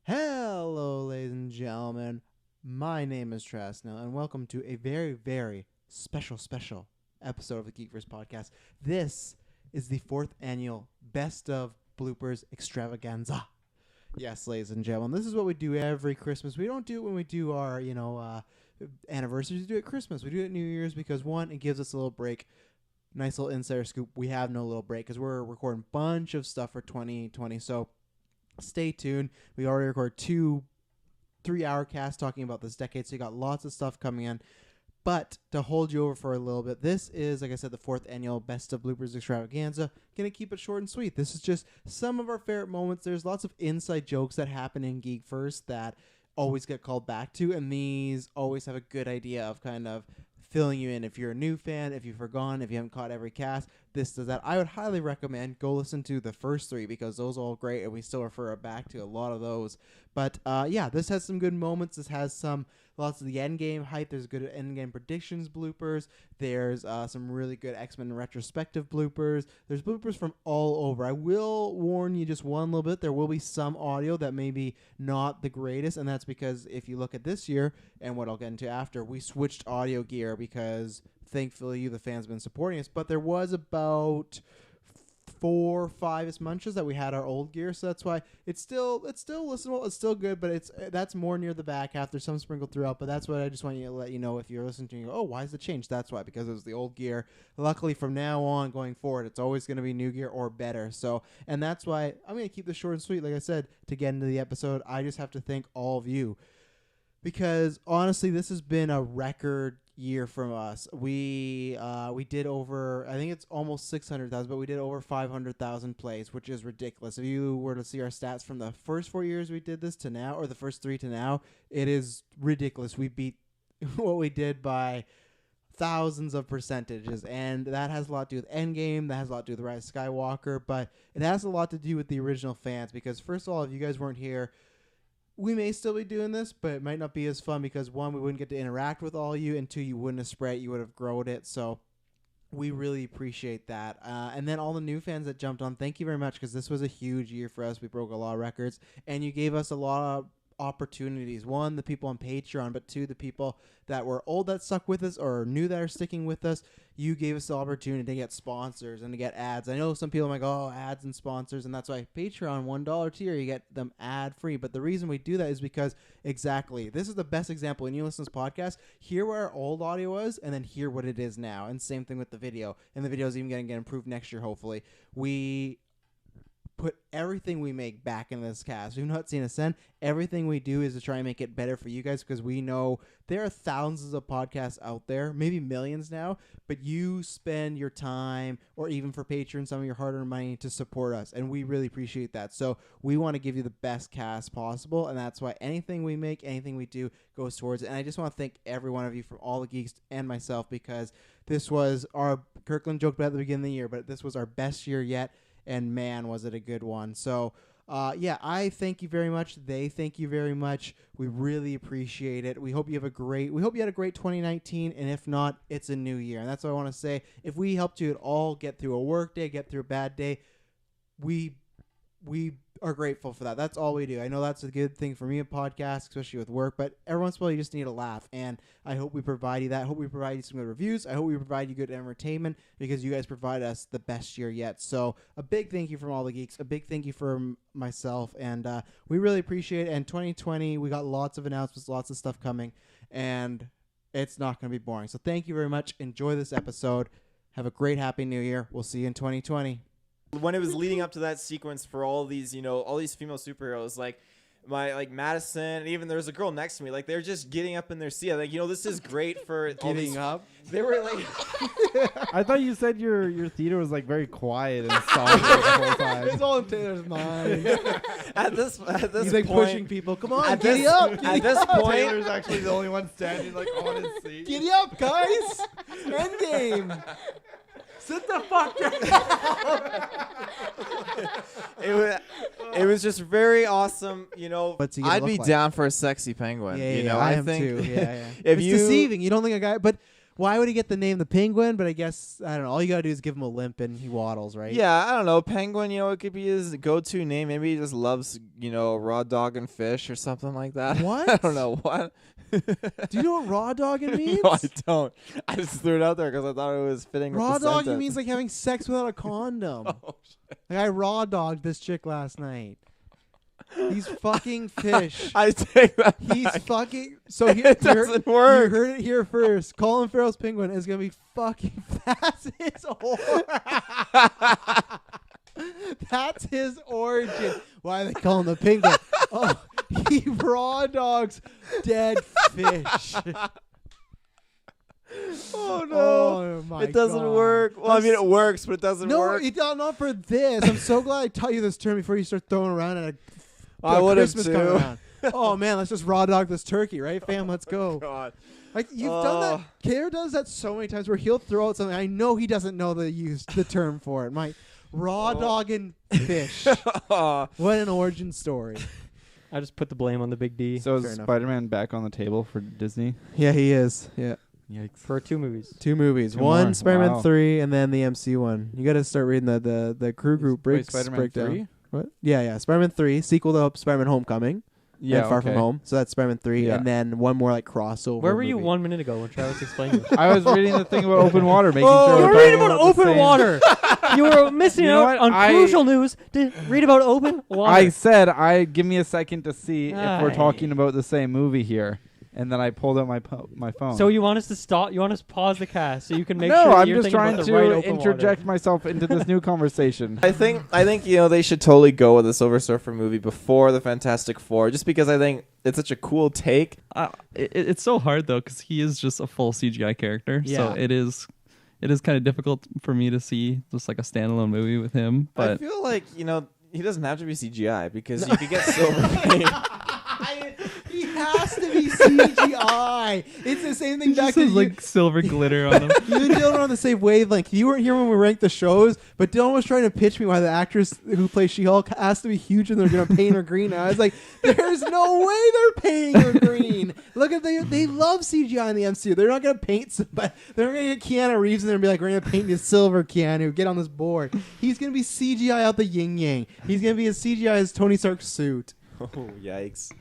Hello, ladies and gentlemen. My name is Trasnell, and welcome to a very, very special episode of the Geekverse podcast. This is the 4th annual Best of Bloopers Extravaganza. Yes, ladies and gentlemen, this is what we do every Christmas. We don't do it when we do our, anniversaries. We do it at Christmas. We do it at New Year's because, one, it gives us a little break. Nice little insider scoop. We have no little break because we're recording a bunch of stuff for 2020. So stay tuned. We already recorded 2 3-hour casts talking about this decade. So you got lots of stuff coming in. But to hold you over for a little bit, this is, like I said, the 4th annual Best of Bloopers Extravaganza. Going to keep it short and sweet. This is just some of our favorite moments. There's lots of inside jokes that happen in Geekverse that always get called back to. And these always have a good idea of kind of filling you in. If you're a new fan, if you've forgotten, if you haven't caught every cast, this does that. I would highly recommend go listen to the first 3 because those are all great and we still refer back to a lot of those. But yeah, this has some good moments. This has lots of the endgame hype. There's good endgame predictions bloopers. There's some really good X-Men retrospective bloopers. There's bloopers from all over. I will warn you just one little bit. There will be some audio that may be not the greatest, and that's because if you look at this year and what I'll get into after, we switched audio gear because thankfully you, the fans, have been supporting us. But there was about 4 or 5 munches that we had our old gear, so that's why it's still listenable. It's still good, but that's more near the back half. There's some sprinkled throughout, but that's what I just want you to let you know if you're listening to. You go, oh, why is it changed? That's why, because it was the old gear. Luckily, from now on going forward, it's always going to be new gear or better. So, and that's why I'm going to keep this short and sweet. Like I said, to get into the episode, I just have to thank all of you because honestly, this has been a record year from us. We did over, I think it's almost 600,000, but we did over 500,000 plays, which is ridiculous. If you were to see our stats from the first 4 years we did this to now, or the first 3 to now, it is ridiculous. We beat what we did by thousands of percentages, and that has a lot to do with Endgame, that has a lot to do with the Rise of Skywalker, but it has a lot to do with the original fans, because first of all, if you guys weren't here, we may still be doing this, but it might not be as fun because, 1, we wouldn't get to interact with all of you, and 2, you wouldn't have spread it, you would have grown it. So we really appreciate that. And then all the new fans that jumped on, thank you very much because this was a huge year for us. We broke a lot of records, and you gave us a lot of opportunities. 1, the people on Patreon, but 2, the people that were old that stuck with us or new that are sticking with us. You gave us the opportunity to get sponsors and to get ads. I know some people might go, oh, ads and sponsors, and that's why Patreon, $1 tier, you get them ad free. But the reason we do that is because exactly, this is the best example. When you listen to this podcast, hear where our old audio was and then hear what it is now. And same thing with the video. And the video is even going to get improved next year, hopefully. We put everything we make back in this cast. We've not seen a cent. Everything we do is to try and make it better for you guys because we know there are thousands of podcasts out there, maybe millions now, but you spend your time or even for Patreon, some of your hard-earned money to support us, and we really appreciate that. So we want to give you the best cast possible, and that's why anything we make, anything we do goes towards it. And I just want to thank every one of you from all the geeks and myself because this was our, Kirkland joked about at the beginning of the year, but this was our best year yet. And man, was it a good one. So, yeah, I thank you very much. They thank you very much. We really appreciate it. We hope you had a great 2019. And if not, it's a new year. And that's what I want to say. If we helped you at all get through a work day, get through a bad day, we are grateful for that. That's all we do. I know that's a good thing for me at podcasts, especially with work, but every once in a while you just need a laugh, and I hope we provide you that. I hope we provide you some good reviews. I hope we provide you good entertainment because you guys provide us the best year yet. So a big thank you from all the geeks, a big thank you from myself, and we really appreciate it. And 2020, we got lots of announcements, lots of stuff coming, and it's not going to be boring. So thank you very much. Enjoy this episode. Have a great, happy new year. We'll see you in 2020. When it was leading up to that sequence for all these, all these female superheroes, like Madison, and even there was a girl next to me, like they're just getting up in their seat. Like, this is great for Getting up. They were like, I thought you said your theater was like very quiet and soft the whole time. It's all in Taylor's mind. at this He's like point, pushing people. Come on, at giddy this, up. At this point, Taylor's actually the only one standing like on his seat. Giddy up, guys. Endgame. Sit the fuck down. it was just very awesome, What's he gonna I'd look be like? down for a sexy penguin. I am think too. Yeah. if It's you deceiving. You don't think a guy, but why would he get the name the Penguin? But I guess I don't know. All you gotta do is give him a limp and he waddles, right? Yeah, I don't know. Penguin, it could be his go-to name. Maybe he just loves, raw dog and fish or something like that. What? I don't know. What? Do you know what raw dogging means? No, I don't. I just threw it out there because I thought it was fitting Raw with the dogging sentence. means like having sex without a condom. Oh, shit. Like I raw dogged this chick last night. He's fucking fish. I take that He's back. fucking. So here, It doesn't work. You heard it here first. Colin Farrell's Penguin is gonna be fucking. That's his That's his origin. Why they call him the Penguin? Oh, he raw dogs dead fish. Oh no! Oh my it doesn't God. work. Well, I mean, it works, but it doesn't No, work. not for this. I'm so glad I taught you this term before you start throwing around at I would have Christmas too. coming around. Oh man, let's just raw dog this turkey, right, fam? Let's go. God. Like you've done that. Kader does that so many times where he'll throw out something. I know he doesn't know the term for it. My raw dogging fish. What an origin story. I just put the blame on the big D So Fair is enough. Spider-Man back on the table for Disney? Yeah, he is. Yeah, Yikes. for 2 movies. 2 movies. Two One more. Spider-Man Wow. 3, and then the MC one. You got to start reading the crew group Wait, breaks Spider-Man breakdown. 3? What? Yeah. Spider-Man 3, sequel to Spider-Man Homecoming. Yeah, and Far From Home. So that's Spider-Man 3, Yeah. and then one more like crossover. Where were you movie. 1 minute ago when Travis explained this? I was reading the thing about open water, making Oh, sure You we're were reading talking about the open same- water. You were missing You know out what? on crucial news to read about open water. I said, give me a second to see if we're Aye. talking about the same movie here. And then I pulled out my phone. So you want us to stop? You want us to pause the cast so you can make no, sure I'm you're just thinking trying about to the right open interject water. myself into this new conversation. I think they should totally go with the Silver Surfer movie before the Fantastic Four, just because I think it's such a cool take. It's so hard though because he is just a full CGI character. Yeah. So it is kind of difficult for me to see just like a standalone movie with him. I But feel like he doesn't have to be CGI because you could get silver paint. He has to be CGI. It's the same thing he back just to has you. like silver glitter on him. You and Dylan are on the same wavelength. You weren't here when we ranked the shows, but Dylan was trying to pitch me why the actress who plays She-Hulk has to be huge and they're going to paint her green. And I was like, there's no way they're painting her green. Look at they love CGI in the MCU. They're not going to paint, but they're going to get Keanu Reeves in there and be like, we're going to paint you silver, Keanu. Get on this board. He's going to be CGI out the yin yang. He's going to be as CGI as Tony Stark's suit. Oh yikes!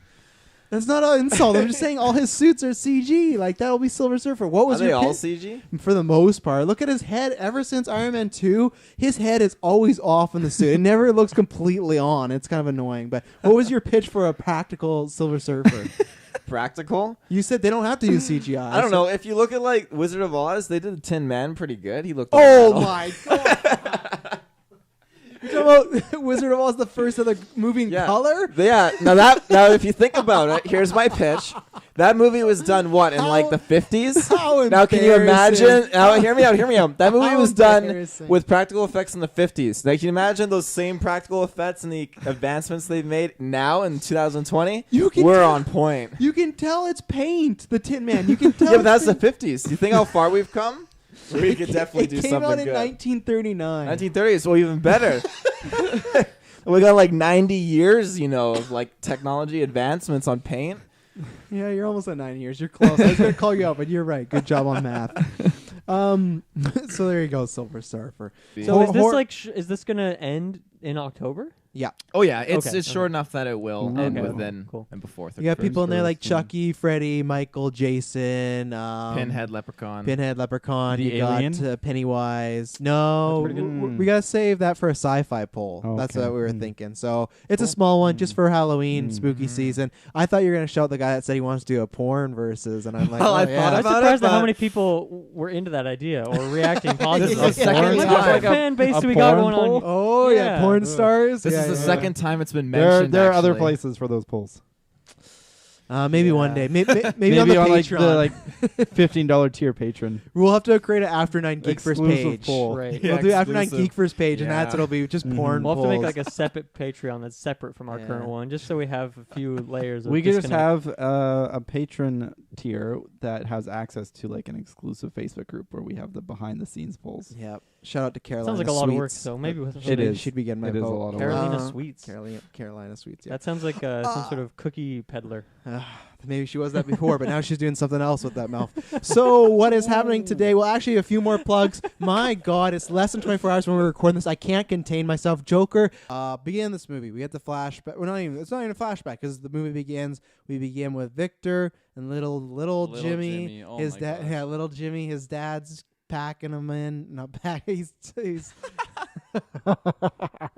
That's not an insult. I'm just saying all his suits are CG. Like that'll be Silver Surfer. What was Are they your all pick? CG? For the most part, look at his head. Ever since Iron Man 2, his head is always off in the suit. It never looks completely on. It's kind of annoying. But what was your pitch for a practical Silver Surfer? Practical? You said they don't have to use CGI. I don't know. If you look at like Wizard of Oz, they did the Tin Man pretty good. He looked. Oh like metal. my god! You're talking about Wizard of Oz, the first of the movie in color? Yeah. Now if you think about it, here's my pitch. That movie was done what in like the 50s? How Now can you embarrassing. imagine? Now hear me out. That movie How was done embarrassing. with practical effects in the 50s. Now can you imagine those same practical effects and the advancements they've made now in 2020? You can We're tell- on point. You can tell it's paint, the Tin Man. You can tell. Yeah, but that's it's the 50s. Do you think how far we've come? We could definitely do it came something out in good. 1939. 1930s, well, even better. We got like 90 years, of like technology advancements on paint. Yeah, you're almost at 9 years. You're close. I was going to call you out, but you're right. Good job on math. So there you go, Silver Surfer. So is this Hor- like is this gonna end in October? Yeah. Oh yeah, it's Okay, short enough that it will end Okay, within cool. and before. You got people in there like 31st, Chucky, Freddy, Michael, Jason, Pinhead, Leprechaun. Pinhead, Leprechaun. The you got Alien? Pennywise. No, That's pretty good. we gotta save that for a sci-fi poll. That's Okay. what we were Mm. thinking. So it's a Cool. small one, just Mm. for Halloween, spooky Mm. season. I thought you were gonna shout the guy that said he wants to do a porn versus, and I'm like, Well, I oh, thought yeah. I was about surprised it, at how but- many people were into that idea or reacting positively. This is the second Look time. what Like a- fan base a do we got porn going on. poll? Oh yeah, Yeah. porn stars. This Yeah, is the yeah. second time it's been There mentioned. are other actually. places for those polls. Maybe Yeah. one day. Maybe on the like Patreon. the $15 tier patron. We'll have to create an After 9 Geek first Exclusive page. poll. Right. Yeah, We'll do After 9 exclusive. Geek first page, and Yeah. that's it'll be just Mhm. porn We'll have to make polls. like a separate Patreon that's separate from our Yeah. current one, just so we have a few layers. Of We could just disconnect. have a patron tier that has access to like an exclusive Facebook group where we have the behind the scenes polls. Yep. Shout out to Carolina. Sounds like a lot of work. Sweets. So maybe with It is. She'd be getting my It is a vote. lot of Carolina Uh, Sweets. Carolina Sweets. Yeah. That sounds like some sort of cookie peddler. Maybe she was that before, but now she's doing something else with that mouth. So what is happening today? Well, actually, a few more plugs. My God, it's less than 24 hours when we're recording this. I can't contain myself. Joker. Begin this movie. We get the flashback. It's not even a flashback because the movie begins. We begin with Victor and little Jimmy. Oh His my dad. gosh. Yeah, little Jimmy. His dad's packing him in. Not pack. He's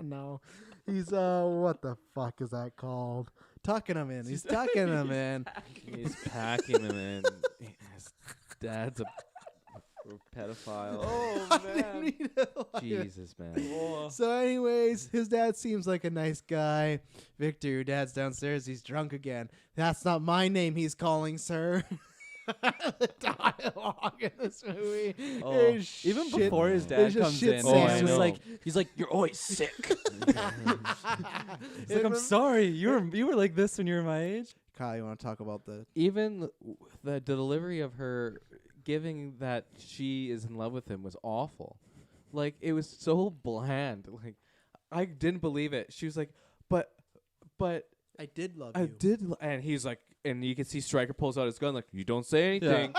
no. He's what the fuck is that called? Tucking him in. He's tucking him in. He's packing him in. His dad's a pedophile. Oh man. Jesus, man. So anyways, his dad seems like a nice guy. Victor, your dad's downstairs. He's drunk again. That's not my name he's calling, sir. The dialogue in this movie is Even shit. before his There's dad just comes shit in, sandwich. he's know. like, you're always sick. He's like, I'm sorry. You were like this when you were my age. Kyle, you want to talk about the Even the delivery of her giving that she is in love with him was awful. Like, it was so bland. Like, I didn't believe it. She was like, but I did love I you. did, and he's like, and you can see Stryker pulls out his gun, like, you don't say anything.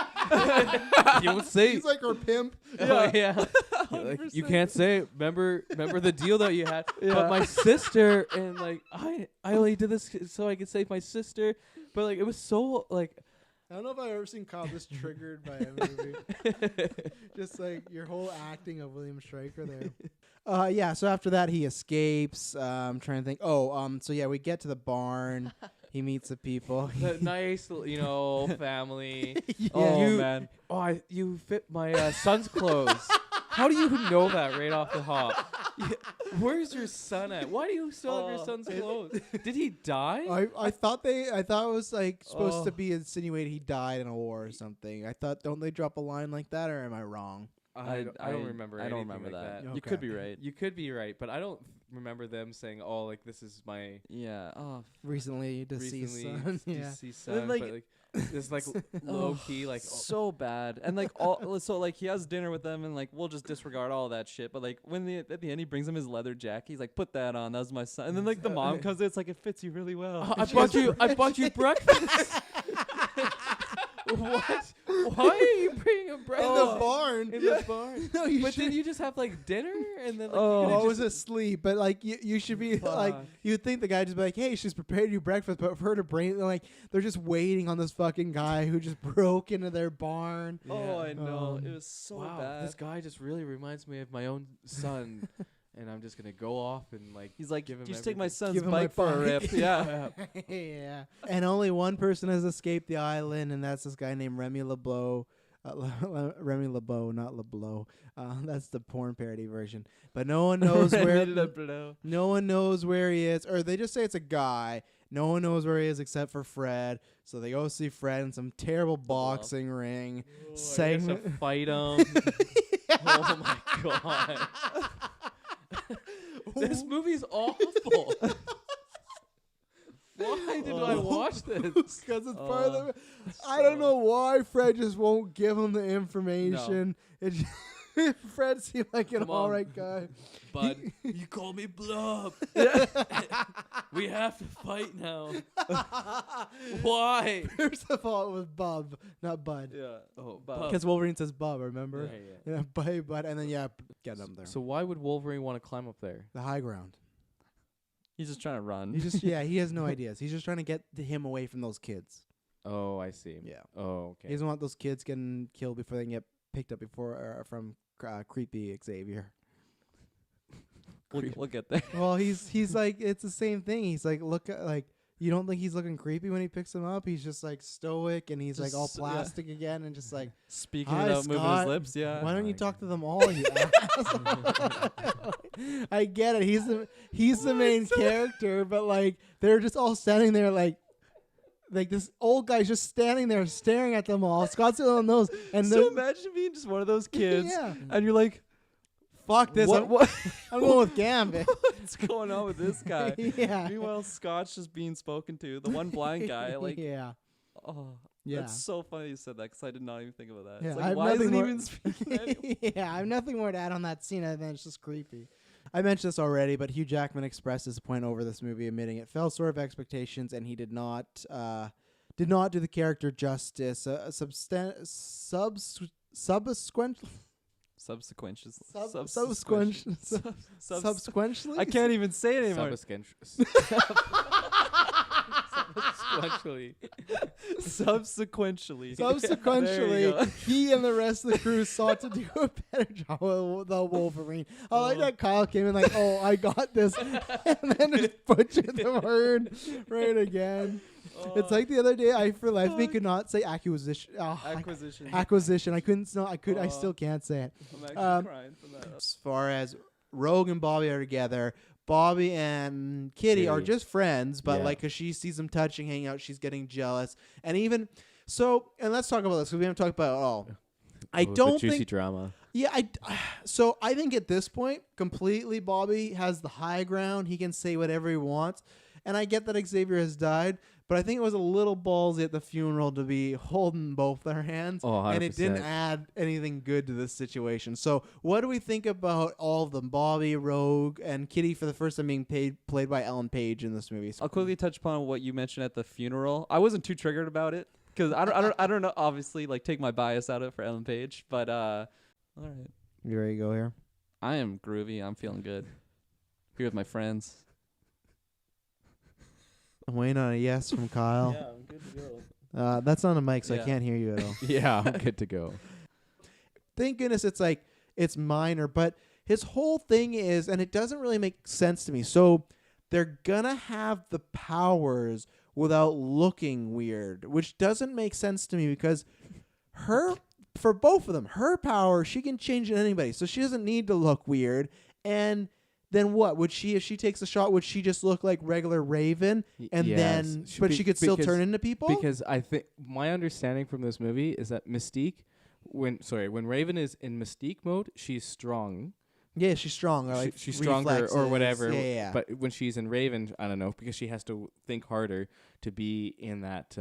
You don't say. He's like her pimp. Oh, yeah. Like, you can't say it. Remember the deal that you had. But my sister, and like, I only did this so I could save my sister. But like, it was so like. I don't know if I've ever seen Kyle this triggered by a movie. Just like your whole acting of William Stryker there. Yeah, so after that he escapes. I'm trying to think. So yeah, we get to the barn. He meets the people. The nice, family. Yeah. Oh You- man. You fit my son's clothes. How do you know that right off the hop? Where's your son at? Why do you still have your son's clothes? Did he die? I thought it was like supposed to be insinuated he died in a war or something. I thought, don't they drop a line like that, or am I wrong? I don't remember. I don't anything remember like that. Okay. You could be right. You could be right, but I don't remember them saying, "Oh, like this is my Yeah. Oh. Recently deceased recently son. Yeah. deceased And then, son." like- But like it's like low key, like so bad. And like so like he has dinner with them and like we'll just disregard all that shit. But like when at the end he brings him his leather jacket, he's like, put that on. That was my son. And then like the mom comes in, it's like it fits you really well. I bought you breakfast. What? Why are you bringing a In breakfast the barn. in the barn? No, you But should. did you just have like dinner and then like I was asleep, but like you should be like Fuck. you'd think the guy just be like, hey, she's prepared you breakfast, but for her to bring like they're just waiting on this fucking guy who just broke into their barn. Oh, I know. Um, It was so wow, bad. this guy just really reminds me of my own son, and I'm just gonna go off and like He's like, give him just take my everything." son's Give him my bike for a bike. rip. Yeah. Yeah. And only one person has escaped the island, and that's this guy named Remy LeBeau. Remy LeBeau, not LeBeau. That's the porn parody version. But no one knows where. No one knows where he is, or they just say it's a guy. No one knows where he is except for Fred. So they go see Fred in some terrible boxing ring. Saying to fight him. Oh my god. This movie's awful. Why did I watch this? Because it's part of the. I don't know why Fred just won't give him the information. It Fred seemed like an Come on. alright guy. Bud, you call me Blub. We have to fight now. Why? First of all, it was Bub, not Bud. Yeah. Oh, Bub. Because Wolverine says Bub, remember? Yeah. Yeah, Bud, and then get him there. So why would Wolverine want to climb up there? The high ground. He's just trying to run. He just he has no ideas. He's just trying to get him away from those kids. Oh, I see. Yeah. Oh, okay. He doesn't want those kids getting killed before they can get picked up from creepy Xavier. We'll get there. Well, he's like it's the same thing. He's like you don't think he's looking creepy when he picks him up? He's just like stoic and he's like all Just, yeah. plastic again and just like Speaking Hi, it out, moving Scott. his lips. Yeah. why don't you my talk to them all? You asshole? I get it. He's the main character, but like they're just all standing there like this old guy's just standing there staring at them all. Scott's on those and So imagine being just one of those kids, yeah. and you're like, Fuck this. what? I'm going with Gambit. What's going on with this guy? Yeah. Meanwhile, Scott's just being spoken to. The one blind guy, like, yeah. oh, Yeah. that's so funny you said that because I did not even think about that. Yeah, It's I like, have why isn't nothing he more- even speaking? anymore? Yeah, I have nothing more to add on that scene other than it's just creepy. I mentioned this already, but Hugh Jackman expressed disappointment over this movie, admitting it fell short of expectations and he did not did not do the character justice. Subsequent. Subsequently, I can't even say it anymore. Subsequently. Subsequently. There you Subsequently, go. he and the rest of the crew sought to do a better job with the Wolverine. I like that Kyle came in like, oh, I got this, and then just butchered the word right again. It's like the other day, I for life me could not say acquisition. Acquisition. Acquisition. I couldn't. No, I could. I Oh. still can't say it. I'm actually crying from that. As far as Rogue and Bobby are together, Bobby and Kitty are Kitty. just friends, but Yeah. like, cause she sees them touching, hanging out, she's getting jealous, and even so. And let's talk about this because we haven't talked about it at all. I don't juicy think. drama. Yeah, so I think at this point, completely Bobby has the high ground. He can say whatever he wants, and I get that Xavier has died, but I think it was a little ballsy at the funeral to be holding both their hands, Oh, and it didn't 100%. add anything good to this situation. So, what do we think about all of them? Bobby, Rogue, and Kitty for the first time being played by Ellen Page in this movie. I'll quickly touch upon what you mentioned at the funeral. I wasn't too triggered about it because I don't know. Obviously, like take my bias out of it for Ellen Page, but all right. You ready to go here? I am groovy. I'm feeling good. Here with my friends. I'm waiting on a yes from Kyle. I'm good to go. That's on a mic, so I Yeah. can't hear you at all. Yeah, I'm good to go. Thank goodness it's like it's minor, but his whole thing is, and it doesn't really make sense to me. So they're gonna have the powers without looking weird, which doesn't make sense to me because for both of them, her power, she can change anybody, so she doesn't need to look weird. And then what would she, if she takes a shot, would she just look like regular Raven, and Yes. then, but she could still turn into people? Because I think my understanding from this movie is that Mystique, when Raven is in Mystique mode, she's strong. yeah, she's strong. Or like She's stronger or reflexes. whatever. Yeah. But when she's in Raven, I don't know, because she has to think harder to be in that.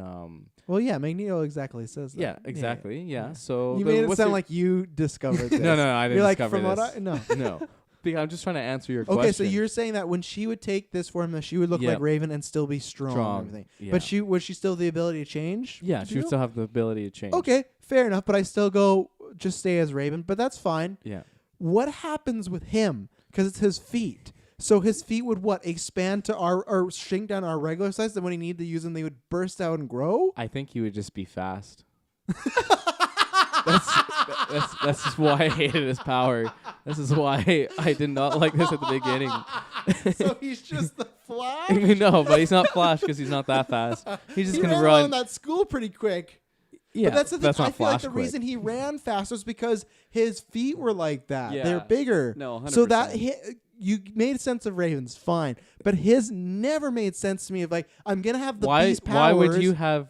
Well, yeah, Magneto exactly says that. Yeah, exactly. Yeah. So You the- made it what's sound your- like you discovered this. no, I didn't You're like, discover from this. what I no. No, because I'm just trying to answer your Okay, question. so you're saying that when she would take this form, that she would look Yep. like Raven and still be strong, and everything. Yeah. But would she still have the ability to change? Yeah, Do she you would know? still have the ability to change. Okay, fair enough. But I still go just stay as Raven. But that's fine. Yeah. What happens with him? Because it's his feet. So his feet would what, expand to our or shrink down our regular size. Then when he needed to use them, they would burst out and grow. I think he would just be fast. That's just why I hated his power. This is why I did not like this at the beginning. So he's just the Flash. No, but he's not Flash because he's not that fast. He's just He gonna ran run. around that school pretty quick. Yeah, But that's the thing. I not feel like Flash the quick. reason he ran fast was because his feet were like that. Yeah. They're bigger. No, 100%. So that you made sense of Ravens, fine. But his never made sense to me of like, I'm going to have these powers.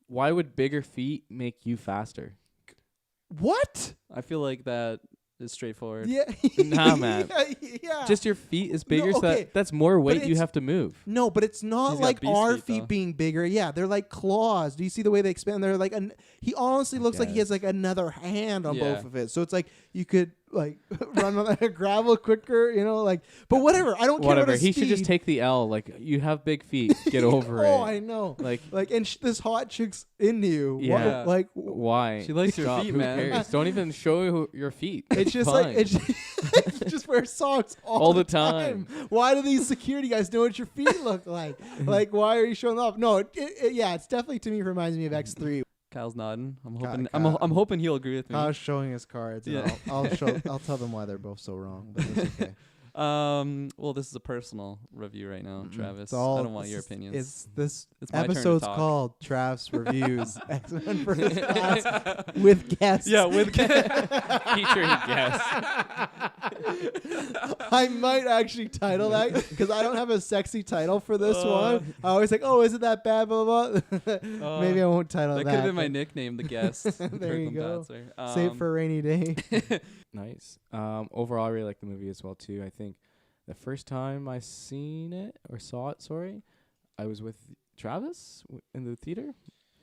Why would bigger feet make you faster? What? I feel like that is straightforward. Yeah. Nah, man. yeah. Just your feet is bigger, No, so okay, that's more weight you it's- have to move. No, but it's not He's got like beast our feet, feet though. being bigger. Yeah, they're like claws. Do you see the way they expand? They're like he honestly looks like he has guess. like another hand on Yeah. both of it. So it's like you could like run on that gravel quicker, like. But whatever, I don't care Whatever. about his He should just speed. take the L. Like, you have big feet. Get over Oh, it. I know. Like, And this hot chick's into you. Yeah. why? She likes your Stop. feet, Who man. cares? Don't even show your feet. It's just fine. like it's just wear socks all the time. Why do these security guys know what your feet look like? Like, why are you showing off? No, it's definitely to me reminds me of X3. Kyle's nodding. I'm Kyle- hoping. Kyle- I'm hoping he'll agree with me. I was showing his cards. And Yeah. I'll tell them why they're both so wrong. But it's okay. Well, this is a personal review right now, Travis. It's all- I don't want your opinions. This It's my turn to episode's talk. called Travis Reviews X-Men First Class with guests. Yeah, with Featuring guests. I might actually title that because I don't have a sexy title for this one. I always like, oh, is it that bad? Blah blah. blah. Maybe I won't title that that. could have been my but nickname, the guest. There you Kirkland go. Batzer. Save it for a rainy day. Nice. Overall, I really like the movie as well too. I think the first time I saw it, I was with Travis in the theater.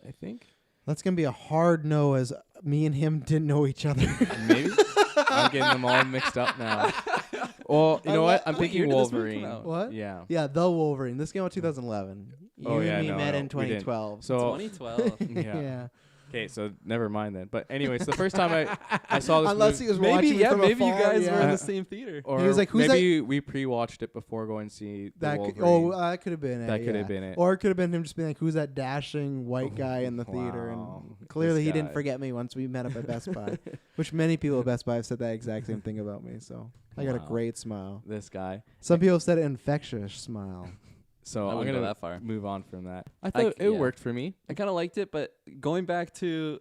I think That's gonna be a hard no, as me and him didn't know each other. maybe I'm getting them all mixed up now. Well, you know what? I'm what year thinking did this movie come Wolverine. out? What? Yeah. Yeah, The Wolverine. This came out 2011. You Oh, and yeah, me no, met no, in we didn't. 2012. So 2012. yeah. Okay, so never mind then. But anyways, the first time I saw this Unless movie, he was maybe watching yeah, from maybe you afar, guys yeah. were in the same theater. or He was like, "Who's maybe we pre-watched it before going to see the That could, Wolverine. that could have been it. That could yeah. have been it. Or it could have been him just being like, "Who's that dashing white guy in the theater?" Wow, And clearly this he didn't guy. forget me once we met up at Best Buy, which many people at Best Buy have said that exact same thing about me. So I got a Wow. great smile. This guy. Some people have said infectious smile. So I I'm wouldn't go gonna that far. move on from that. I I thought c- it yeah. worked for me. I kind of liked it, but going back to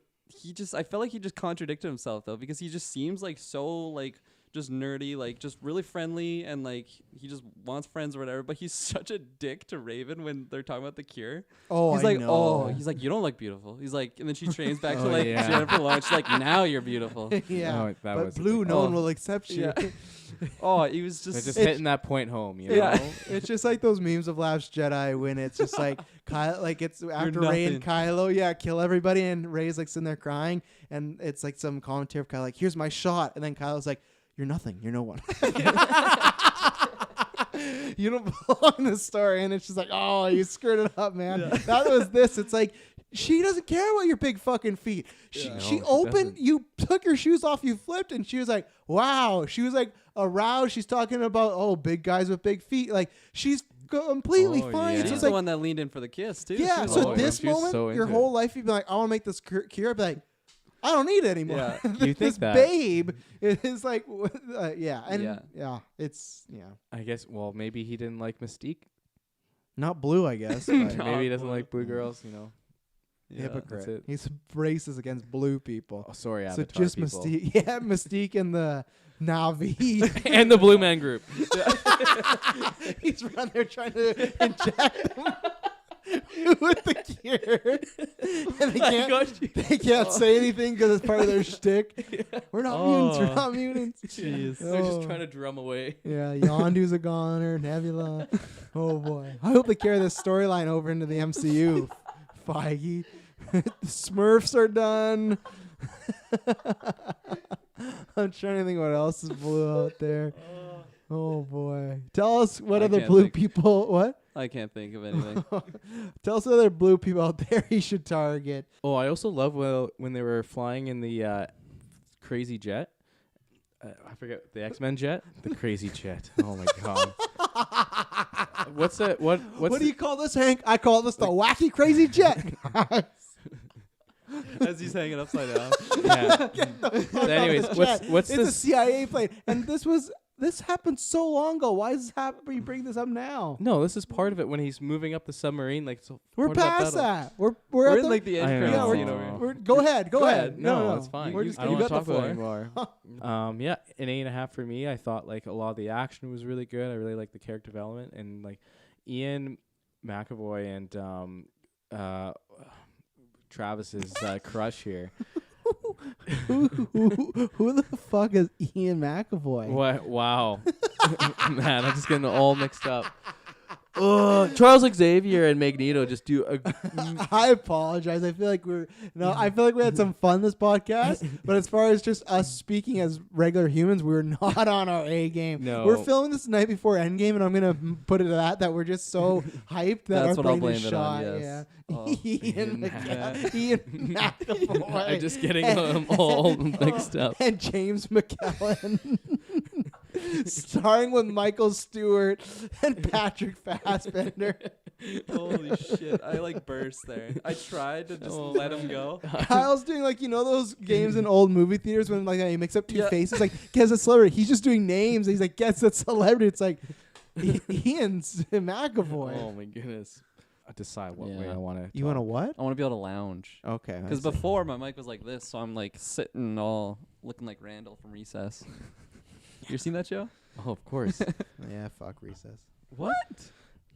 I felt like he just contradicted himself though, because he just seems like so like just nerdy, like just really friendly, and like he just wants friends or whatever. But he's such a dick to Raven when they're talking about the cure. Oh, He's I like, know. oh, he's like, you don't look beautiful. He's like, and then she trains back to Oh, like yeah. Jennifer Lawrence. She's like, now you're beautiful. yeah. Oh, that but was a Blue, big- no one Oh. will accept you. Yeah. Oh, he was It's just. just It's- hitting that point home, you know. Yeah. It's just like those memes of Last Jedi when it's just like Kyle, like it's after Ray and nothing. Kylo, yeah, kill everybody, and Ray's like sitting there crying, and it's like some commentary of Kylo, like, "Here's my shot," and then Kylo's like, "You're nothing. You're no one. You don't belong in this story." And it's just like, "Oh, you screwed it up, man." That was this. It's like, she doesn't care about your big fucking feet. She No, she she opened, doesn't. you took your shoes off, you flipped, and she was like, "Wow." She was like aroused. She's talking about, oh, big guys with big feet. Like, she's completely Oh, fine. yeah. It's She's just the like, one that leaned in for the kiss too. yeah. She was So Oh, at yeah, this she was moment, so your into whole life, you'd be like, "I want to make this cure." I'd be like, "I don't need it anymore." Yeah. You think This that? babe is like, yeah, and Yeah. it's I guess. Well, maybe he didn't like Mystique. not Blue, I guess. But No. Maybe he doesn't Blue. like blue girls. You know. Yeah. hypocrite. that's it. He's racist against blue people. Oh, sorry, So Avatar just people. Mystique, yeah, Mystique and the Navi. and the Blue Man Group. He's running there trying to inject them with the cure, and they can't say anything because it's part of their shtick. We're not mutants. We're not mutants. Jeez. They're just Oh. trying to drum away. Yeah, Yondu's a goner. Nebula. Oh boy. I hope they carry this storyline over into the MCU. Feige. The Smurfs are done. I'm trying to think what else is blue out there. Oh boy. Tell us what I other can't blue think. people. What? I can't think of anything. Tell us what other blue people out there he should target. Oh, I also love when they were flying in the crazy jet. I forget the X-Men jet. The crazy jet. Oh my god. What's that? What's What do you call this, Hank? I call this the wacky crazy jet. As he's hanging upside down. Yeah. So anyways, what's It's a this? CIA plane, and this happened so long ago. Why is this happening? You bring this up now? No, this is part of it when he's moving up the submarine. Like so We're part of that past battle. that. We're We're at in the, like the I end know. credits Yeah, scene over here. go ahead. Go ahead. No, it's fine. We're You- just I don't you want got to the talk about floor. it anymore. Yeah, an 8.5 for me. I thought like a lot of the action was really good. I really liked the character development and like Ian McAvoy and Travis's crush here. Who the fuck is Ian McAvoy? What? Wow, man, I'm just getting all mixed up. Charles Xavier and Magneto just do a. I apologize. I feel like I feel like we had some fun this podcast, but as far as just us speaking as regular humans, we're not on our A game. No. We're filming this the night before Endgame, and I'm gonna put it at that we're just so hyped that That's our what I'll brain is blame it on, shot. yes. Yeah. Oh. Ian McAvoy. I'm just getting them all mixed up. And James McKellen. Starring with Michael Stewart and Patrick Fassbender. Holy shit. I like burst there. I tried to just let him go. Kyle's doing like, those games in old movie theaters when like he makes up two Yeah. faces, like guess a celebrity. He's just doing names. He's like, guess that celebrity. It's like Ian McAvoy. Oh my goodness. I decide what way Yeah. I want to. You want to what? I want to be able to lounge. Okay. Because before my mic was like this, so I'm like sitting all looking like Randall from Recess. You ever seen that show? Oh, of course. Yeah, fuck Recess. What?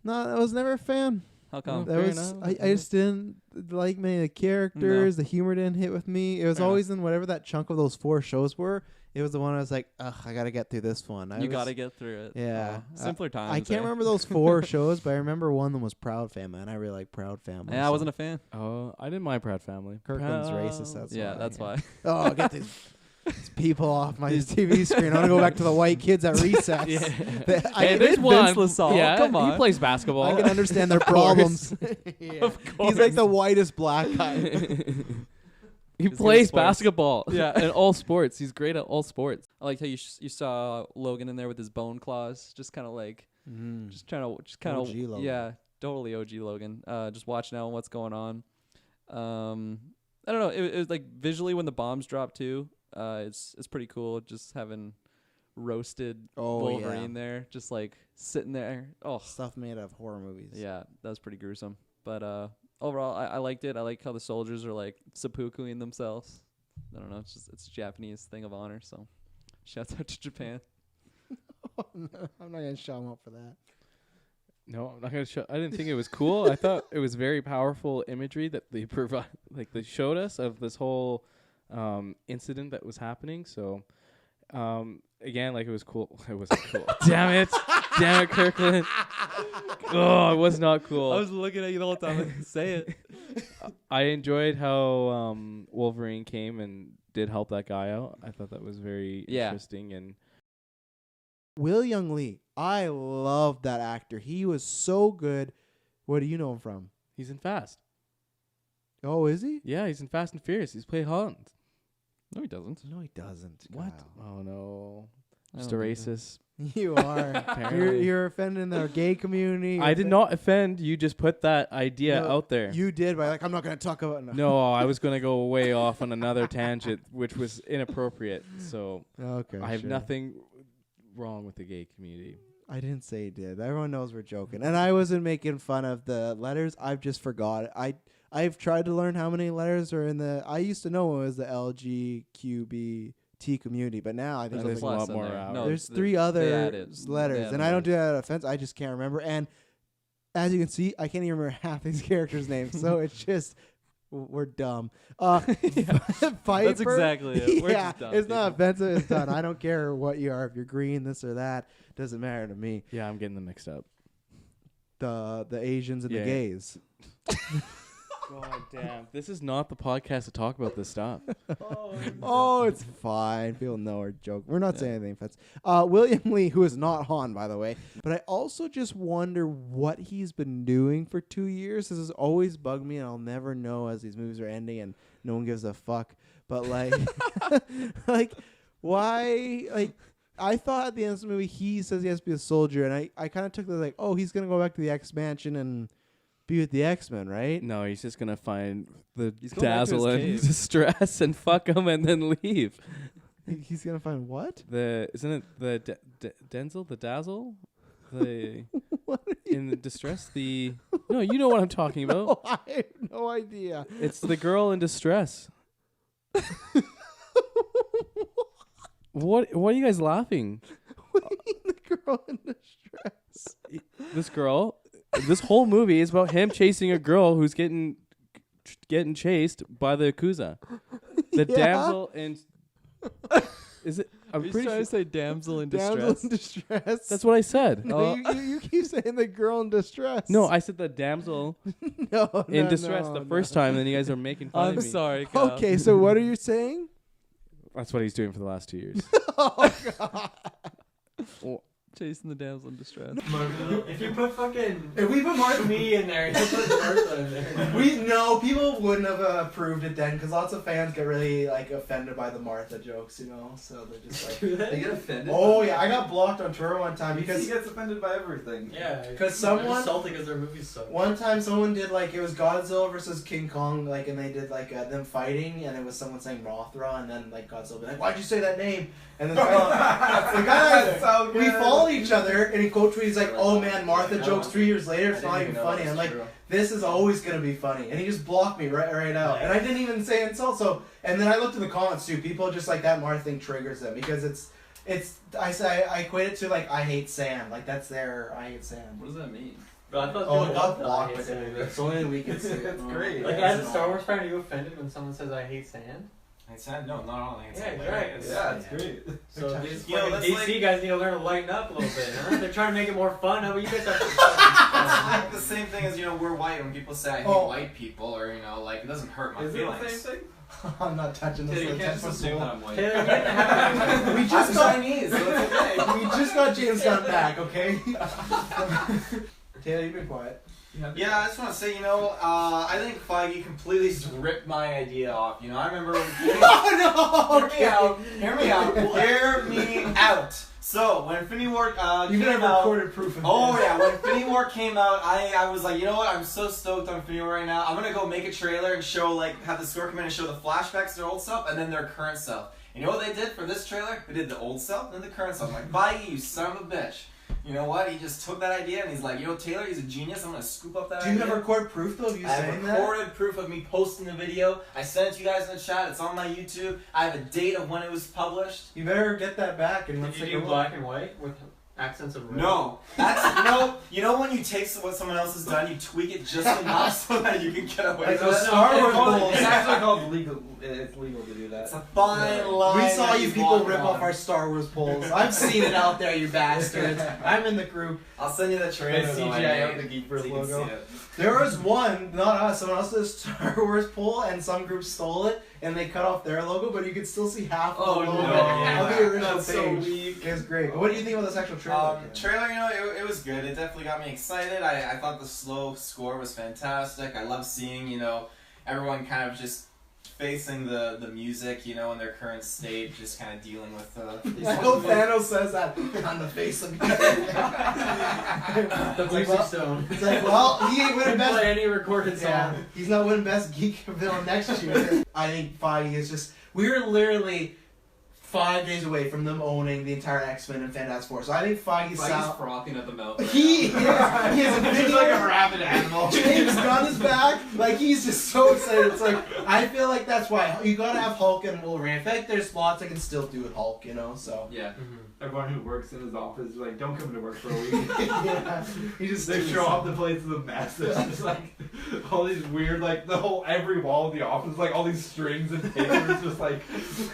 No, I was never a fan. How come? That Fair was enough. I just didn't like many of the characters. The humor didn't hit with me. It was Fair always in whatever that chunk of those 4 shows were. It was the one I was like, ugh, I gotta get through this one. You got to get through it. Yeah. Oh, simpler times. I can't remember those 4 shows, but I remember one of them was Proud Family, and I really like Proud Family. Yeah, I so- wasn't a fan. Oh, I didn't mind Proud Family. Kirkland's racist. That's yeah, why. that's why. Oh, get these. It's people off my TV screen. I want to go back to the white kids at recess. Hey, there's one. Vince LaSalle. Yeah, Come on. he plays basketball. I can understand their problems. Yeah. He's like the whitest black guy. He He's plays good at sports. basketball. Yeah. in all sports. He's great at all sports. I like how you saw Logan in there with his bone claws, just kind of like just kind of OG Logan. yeah, totally OG Logan. Just watching out what's going on. I don't know. It was like visually when the bombs drop too. It's pretty cool. Just having roasted Wolverine there, just like sitting there. Oh, Stuff made out of horror movies. yeah, that was pretty gruesome. But overall, I liked it. I like how the soldiers are like seppukuing themselves. I don't know. It's a Japanese thing of honor. So, shouts out to Japan. I'm not gonna show him up for that. No, I'm not gonna show. I didn't think it was cool. I thought it was very powerful imagery that they provide, like they showed us of this whole incident that was happening. So, again, like it was cool. It wasn't cool. Damn it, Kirkland. Oh, it was not cool. I was looking at you the whole time. Say it. I enjoyed how Wolverine came and did help that guy out. I thought that was very interesting. And Will Young Lee, I love that actor. He was so good. Where do you know him from? he's in Fast. Oh, is he? Yeah, he's in Fast and Furious. He's played Holland. No, he doesn't. No, he doesn't. What? Kyle. Oh no, I just a don't think so. racist. You are. you're offending the gay community. I did not offend. You just put that idea No, out there. You did, but I'm not going to talk about it. No, I was going to go way off on another tangent, which was inappropriate. So Okay. I have sure. nothing wrong with the gay community. I didn't say he did. Everyone knows we're joking. And I wasn't making fun of the letters. I've just forgot. I've tried to learn how many letters are in the... I used to know it was the LGQBT community, but now I think There's there's, a lot Plus in more there. hours. No, there's th- 3 they other added letters. And I don't do that out of offense. I just can't remember. And as you can see, I can't even remember half these characters' names. So it's just... We're dumb. Piper, That's exactly it. We're yeah, just dumb it's not people. offensive. It's done. I don't care what you are. If you're green, this or that, doesn't matter to me. Yeah, I'm getting them mixed up. The Asians and Yeah. the gays. God damn. This is not the podcast to talk about this stuff. Oh, it's fine. People know we're joking. We're not saying anything offensive. William Lee, who is not Han, by the way. But I also just wonder what he's been doing for 2 years. This has always bugged me, and I'll never know as these movies are ending and no one gives a fuck. But, like, like, why? Like, I thought at the end of the movie he says he has to be a soldier, and I kind of took this like, oh, he's going to go back to the X-Mansion and be with the X-Men, right? No, he's just going to find the He's going back to dazzle his and cave. distress and fuck him and then leave. He's going to find what? Isn't it the Denzel, the dazzle? The What are you in the distress, no, you know what I'm talking about. No, I have no idea. It's the girl in distress. What are you guys laughing? What do you mean the girl in distress? This girl, this whole movie is about him chasing a girl who's getting chased by the Yakuza. The Yeah. damsel in is it? I'm He's pretty trying sure to say damsel in Damsel distress. in distress. that's what I said. No, you keep saying the girl in distress. No, I said the damsel no, in no, distress no, the no. first time, and then you guys are making fun I'm of me. sorry, Kyle. Okay, so what are you saying? That's what he's doing for the last 2 years. Oh God! Chasing the damsel in distress. If you put fucking If we put Martha, me in there, you put Martha in there. people wouldn't have approved it then because lots of fans get really like offended by the Martha jokes, you know. So they're just like, Do they? They get offended. oh yeah, I got blocked on Twitter one time he because gets offended by everything. Yeah. 'Cause They're someone- insulting because their movies suck. one time someone did like it was Godzilla versus King Kong, like, and they did like them fighting, and it was someone saying Mothra, and then like Godzilla be like, why'd you say that name? And then the guy, That's so we good. followed each other, and he quote tweets like, "Oh man, Martha jokes 3 years later, it's not even funny." I'm like, "This is always gonna be funny," and he just blocked me right out, and I didn't even say insult. So, and then I looked at the comments too. People just like that Martha thing triggers them because it's. I equate it to like I hate sand, like that's their I hate sand. What does that mean? But I thought Oh, it people got loved that I blocked hate by sand. the so only we can see it. It's great. Like Yeah, as it's a Star Wars fan, are you offended when someone says I hate sand? I It's not, no, not all. I think it's Yeah, hilarious. right. Yeah, it's great. So these You know, fucking that's DC guys need to learn to lighten up a little bit, huh? They're trying to make it more fun. How about you guys have to It's like the same thing as, we're white. When people say I hate Oh. white people, or, it doesn't hurt my Is it feelings. the same thing? I'm not touching this. You Let's can't touch my just assume soul. that I'm white. Taylor, you didn't have We just I'm got Chinese, so it's okay. we just got James Gunn back, okay? Taylor, you've been quiet. Yeah, I just want to say, I think Feige completely just ripped my idea off. I remember when Oh Hear me out. Hear me out. So, when Infinity War You've came never out... recorded proof of Oh, this. yeah. When Infinity War came out, I was like, you know what? I'm so stoked on Infinity War right now. I'm going to go make a trailer and show, have the store come in and show the flashbacks to their old self and then their current self. You know what they did for this trailer? They did the old self and the current self. I'm like, Feige, you son of a bitch. You know what? He just took that idea and he's like, Taylor, he's a genius. I'm going to scoop up that Do you idea. have record proof though of you I have saying that? recorded proof of me posting the video. I sent it to you guys in the chat. It's on my YouTube. I have a date of when it was published. You better get that back and let's Did take you a do look. black and white with accents of red? No, that's you know when you take what someone else has done, you tweak it just enough so that you can get away Like with those it. Star Wars It's goals. actually called legal. It's legal to do that. It's a fine line. We saw that you he's people walking rip on. off our Star Wars polls. I've seen it out there, you bastards. I'm in the group. I'll send you the trailer. It's that I CGI out made, the Geek so you can logo. see it. There was one, not us, someone else's Star Wars poll, and some group stole it, and they cut off their logo, but you could still see half the Oh, logo no. of the original That's page. so weak. It was great. But what do you think about this actual trailer? Trailer, it was good. It definitely got me excited. I thought the slow score was fantastic. I love seeing, everyone kind of just facing the music, in their current state, just kind of dealing with I hope Thanos says that on the face of me. That's actually stone. It's like, well, he ain't winning Play best. any recorded song. Yeah, he's not winning best geek villain next year. I think Feige is just. We're literally 5 days away from them owning the entire X-Men and Fantastic Four. So I think Feige's frothing at the mouth. he is a video like a rabid animal. James Gunn is back. Like, he's just so excited. It's like, I feel like that's why you gotta have Hulk and Wolverine. In fact, there's lots I can still do with Hulk, so. Yeah. Mhm. Everyone who works in his office is like, don't come to work for a week. Yeah, he just They doing show off something. the place of the mess. It's just like all these weird, every wall of the office, like all these strings and papers, just like.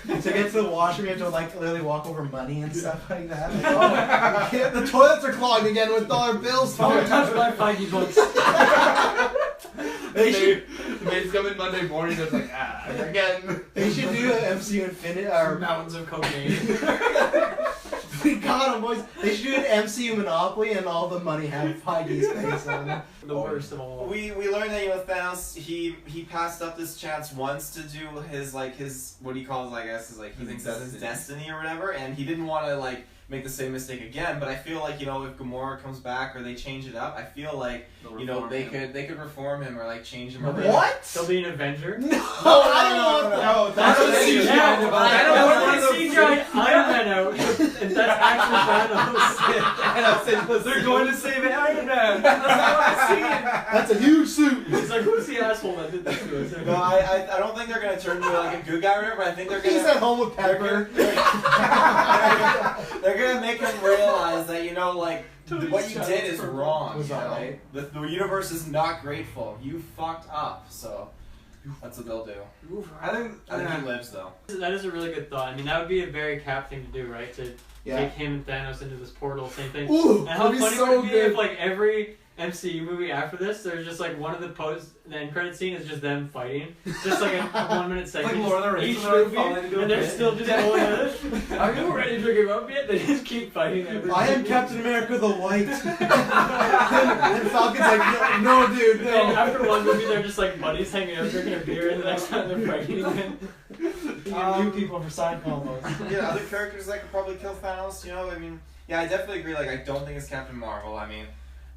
To get to the washroom, you have to literally walk over money and stuff like that. Like, oh, you can't- the toilets are clogged again with dollar bills. Don't touch my Feige books. They should, The maids come in Monday morning, they're like, again. they should do an MCU Infinite or Mountains of cocaine. we got 'em, boys. They should do an MCU Monopoly and all the money have Feige's face on it. The worst of all. We learned that Thanos he passed up this chance once to do his what he calls he thinks that's his destiny or whatever, and he didn't want to make the same mistake again. But I feel like if Gamora comes back or they change it up, I feel like they could reform him or change him. Or What? He'll be an Avenger. No, I don't want that. No, That's what what they CGI do. Yeah, about I it. don't That's want one to of CGI Iron Man out. And that's actually Thanos. They're going to save Iron Man. That's a huge suit. He's like, who's the asshole that did this to us? No, I don't think they're gonna turn into a good guy or whatever. But I think they're He's gonna at home with Pepper. they're gonna make him realize that what you did is wrong. Was that right? The universe is not grateful. You fucked up. So that's what they'll do. I think he lives though. That is a really good thought. I mean, that would be a very Cap thing to do, right? To Yeah. take him and Thanos into this portal, same thing. Ooh, And how that'd be funny so would it be good. if every MCU movie after this, there's just one of the end credit scene is just them fighting, just a 1 minute segment. Lord of the Rings, each when they're movie, falling into a and they're pit. still just going at it. Are you ready to give up yet? They just keep fighting every. I am Captain America the White. and Falcon's like, no, dude, And no. after one movie, they're just buddies hanging out, drinking a beer, and the next time they're fighting again. You get new people for side combos. Yeah, other characters that could probably kill Thanos. I definitely agree. I don't think it's Captain Marvel.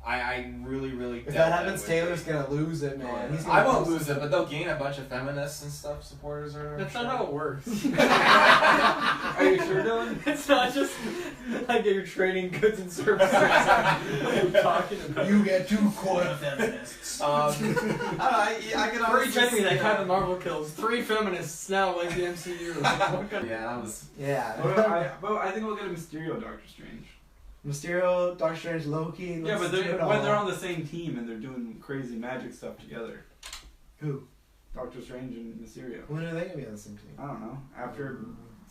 I really If doubt that happens, would Taylor's be. gonna lose it, man. He's gonna I won't lose it, but they'll gain a bunch of feminists and stuff, supporters or. That's not how it works. Are you sure, Dylan? It's not just you're trading goods and services. What are you talking about? You get 2 quarter feminists. I can For honestly each enemy see that Captain Marvel kills, 3 feminists now like the MCU. What kind of- Yeah, that was. Yeah. I think we'll get a Mysterio Doctor Strange. Mysterio, Doctor Strange, Loki. Yeah, let's but do it when all. they're on the same team and they're doing crazy magic stuff together. Who? Doctor Strange and Mysterio. When are they gonna be on the same team? I don't know. After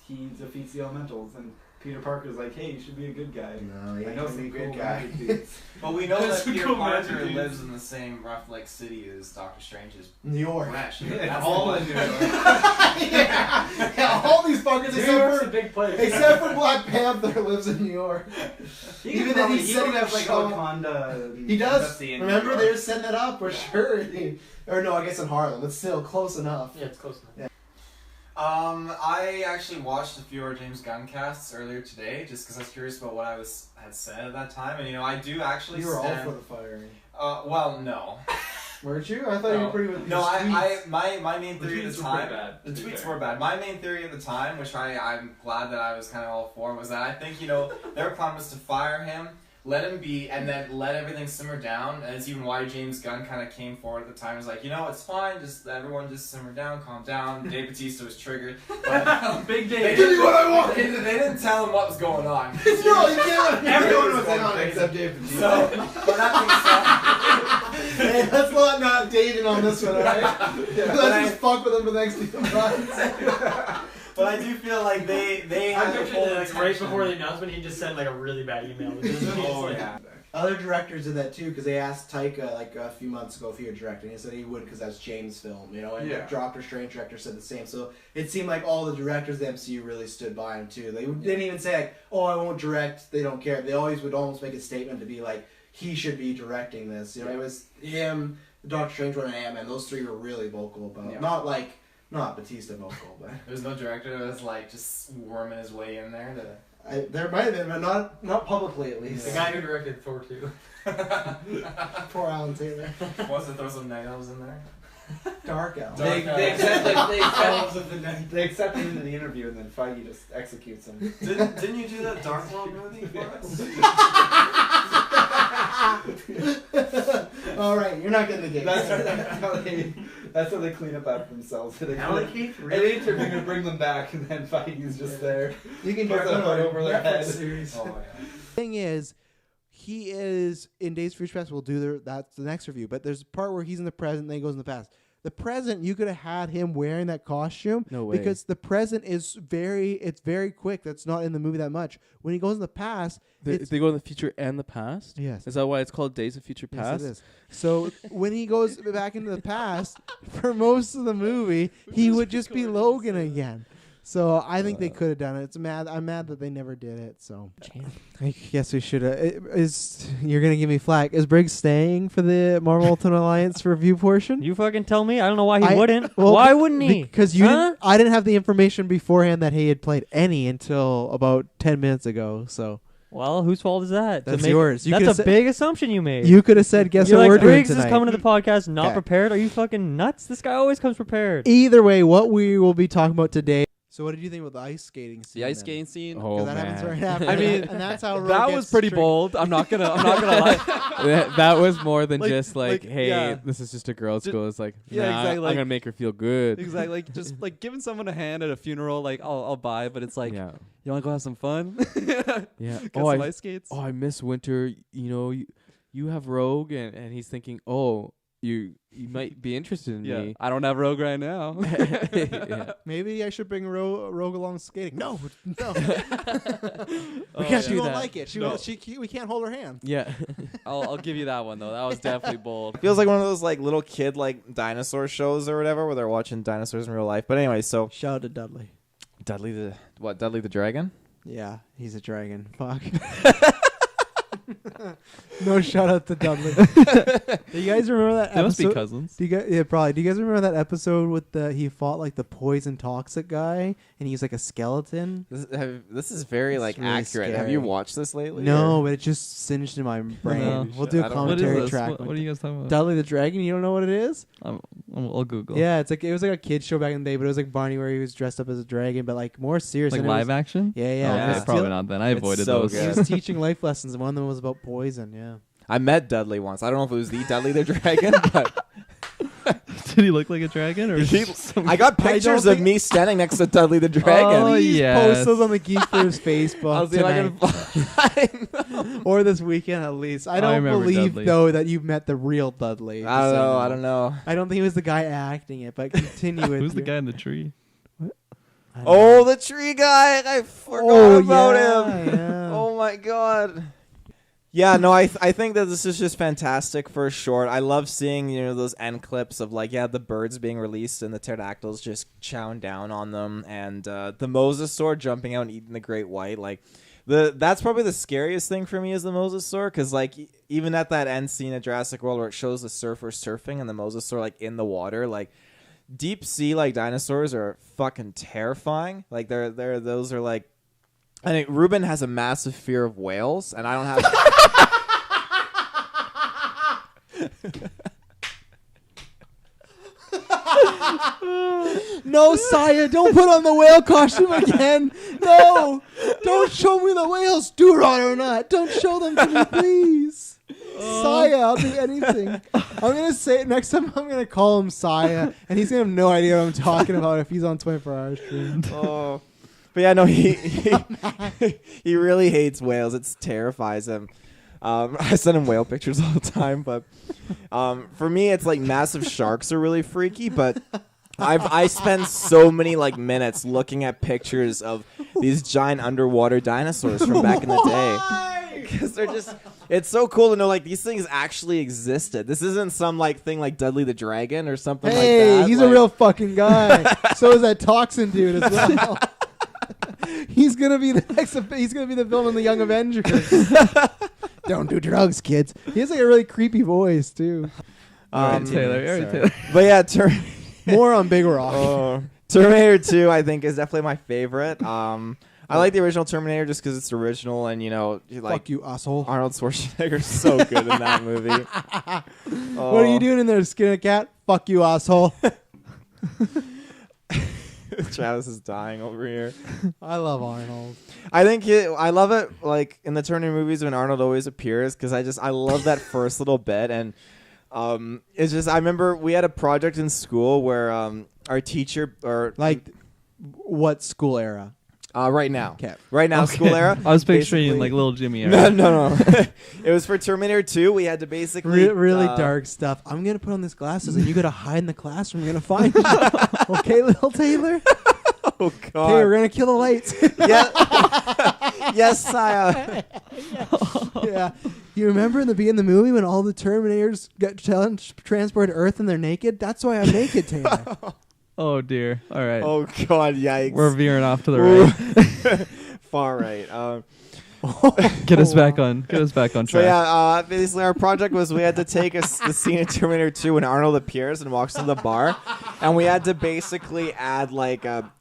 he defeats the Elementals, and Peter Parker's like, "Hey, you should be a good guy." No, he I ain't know gonna some be a cool good guy. magic dudes. But we know That's that Peter cool Parker magic lives in the same rough like city as Doctor Strange's New York. branch. Yeah, That's all the in one. New York. yeah, all these fuckers New York's a big place. except for Black Panther lives in New York. Even though he's setting up like shop. Wakanda. He does. embassy in Remember, New they're York. setting it up for sure. Or no, I guess in Harlem. It's still close enough. Yeah, it's close enough. I actually watched a few of our James Gunn casts earlier today, just because I was curious about what had said at that time, and I do actually. You were all stand, for the firing. well, no. Weren't you? I thought you were pretty with No, his tweets. my main The theory at tweets the were time. pretty bad, The to be tweets fair. were bad. My main theory at the time, which I'm glad that I was kind of all for, was that I think their plan was to fire him, let him be, and then let everything simmer down. And it's even why James Gunn kind of came forward at the time. It was like, it's fine, just everyone just simmer down, calm down. Dave Bautista was triggered. But, Big they day. Give me what I want! They didn't tell him what was going on. No, you can't. Everyone was going in on it crazy. except Dave Bautista. So, but that Hey, let's not dating on this one, alright? Let's just fuck with him for the next few months. But I do feel like they I had picture full that right attention. before the announcement, he just sent like a really bad email. Oh, yeah. Other directors did that too, because they asked Taika like a few months ago if he would direct, and he said he would because that's James' film, and Yeah. the Doctor Strange director said the same. So it seemed like all the directors of the MCU really stood by him too. They didn't even say like, "Oh, I won't direct." They don't care. They always would almost make a statement to be like, "He should be directing this." It was him, Doctor Strange, and Ant-Man. Those three were really vocal about, Yeah. not Batista vocal, but There was no director that was like just worming his way in there to. there might have been, but not publicly at least. The guy who directed Thor 2. Poor Alan Taylor, Wants to throw some night elves in there. Dark Elf. Dark They accept him into the interview, and then Feige just executes him. Didn't you do that Dark World movie for us? All right, you're not getting the game. That's how they clean up after themselves. They Allocate Any interview gonna bring them back, and then Feige's just there. You can Puts direct a hood over their Netflix head. series. Oh yeah. Thing is, he is in Days of Future Past. We'll do that's the next review. But there's a part where he's in the present, and then he goes in the past. The present, you could have had him wearing that costume. No way. Because the present is very quick. That's not in the movie that much. When he goes in the past, They go in the future and the past? yes. Is that why it's called Days of Future Past? Yes, it is. So when he goes back into the past, for most of the movie, he would just be Logan again. So I think they could have done it. I'm mad that they never did it. So I guess we should. You're gonna give me flack? Is Briggs staying for the Marvel Ultimate Alliance review portion? You fucking tell me. I don't know why he I- wouldn't. well, Why wouldn't he? Because you, Huh? I didn't have the information beforehand that he had played any until about 10 minutes ago. So Well, whose fault is that? To that's make- yours. You That's could've a big assumption you made. You could have said, "Guess You're what like, we're doing Briggs tonight." is coming to the podcast not Okay. prepared. Are you fucking nuts? This guy always comes prepared. Either way, what we will be talking about today. So what did you think about the ice skating scene? The ice then? skating scene. Oh, Because that happens right after. I mean, and that's how Rogue That gets was pretty triggered. bold. I'm not gonna lie. that was more than Like- just like, like, hey, yeah. this is just a girls' Ju- school. It's like, yeah, nah, exactly, I'm like- gonna make her feel good. Exactly. Like just like giving someone a hand at a funeral. Like I'll buy, but it's like yeah, you want to go have some fun. yeah. Get Oh, some I ice skates. oh, I miss winter. You have Rogue, and he's thinking, oh, you might be interested in yeah, me. I don't have Rogue right now. Yeah. Maybe I should bring Rogue along skating. No, no. We can't She do won't that. like it. No. We can't hold her hand. Yeah. I'll give you that one though. That was definitely bold. Feels like one of those like little kid like dinosaur shows or whatever where they're watching dinosaurs in real life. But anyway, so Shout out to Dudley. Dudley the dragon? Yeah, he's a dragon. Fuck. No shout out to Dudley. Do you guys remember that They must be episode? cousins. Do you guys, yeah, probably. Do you guys remember that episode with he fought like the poison toxic guy and he's like a skeleton? This is very It's like really accurate. Have scary. you watched this lately? No, or- but it just singed in my brain. No. We'll do a I don't know. What is commentary this? track. What are you guys talking about? Dudley the Dragon. You don't know what it is? I'll Google. Yeah, it's like it was like a kids show back in the day, but it was like Barney where he was dressed up as a dragon, but like more serious. Like and it live was- action? Yeah, Oh, yeah. Yeah. okay, It's probably still- not then. I It's avoided so those. good. He was teaching life lessons, and one of them was about poison. Yeah. I met Dudley once. I don't know if it was the Dudley the dragon, but Did he look like a dragon? Or I got pictures of me standing next to Dudley the Dragon. Oh, Please yes. post those on the Geekers Facebook I'll see if I tonight. can find. Or this weekend at least. I don't remember believe Dudley. though that you've met the real Dudley. I don't know. I don't know. I don't think it was the guy acting it, but continue with Who's the your- guy in the tree? I don't Oh, know. the tree guy! I forgot about him. Yeah. Oh my god. Yeah, no, I think that this is just fantastic for a short. I love seeing, those end clips of the birds being released and the pterodactyls just chowing down on them, and the mosasaur jumping out and eating the great white. That's probably the scariest thing for me is the mosasaur, because even at that end scene of Jurassic World where it shows the surfer surfing and the mosasaur in the water, deep sea dinosaurs are fucking terrifying. Those are I think Ruben has a massive fear of whales, and I don't have. No, Saya, don't put on the whale costume again. No, don't show me the whales, do right or not. Don't show them to me, please. Saya, I'll do anything. I'm gonna say it next time. I'm gonna call him Saya, and he's gonna have no idea what I'm talking about if he's on 24-hour stream. Oh, but yeah, no, he he really hates whales. It terrifies him. I send him whale pictures all the time, but for me, it's massive sharks are really freaky. But I spend so many minutes looking at pictures of these giant underwater dinosaurs from back in the day, because they're just. It's so cool to know these things actually existed. This isn't some thing like Dudley the Dragon or something like that. Hey, he's a real fucking guy. So is that Toxin dude as well. He's gonna be the next. He's gonna be the villain in the Young Avengers. Don't do drugs, kids. He has a really creepy voice too. Taylor. But yeah, More on Big Rock. Terminator 2, I think, is definitely my favorite. I like the original Terminator just because it's original, and Fuck you, asshole. Arnold Schwarzenegger's so good in that movie. What are you doing in there, skin a cat? Fuck you, asshole. Travis is dying over here. I love Arnold. I think I love it in the Terminator movies when Arnold always appears, because I love that first little bit, and it's just I remember we had a project in school where our teacher what school era? Right now. Okay. Right now, Okay. school era. I was picturing Basically- little Jimmy era. No. It was for Terminator 2. We had to basically Really dark stuff. I'm gonna put on these glasses, and you gotta hide in the classroom. We're gonna find you. Okay, little Taylor. Oh God. Okay, we're gonna kill the lights. Yeah. Yes, Saya. Yeah. You remember in the beginning of the movie when all the Terminators get transported to Earth and they're naked? That's why I'm naked, Taylor. Oh dear. All right. Oh God. Yikes. We're veering off to the right. Far right. Get us back on So track. yeah, basically our project was we had to take the scene in Terminator 2 when Arnold appears and walks to the bar, and we had to basically add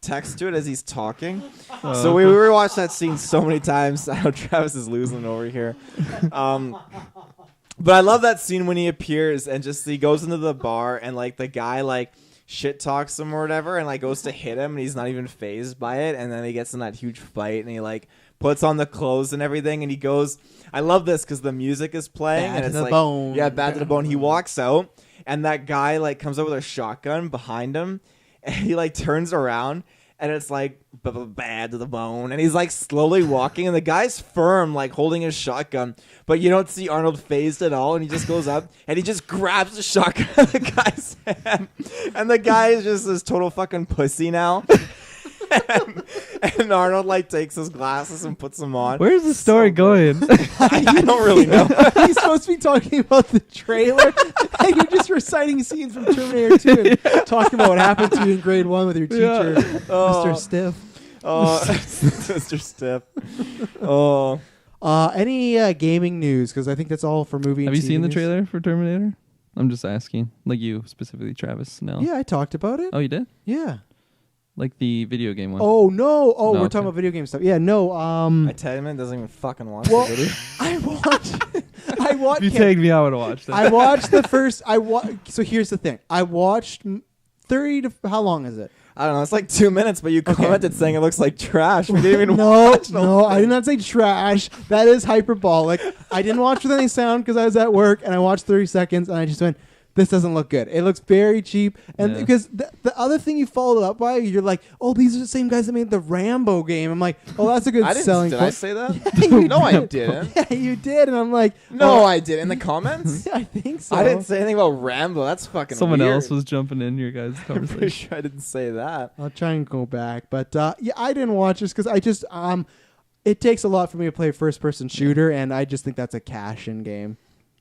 text to it as he's talking. So we rewatched that scene so many times. I know Travis is losing it over here. But I love that scene when he appears and just he goes into the bar and the guy shit talks him or whatever and goes to hit him and he's not even fazed by it, and then he gets in that huge fight and he puts on the clothes and everything, and he goes. I love this because the music is playing Bad and to it's the bone. yeah, bad to the bone. He walks out and that guy comes up with a shotgun behind him, and he turns around and it's bad to the bone, and he's slowly walking, and the guy's firm holding his shotgun, but you don't see Arnold phased at all, and he just goes up and he just grabs the shotgun out of the guy's hand, and the guy is just this total fucking pussy now. and Arnold takes his glasses and puts them on. Where's the story going? I don't really know. He's supposed to be talking about the trailer, and you're just reciting scenes from Terminator 2 and talking about what happened to you in grade 1 with your teacher, Mr. Stiff. Mr. Stiff. Oh. Any gaming news? Because I think that's all for movie. Have and you TV seen the news. trailer for Terminator? I'm just asking. You specifically, Travis. No. Yeah, I talked about it. Oh, you did? Yeah. The video game one. Oh no! Oh, No, we're okay. talking about video game stuff. Yeah, no. I tell you, man, doesn't even fucking watch Well, the video. I watched. If you tagged me, I would have watched that. I watched the first. So here's the thing. I watched 30 to. How long is it? I don't know. It's 2 minutes, but you commented saying it looks like trash. We didn't even No, watch the whole no, I thing. did not say trash. That is hyperbolic. I didn't watch with any sound because I was at work, and I watched 30 seconds, and I just went, this doesn't look good. It looks very cheap. And Yeah. because the other thing you followed up by, you're like, oh, these are the same guys that made the Rambo game. I'm like, oh, that's a good selling Did point. I say that? Yeah, you No, I did. didn't. Yeah, you did. And I'm like, No, oh, I did. In the comments? I think so. I didn't say anything about Rambo. That's fucking Someone weird. else was jumping in your guys' I'm pretty conversation. sure I didn't say that. I'll try and go back. But yeah, I didn't watch this because I just it takes a lot for me to play a first-person shooter, and I just think that's a cash-in game.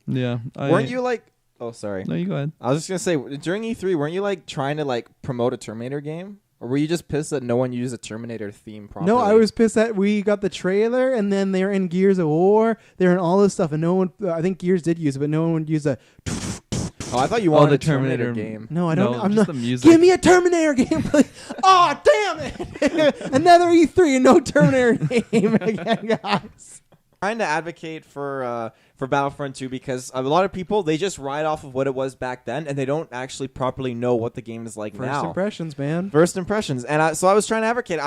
Yeah. Weren't you like... Oh, sorry. No, you go ahead. I was just going to say, during E3, weren't you like trying to like promote a Terminator game? Or were you just pissed that no one used a Terminator theme properly? No, I was pissed that we got the trailer, and then they're in Gears of War. They're in all this stuff, and no one... I think Gears did use it, but no one would use a... Oh, I thought you wanted the a Terminator Terminator game. No, I don't. No, I'm just not. the music. Give me a Terminator game, please. Oh, damn it! Another E3 and no Terminator game again, guys. Trying to advocate for Battlefront 2 because a lot of people, they just ride off of what it was back then, and they don't actually properly know what the game is like First now. impressions, man. First impressions. And so I was trying to advocate.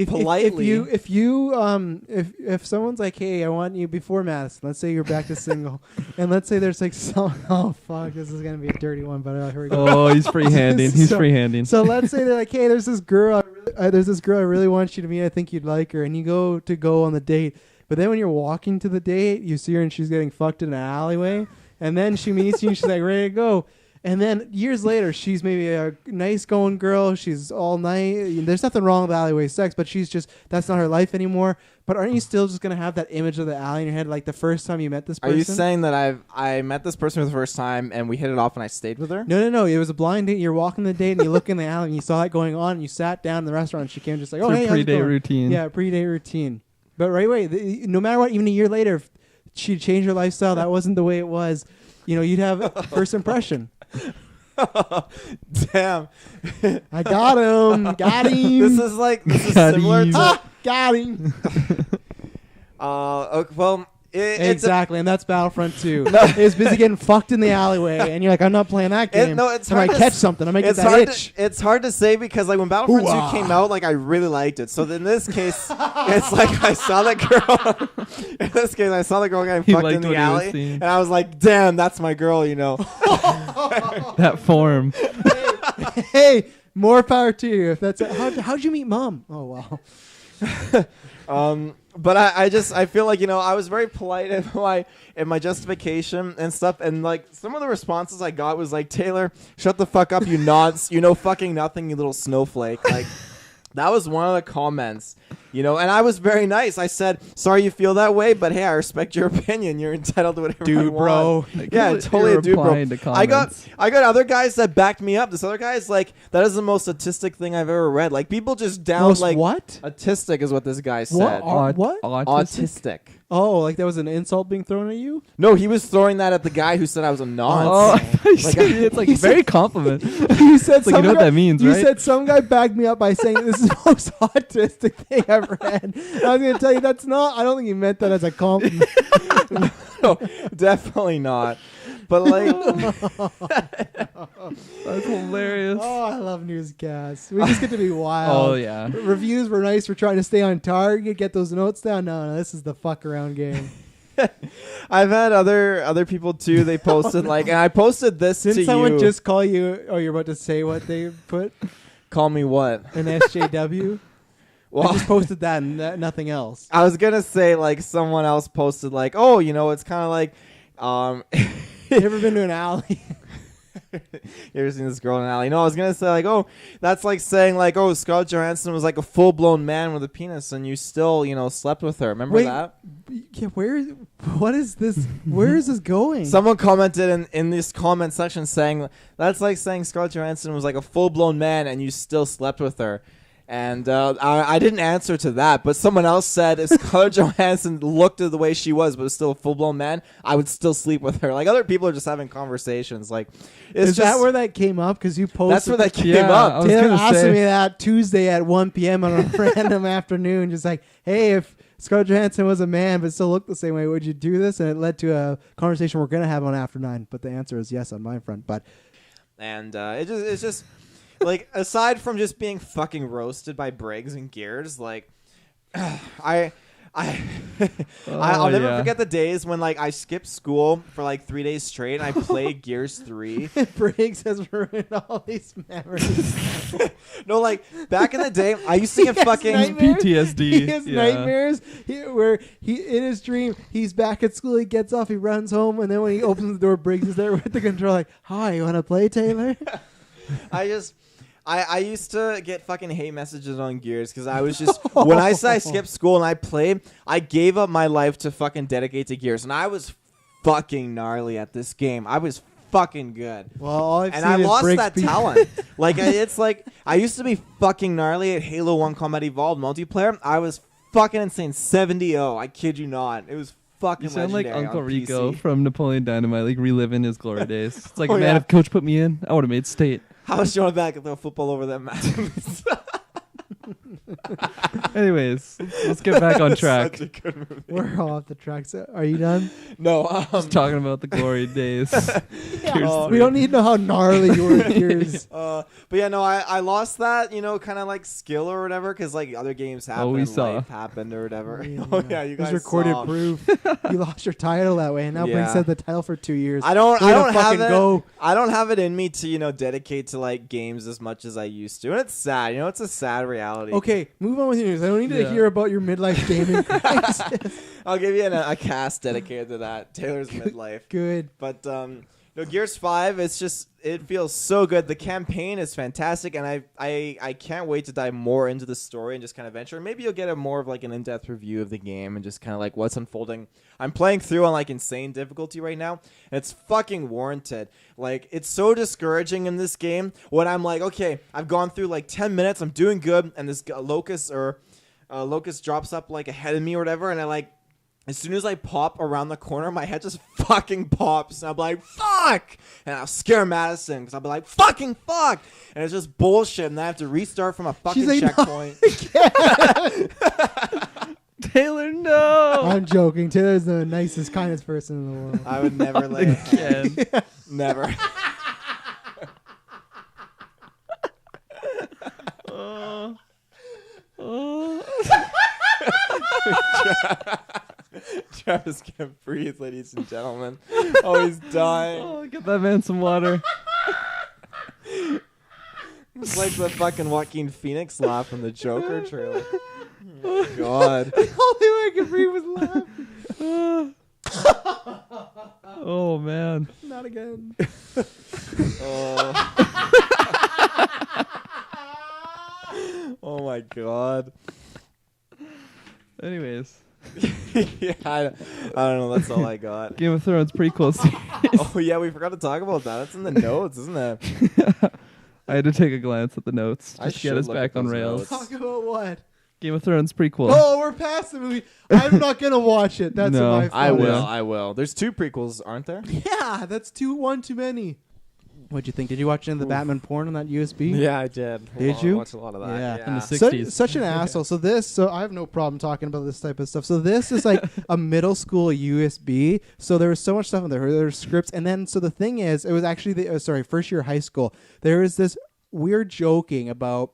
Politely... If someone's like, hey, I want you before Madison, let's say you're back to single, and let's say there's like some, oh fuck, this is gonna be a dirty one, but here we go. Oh, he's freehanding. He's So- freehanding. So let's say they're like, hey, there's this girl I really want you to meet. I think you'd like her, and you go on the date. But then when you're walking to the date, you see her and she's getting fucked in an alleyway, and then she meets you and she's like ready to go. And then years later, she's maybe a nice going girl. She's all nice. There's nothing wrong with alleyway sex, but she's just, that's not her life anymore. But aren't you still just going to have that image of the alley in your head like the first time you met this Are person? you saying that I met this person for the first time and we hit it off and I stayed with her? No. It was a blind date. You're walking the date and you look in the alley and you saw it going on and you sat down in the restaurant and she came just like, oh, It's hey, her how's it pre-date going? routine. Yeah, pre-date routine. But right away, no matter what, even a year later, if she'd changed her lifestyle, that wasn't the way it was. You'd have first impression. Damn. I got him. Got him. This is Got similar him. to... Got him. Okay, well... Exactly, and that's Battlefront 2. It's busy getting fucked in the alleyway, and you're like, I'm not playing that game. It's I might hard to catch something. I might get it's that hard itch. it's hard to say because like when Battlefront 2 came out, like I really liked it. So in this case, it's like I saw that girl. In this case, I saw the girl getting He fucked liked in the what he was alley, seeing. and I was like, "Damn, that's my girl," you know. That form. Hey, more power to you. If that's how'd you meet Mom? Oh wow. But I feel like I was very polite in my justification and stuff, and like some of the responses I got was like, Taylor, shut the fuck up, you nonce, you know fucking nothing, you little snowflake. Like that was one of the comments, and I was very nice. I said, sorry you feel that way, but hey, I respect your opinion. You're entitled to whatever you want. Bro. Yeah, You're totally a dude, bro. replying to I got comments. other guys that backed me up. This other guy is like, that is the most autistic thing I've ever read. Like people just down Most like what? autistic is what this guy said. What? Autistic. Oh, like that was an insult being thrown at you? No, he was throwing that at the guy who said I was a nonce. Oh, I thought you said it's like very compliment. You said Like, you know what that means, You right? said some guy backed me up by saying this is the most autistic thing I've read. I was gonna tell you that's not. I don't think he meant that as a compliment. No, definitely not. But like, That's hilarious. Oh, I love newscasts. We just get to be wild. Oh yeah. Reviews were nice. We're trying to stay on target, get those notes down. No, this is the fuck around game. I've had other people too. They posted like, and I posted this Didn't to someone you. just call you? Oh, you're about to say what they put? Call me what? An SJW? Well, I just posted that and nothing else. I was gonna say like someone else posted like, oh, it's kind of like, You ever been to an alley? you ever seen this girl in an alley? No, I was gonna say like, oh, that's like saying like, oh, Scarlett Johansson was like a full blown man with a penis, and you still slept with her. Remember Wait, that? Yeah, what is this? Where is this going? Someone commented in this comment section saying that's like saying Scarlett Johansson was like a full blown man, and you still slept with her. And I didn't answer to that, but someone else said if Scarlett Johansson looked at the way she was, but was still a full-blown man, I would still sleep with her. Like, other people are just having conversations. Like, is that where that came up? Because you posted. That's where that came Yeah, up. I was Taylor gonna asked say. me that Tuesday at 1 p.m. on a random afternoon, just like, hey, if Scarlett Johansson was a man but still looked the same way, would you do this? And it led to a conversation we're going to have on After 9, but the answer is yes on my front. But And it's just like, aside from just being fucking roasted by Briggs and Gears, like, I I'll never yeah. forget the days when like I skipped school for like 3 days straight and I played Gears 3. Briggs has ruined all these memories. No, like back in the day, I used to get He has fucking nightmares. PTSD. He has yeah. nightmares where he in his dream he's back at school. He gets off, he runs home, and then when he opens the door, Briggs is there with the controller. Like, hi, you want to play, Taylor? I used to get fucking hate messages on Gears because I was just when I said I skipped school and I played, I gave up my life to fucking dedicate to Gears, and I was fucking gnarly at this game. I was fucking good. Well, all I've And seen I is lost Briggs that be- talent. Like it's like I used to be fucking gnarly at Halo 1 Combat Evolved multiplayer. I was fucking insane. 70-0. I kid you not. It was fucking You sound like legendary Uncle on Rico PC. from Napoleon Dynamite, like reliving his glory days. It's like, Oh, man, yeah. if coach put me in, I would have made state. How much you want back and throw a football over that map? Anyways, let's get back on track. Such a good movie. We're off the track. So are you done? No, Just talking about the glory days. Oh, We don't need to know how gnarly you were. Gears. But yeah, no, I lost that, kind of like skill or whatever, because like other games happened, we saw. life happened or whatever. Yeah. Oh yeah, you There's guys recorded saw. proof. You lost your title that way, and now Briggs Yeah. had the title for 2 years. I don't Way to have fucking it. go. I don't have it in me to dedicate to like games as much as I used to, and it's sad. It's a sad reality. Okay, move on with your news. I don't need to Yeah. hear about your midlife gaming crisis. I'll give you a cast dedicated to that. Taylor's midlife. Good. But Gears 5, it feels so good. The campaign is fantastic, and I can't wait to dive more into the story and just kind of venture. Maybe you'll get a more of like an in-depth review of the game and just kind of like what's unfolding. I'm playing through on like insane difficulty right now, and it's fucking warranted. Like it's so discouraging in this game when I'm like, okay, I've gone through like 10 minutes, I'm doing good, and this locust drops up like ahead of me or whatever, and I like. As soon as I pop around the corner, my head just fucking pops. And I'll be like, fuck! And I'll scare Madison because I'll be like, fucking fuck! And it's just bullshit. And then I have to restart from a fucking like, checkpoint. Taylor, no! I'm joking. Taylor's the nicest, kindest person in the world. I would never lay a hand. Again. Never. Travis can't breathe, ladies and gentlemen. Oh, he's dying. Oh, get that man some water. It's like the fucking Joaquin Phoenix laugh from the Joker trailer. Oh, my God. The only way I could breathe was laughing. Oh, man. Not again. Oh. Oh my God. Anyways, Yeah, I don't know. That's all I got. Game of Thrones prequel series. Oh yeah, we forgot to talk about that. That's in the notes, isn't it? I had to take a glance at the notes I just to get should us look back at on those rails. notes. Talk about what? Game of Thrones prequel. Oh, we're past the movie. I'm not gonna watch it. That's No. my fault. I will. Yeah. I will. There's 2 prequels, aren't there? Yeah, that's one too many. What'd you think? Did you watch any of the Batman porn on that USB? Yeah, I did. Did you? Watch a lot of that. Yeah. In the Such, 60s. such an asshole. So I have no problem talking about this type of stuff. So this is like a middle school USB. So there was so much stuff in there. There were scripts, and then so the thing is, it was actually first year high school. There was this weird joking about,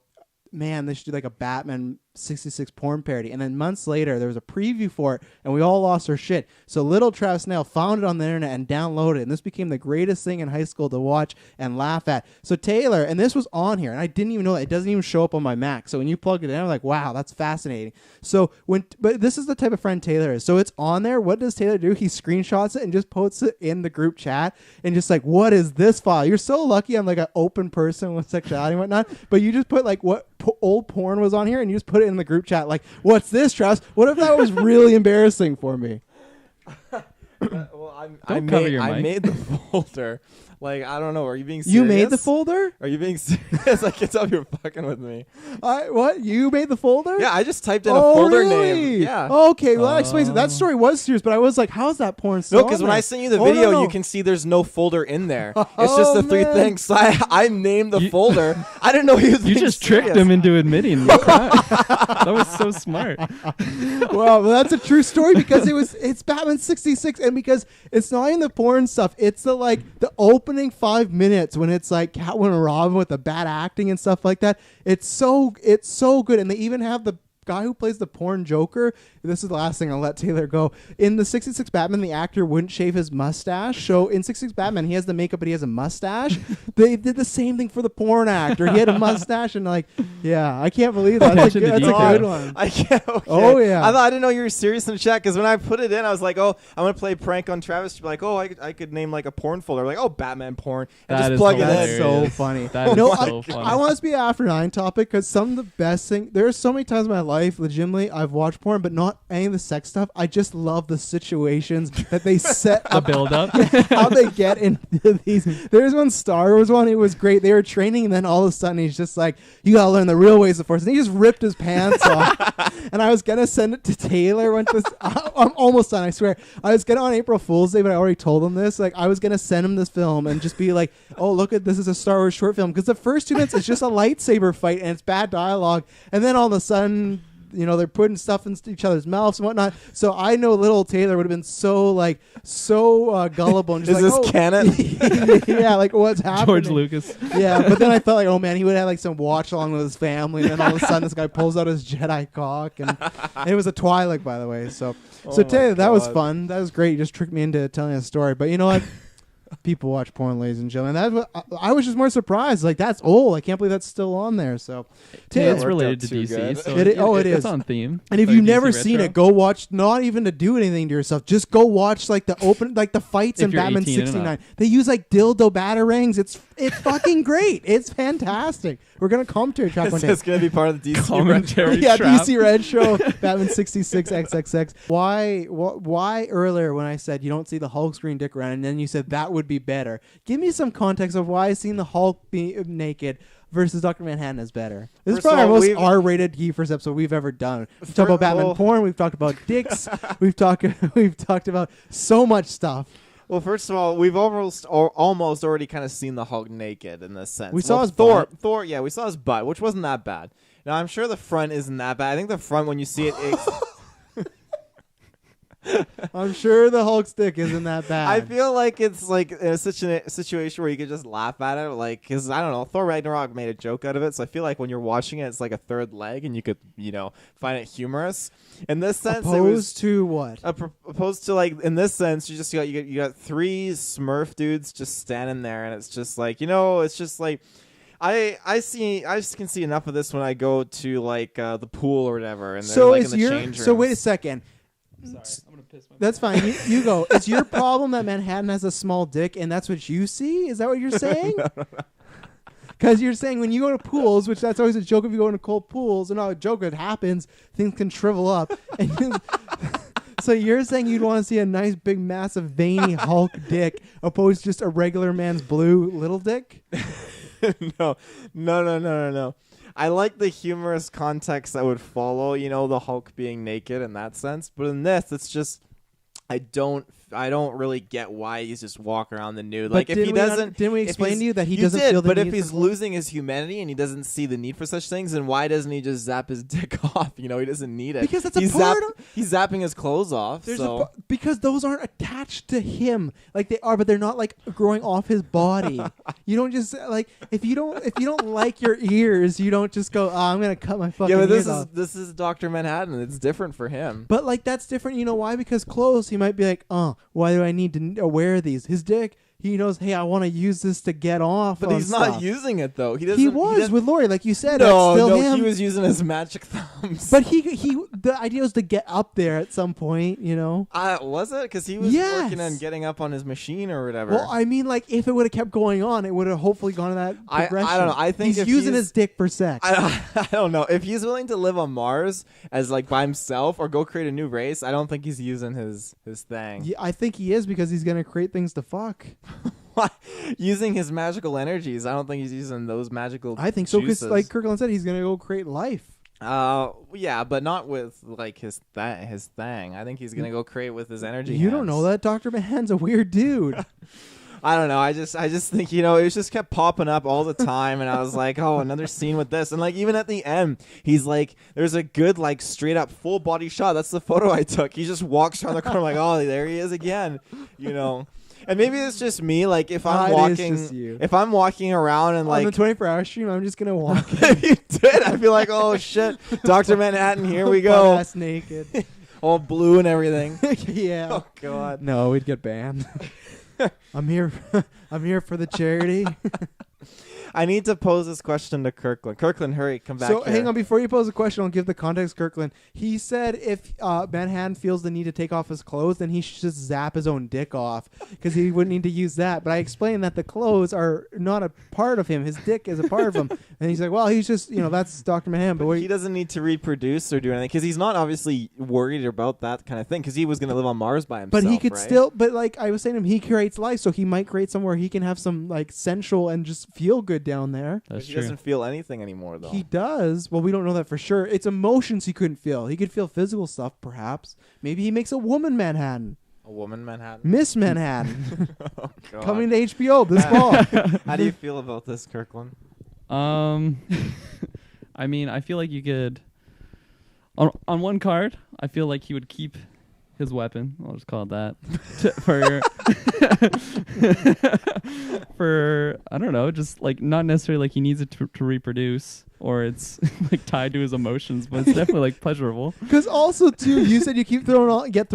man, they should do like a Batman 66 porn parody. And then months later, there was a preview for it, and we all lost our shit. So little Travis Snail found it on the internet and downloaded it, and this became the greatest thing in high school to watch and laugh at. So Taylor, and this was on here, and I didn't even know that. It doesn't even show up on my Mac. So when you plug it in, I'm like, wow, that's fascinating. So but this is the type of friend Taylor is. So it's on there. What does Taylor do? He screenshots it and just posts it in the group chat, and just like, what is this file? You're so lucky I'm like an open person with sexuality and whatnot, but you just put like what old porn was on here, and you just put it in the group chat like, what's this, Travis? What if that was really embarrassing for me? Well, Don't cover your I mic. made the folder. Like, I don't know. Are you being serious? You made the folder? Are you being serious? I can tell you're fucking with me. What? You made the folder? Yeah, I just typed in a Oh, folder really? name. Yeah. Okay, well, that explains it. That story was serious, but I was like, how's that porn still No, because on when there? I sent you the Oh, video, no. you can see there's no folder in there. It's just Oh, the 3 man. things. So I named the You- folder. I didn't know he was You being just tricked serious. him into admitting the crime. That was so smart. Well, that's a true story because it's Batman 66, and because it's not even the porn stuff, it's the opening 5 minutes when it's like Catwoman and Robin with the bad acting and stuff like that. It's so good, and they even have the guy who plays the porn Joker, this is the last thing I'll let Taylor go. In the 66 Batman, the actor wouldn't shave his mustache. So in 66 Batman, he has the makeup, but he has a mustache. They did the same thing for the porn actor. He had a mustache, and like, yeah, I can't believe that. That's a good one. I can't. Okay. Oh yeah. I didn't know you were serious in the chat, because when I put it in, I was like, oh, I'm gonna play prank on Travis. Like, oh, I could name like a porn folder, like, oh, Batman porn, and That just is plug it in. That's so funny. That is so funny. I want this to be an after 9 topic, because some of the best thing. There's so many times in my life, legitimately, I've watched porn, but not any of the sex stuff. I just love the situations that they set The up. build up. How they get into these. There's one Star Wars one. It was great. They were training, and then all of a sudden he's just like, "You gotta learn the real ways of force." And he just ripped his pants off. And I was gonna send it to Taylor. I'm almost done. I swear. I was gonna on April Fool's Day, but I already told him this. Like, I was gonna send him this film and just be like, "Oh, look at this is a Star Wars short film," because the first 2 minutes is just a lightsaber fight and it's bad dialogue, and then all of a sudden, you know, they're putting stuff in each other's mouths and whatnot. So I know little Taylor would have been so gullible and just Is like, this canon? yeah, like what's happening? George Lucas. Yeah, but then I felt like, oh man, he would have like some watch along with his family, and then all of a sudden this guy pulls out his Jedi cock, and it was a Twi'lek, by the way. So Oh Taylor, that was God. fun. That was great. You just tricked me into telling a story. But you know what? People watch porn, ladies and gentlemen. That's what I was just more surprised. Like, that's old. I can't believe that's still on there. So, Yeah, it's worked related out to too DC. good. So It is. It's on theme. and if Like you've DC never seen retro. it, go watch. Not even to do anything to yourself. Just go watch like the fights If in you're Batman 18 and up. 69. They use like dildo batarangs. It's fucking great. It's fantastic. We're gonna come to a track one Is day. this gonna be part of the DC Commentary Yeah, trap. DC Red Show, Batman 66 XXX. Why earlier when I said you don't see the Hulk's green dick around, and then you said that would be better? Give me some context of why seeing the Hulk be naked versus Dr. Manhattan is better. This is First of probably our all, most we've- R-rated Geefers episode we've ever done. We've talked about Batman well- porn. We've talked about dicks. we've talked about so much stuff. Well, first of all, we've almost already kind of seen the Hulk naked in this sense. We saw his Thor. butt. Thor, yeah, we saw his butt, which wasn't that bad. Now, I'm sure the front isn't that bad. I think the front, when you see it, I'm sure the Hulk's dick isn't that bad. I feel like it's like such a situation where you could just laugh at it, like, because I don't know, Thor Ragnarok made a joke out of it, so I feel like when you're watching it, it's like a third leg, and you could, find it humorous. In this sense, opposed to what? opposed to like in this sense, you got 3 Smurf dudes just standing there, and it's just like it's just like. I just can see enough of this when I go to like the pool or whatever, and they're like in the change rooms. So wait a second. Sorry, I'm gonna piss my That's fine. You go. It's your problem that Manhattan has a small dick, and that's what you see? Is that what you're saying? Because you're saying when you go to pools, which that's always a joke if you go into cold pools, and not a joke, it happens, things can shrivel up. And so you're saying you'd want to see a nice, big, massive, veiny Hulk dick opposed to just a regular man's blue little dick? No. I like the humorous context that would follow, the Hulk being naked in that sense. But in this, it's just I don't really get why he's just walking around the nude. But Like if he doesn't, didn't we if explain he's- to you that he you doesn't did, feel the but need if he's for losing his humanity and he doesn't see the need for such things, then why doesn't he just zap his dick off? He doesn't need it Because that's a part of- he's zapping his clothes off. There's So because those aren't attached to him like they are, but they're not like growing off his body. You don't just like if you don't like your ears, you don't just go, I'm gonna cut my fucking yeah, but ears off. this is Dr. Manhattan. It's different for him. But like that's different. You know why? Because clothes, he might be like, why do I need to wear these? His dick, he knows, hey, I want to use this to get off. But on he's not stuff. using it though. He doesn't. He was with Lori, like you said. No, that's still no, him. he was using his magic thumbs. But he the idea was to get up there at some point. Was it? Because he was Yes. working on getting up on his machine or whatever. Well, I mean, like if it would have kept going on, it would have hopefully gone to that I progression. don't know. I think he's if using he's- his dick for sex. I don't know. If he's willing to live on Mars as like by himself or go create a new race, I don't think he's using his thing. Yeah, I think he is because he's gonna create things to fuck. Using his magical energies, I don't think he's using those magical. I think so because, juices. like Kirkland said, he's gonna go create life. Yeah, but not with like his thing. I think he's gonna go create with his energy. You don't know that Dr. Manhattan's a weird dude. I don't know. I just think it just kept popping up all the time, and I was like, oh, another scene with this, and like even at the end, he's like, there's a good like straight up full body shot. That's the photo I took. He just walks around the corner like, oh, there he is again, And maybe it's just me. Like if I'm It is walking, just you. if I'm walking around and On like the 24-hour stream, I'm just gonna walk. if you did, I'd be like, oh shit, Dr. Manhattan, here we go, Butt-ass naked. all blue and everything. Yeah. Oh god. No, we'd get banned. I'm here. I'm here for the charity. I need to pose this question to Kirkland. Kirkland, hurry, come back. So here. hang on, before you pose a question, I'll give the context. Kirkland, he said if Manhattan feels the need to take off his clothes, then he should just zap his own dick off because he wouldn't need to use that. But I explained that the clothes are not a part of him; his dick is a part of him. And he's like, "Well, he's just that's Dr. Manhattan." But he doesn't need to reproduce or do anything because he's not obviously worried about that kind of thing because he was going to live on Mars by himself. But he could right? still. But like I was saying to him, he creates life, so he might create somewhere he can have some like sensual and just feel good down there. That's He true. doesn't feel anything anymore though. He does. Well, we don't know that for sure. It's emotions he couldn't feel. He could feel physical stuff, perhaps. Maybe he makes a woman Manhattan. A woman Manhattan. Miss Manhattan. Oh, God. Coming to HBO this fall. How do you feel about this, Kirkland? I mean, I feel like you could on one card, I feel like he would keep his weapon. I'll just call it that. For I don't know, just like not necessarily like he needs it to reproduce or it's like tied to his emotions, but it's definitely like pleasurable. Because also too, you said you get thrown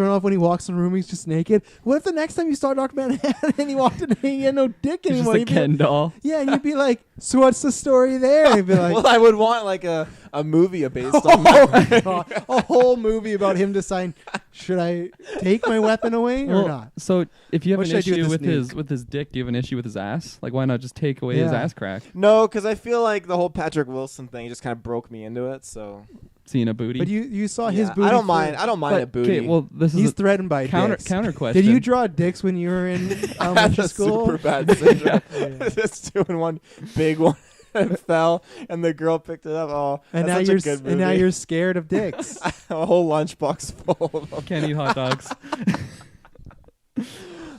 off when he walks in the room. He's just naked. What if the next time you saw Dr. Manhattan and he walked in and he had no dick It's just anymore? a You'd be Ken doll. yeah, and you'd be like, "So what's the story there?" And he'd be like, Well, I would want like a movie based on "Oh that. my God, a whole movie about him deciding, should I take my weapon away or Well, not?" So if you have What an should I do issue with with this his dick, do you have an issue with his ass? Like why not just take away his Yeah. ass crack? No, because I feel like the whole Patrick Wilson thing just kind of broke me into it. So Seeing a booty. But you saw his yeah, booty. I don't mind. I don't mind But, a booty. okay, well this He's is a threatened by counter dicks. question. Did you draw dicks when you were in I had elementary a school? super bad syndrome. Yeah. Just doing one big one and fell, and the girl picked it up. Oh, And now that's you're such a good movie. and now you're scared of dicks. a whole lunchbox full of them. Can't eat hot dogs.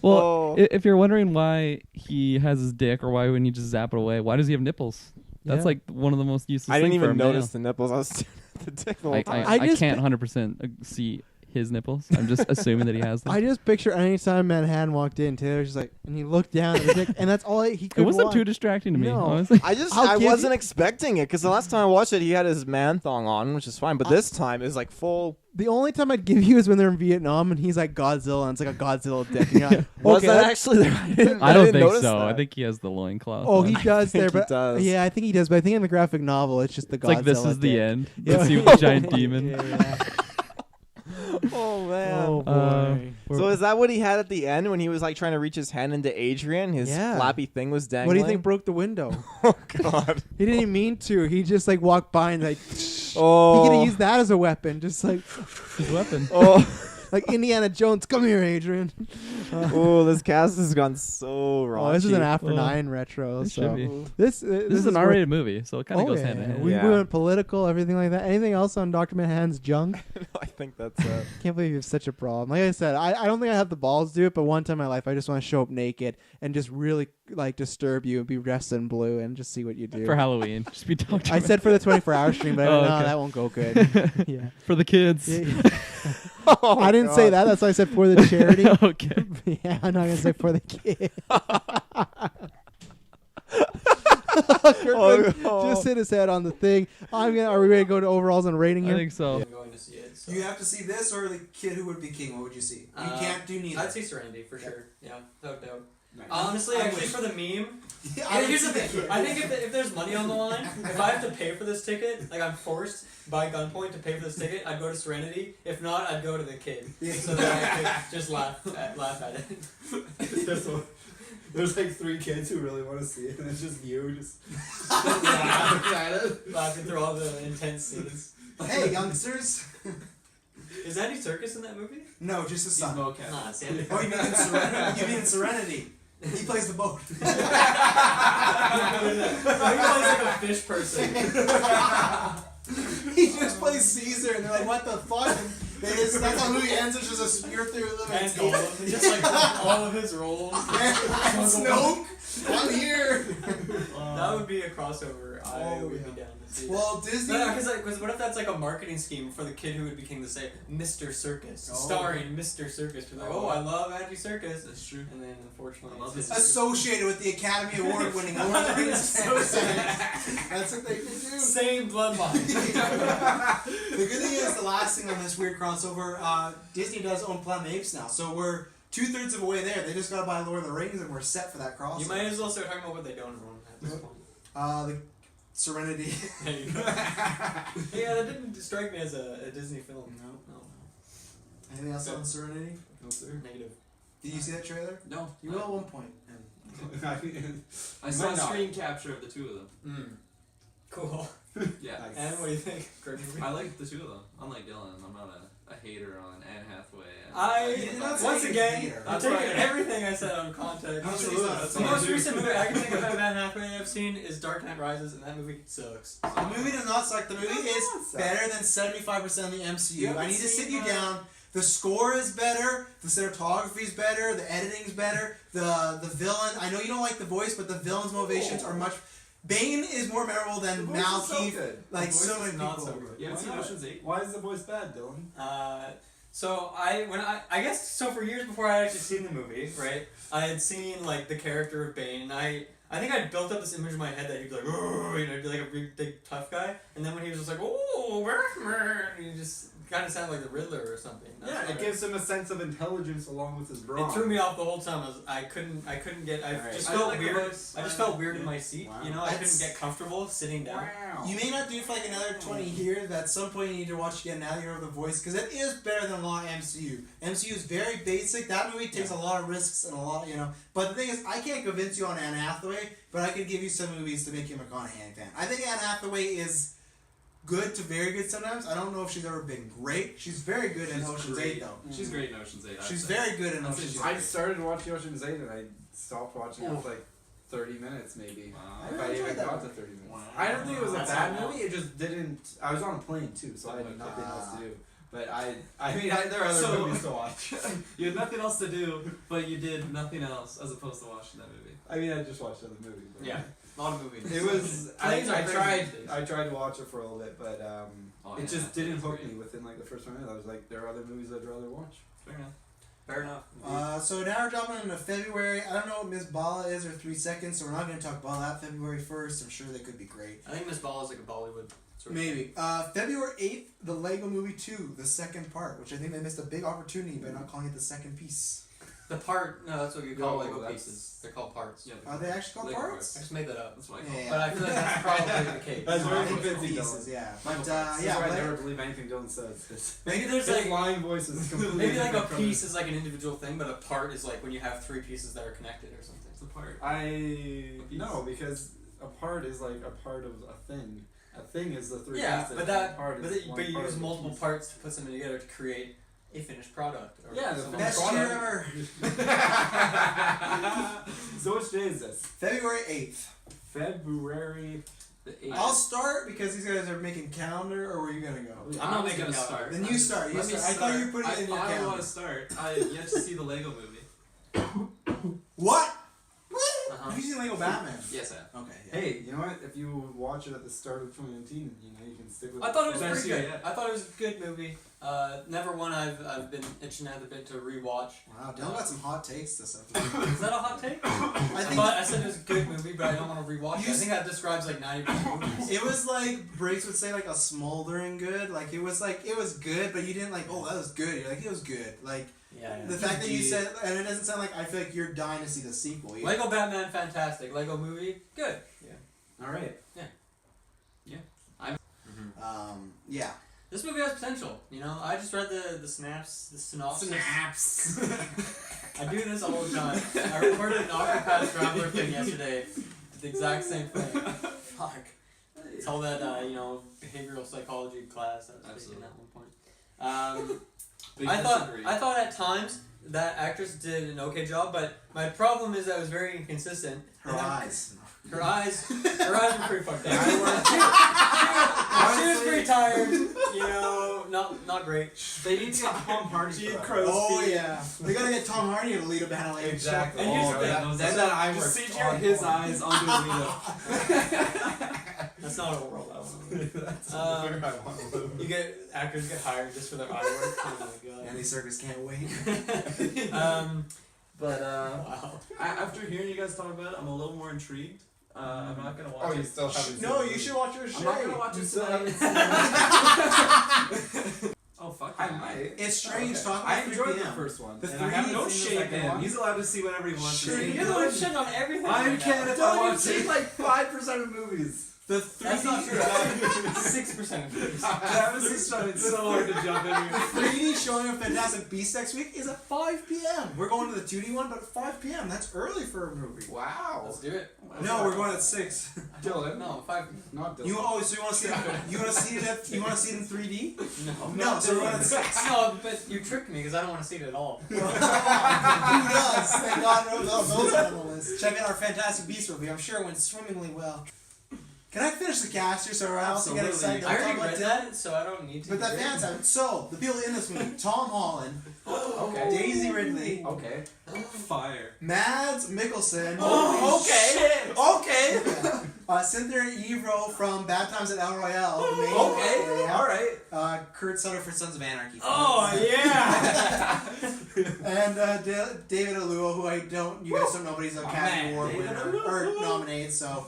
Well, Oh. if you're wondering why he has his dick or why wouldn't he just zap it away, why does he have nipples? That's Yeah. like one of the most useless I didn't things for even a male. notice the nipples. I was staring at the dick the whole I, time. I, I I just can't 100% see his nipples. I'm just assuming that he has them. I just picture anytime Manhattan walked in, Taylor's just like, and he looked down at his dick, and that's all he could It wasn't watch. too distracting to me, No. honestly. I give wasn't you- expecting it because the last time I watched it, he had his man thong on, which is fine. But this time is like full. The only time I'd give you is when they're in Vietnam and he's like Godzilla, and it's like a Godzilla dick. And you're like, Was okay, that that's- actually there? I didn't, I don't didn't think notice so. I that. think he has the loincloth. Oh, on. he does there, think he but does. yeah, I think he does. But I think in the graphic novel, it's just the It's Godzilla. like this is the dick. end. Yeah. Let's see with the giant demon. Yeah. Oh man. Oh boy. So is that what he had at the end when he was like trying to reach his hand into Adrian? His Yeah. flappy thing was dangling. What do you think broke the window? Oh god. He didn't even mean to. He just like walked by and like Oh. he could have used that as a weapon, just like His weapon. Oh. like Indiana Jones. Come here, Adrian. Oh, this cast has gone so raunchy. Oh, this is an After Oh. 9 retro. It So should be. this This is an worth- R-rated movie, so it kind of Oh, goes yeah. hand in hand. We Yeah. went political, everything like that. Anything else on Dr. Manhattan's junk? I think that's it. Can't believe you have such a problem. Like I said, I don't think I have the balls to do it, but one time in my life, I just want to show up naked and just really like disturb you and be dressed in blue and just see what you do. For Halloween. Just be Dr. I said for the 24-hour stream, but I Oh, don't know, okay. that won't go good. Yeah. For the kids. Oh, I didn't say God. that. That's why I said for the charity. Okay. Yeah, I'm not gonna say for the kid. Oh, Just hit his head on the thing. Are we ready to go to overalls and rating I here? think so. I'm going to see it. So. You have to see this or the kid who would be king. What would you see? You can't do neither. I'd see Serenity for sure. Yeah, without doubt. Nice. Honestly, I'm actually, with for the meme, Yeah, I here's the would see thing. that. I think if there's money on the line, if I have to pay for this ticket, like I'm forced by gunpoint to pay for this ticket, I'd go to Serenity. If not, I'd go to the kid, so that I could just laugh at it. There's like 3 kids who really want to see it, and it's just you just Laughing through all the intense scenes. Hey, youngsters! Is Andy Serkis in that movie? No, just the son. Nah, it's Andy. Oh, you mean in Serenity? You mean in Serenity? He plays the boat. He plays like a fish person. He just plays Caesar, and they're like, "What the fuck?" And that's how the movie ends. It's just a spear through them. And Gollum, just like all of his roles. And Snoke, I'm here. That would be a crossover crossover, I would be down to see. Well, Disney. Because what if that's like a marketing scheme for the kid who would be king to say Mr. Circus, starring Mr. Circus? Be like, I love Andy Circus. That's true. And then unfortunately, I love it's this. associated with the Academy Award winning Lord of the Rings franchise. That's what they can do. same bloodline. The good thing is, the last thing on this weird crossover, Disney does own Planet of the Apes now, so we're 2/3 of the way there. They just gotta buy Lord of the Rings, and we're set for that crossover. You might as well start talking about what they don't own at this point. The Serenity. There you go. Yeah, that didn't strike me as a Disney film. No. Anything else on Serenity? No, sir. Negative. Did you see that trailer? No. You will at one point. I saw a screen capture of the two of them. Cool. Yeah. And what do you think? Great movie. I like the two of them. Unlike Dylan, I'm not a hater on Anne Hathaway. You did not Once say again, hater. I'm taking everything I said out of context. Absolutely. The most recent movie I can think of Anne Hathaway I've seen is Dark Knight Rises, and that movie sucks. The movie does not suck. The movie is better than 75% of the MCU. I need to sit you down. The score is better. The cinematography is better. The editing is better. The villain. I know you don't like the voice, but the villain's motivations are much. Bane is more memorable than Malkeith. Like so many not people. so good. You haven't seen Ocean's 8? Why is the voice bad, Dylan? So I guess for years before I had actually seen the movie, right? I had seen like the character of Bane, and I think I'd built up this image in my head that he'd be like, oh, you know, he'd be like a big, big tough guy, and then when he was just like, oh, Batman, he just kind of sounded like the Riddler or something. Yeah, it gives him a sense of intelligence along with his brawn. It threw me off the whole time. I couldn't get. I Right. just I felt like the weird. voice. I just felt weird in my seat. Wow. You know, I That's- couldn't get comfortable sitting down. Wow. You may not do it for like another 20 years, but at some point you need to watch again now that you know the voice, because it is better than a lot of MCU. MCU is very basic. That movie takes a lot of risks and a lot, you know. But the thing is, I can't convince you on Anne Hathaway, but I could give you some movies to make you a McConaughey fan. I think Anne Hathaway is good to very good sometimes. I don't know if she's ever been great. She's very good in Ocean's 8, though. She's great in Ocean's 8. She's very good in I'd say Ocean's she's 8. I started watching Ocean's 8 and I stopped watching it for like 30 minutes maybe. Wow. If I really even enjoyed that got to movie. 30 minutes. Wow. I don't think it was a That's bad not movie, it just didn't. I was on a plane too, so I had Okay. nothing else to do. But I mean, there are other So- movies to watch. You had nothing else to do, but you did nothing else as opposed to watching that movie. I mean, I just watched other movies. But Yeah, a lot of movies. It was. Planes are crazy these days. I tried to watch it for a little bit, but Oh, it yeah, just didn't that's hook great. me within like the first 20 minutes. I was like, there are other movies I'd rather watch. Fair enough. Fair enough. So now we're jumping into February. I don't know what Miss Bala is or 3 Seconds, so we're not going to talk about that February 1st. I'm sure they could be great. I think Miss Ball is like a Bollywood sort of Maybe. February 8th, the Lego Movie 2, the second part, which I think they missed a big opportunity by not calling it the second piece. The part, no, that's what you call No, Lego that's- pieces. They're called parts. Yeah, Are they actually called Lego parts? I just made that up. That's what I Yeah, call it. yeah. But I feel like that's probably the case. That's very I think convincing, pieces, Dylan. yeah. Michael But, Parks. This yeah, is why I but- never believe anything Dylan says. Maybe there's His like lying voice is completely maybe like a different from piece his- is like an individual thing, but a part is like when you have 3 pieces that are connected or something. It's a part. No, because a part is like a part of a thing. A thing is the 3 Yeah, pieces. but that One part but, is it, one but you part use of the multiple piece. parts to put something together to create a finished product. Or Yeah, the something. Best year ever. So which day is this? February 8th. February. The 8th. I'll start because these guys are making calendar, or where are you going to go? I'm not was making gonna a start. Then you start. You Let me start. I thought you were putting it in your I calendar. want to start. I have yet to see the Lego movie. What? Uh-huh. Have you seen Lego Batman? Yes, I have. Okay. Yeah. Hey, you know what? If you watch it at the start of 2019, you know you can stick with. I thought it was Nice, pretty yeah, good. yeah. I thought it was a good movie. Never one I've been itching at a bit to rewatch. Wow, Dylan got some hot takes this episode. Is that a hot take? I think I said it was a good movie, but I don't want to rewatch it. I think that describes like 90% of movies. it was like Briggs would say, like a smoldering good. Like it was good, but you didn't like. Oh, that was good. You're like, it was good. Like Yeah. the fact that you said, and it doesn't sound like I feel like you're dying to see the sequel. You- Lego Batman, fantastic. Lego movie, good. All right. Yeah. This movie has potential. You know, I just read the synopsis. I do this all the time. I recorded an Octopath Traveler thing yesterday. The exact same thing. Fuck. It's all that behavioral psychology class I was taking at one point. I thought at times that actress did an okay job, but my problem is that it was very inconsistent. Her eyes. Her eyes were pretty fucked up. She was pretty tired. You know, not great. They need to get Tom Hardy. for that. Oh yeah. We gotta get Tom Hardy to lead a battle. Exactly. And here's the thing. Then that I Just worked CGI his on. eyes onto Alita. That's not a world I want to live. That's where I want to live. You get actors get hired just for their eye work. Oh my god. Andy Serkis can't wait. But Wow. after hearing you guys talk about it, I'm a little more intrigued. I'm not gonna watch Oh, it. you still haven't seen No, it. you should watch your I'm not shit. gonna watch You it still tonight. haven't Oh fuck! I yeah. might. It's strange Okay. talking I about 3 enjoyed the p.m. first one. The and I haven't 3D seen the shade second him. one. He's allowed to see whatever he wants Sure, to see. You're the one shitting on everything. I'm right now. Canada. I Don't even watch see it. like 5% of movies. The That's not 3D true. 6% of movies. Travis is trying so hard to jump in here. 3D showing of Fantastic Beasts next week is at 5 p.m. We're going to the 2D one, but 5 p.m. That's early for a movie. Wow. Let's do it. No, we're going at 6. Dylan. No, 5. Not Dylan. So you want to see it? You want to see it? You want to see it in 3D? No. No, so we're going at 6. No, but you tricked me because I don't want to see it at all. Who does? Thank God those animals. Check out our Fantastic Beasts movie. I'm sure it went swimmingly well. Can I finish the cast here so else to get excited? I Talk already about read Dylan? that, so I don't need to. But that fans have. So the people in this movie: Tom Holland, Okay. Daisy Ridley, Okay. Fire. Mads Mikkelsen. Okay. Cynthia Erivo from Bad Times at El Royale. the main- Okay. yeah. All right. Kurt Sutter for Sons of Anarchy. Oh yeah. And David Oyelowo, who you guys don't know, but he's an Academy man, Award David winner or nominated. So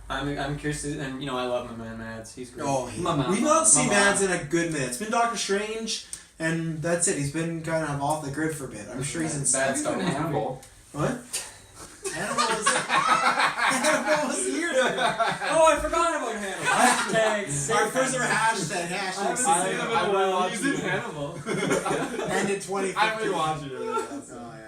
I'm curious, and I love my man Mads. He's great. We've not seen Mads in a good minute. It's been Doctor Strange, and that's it. He's been kind of off the grid for a bit. I'm sure he's in Bad stuff. stuff. Hannibal. What? Hannibal was here. Oh, I forgot about Hannibal. Hashtag Our first ever hashtag. He's in Hannibal. And in 2015. I'm rewatching it. Oh, yeah.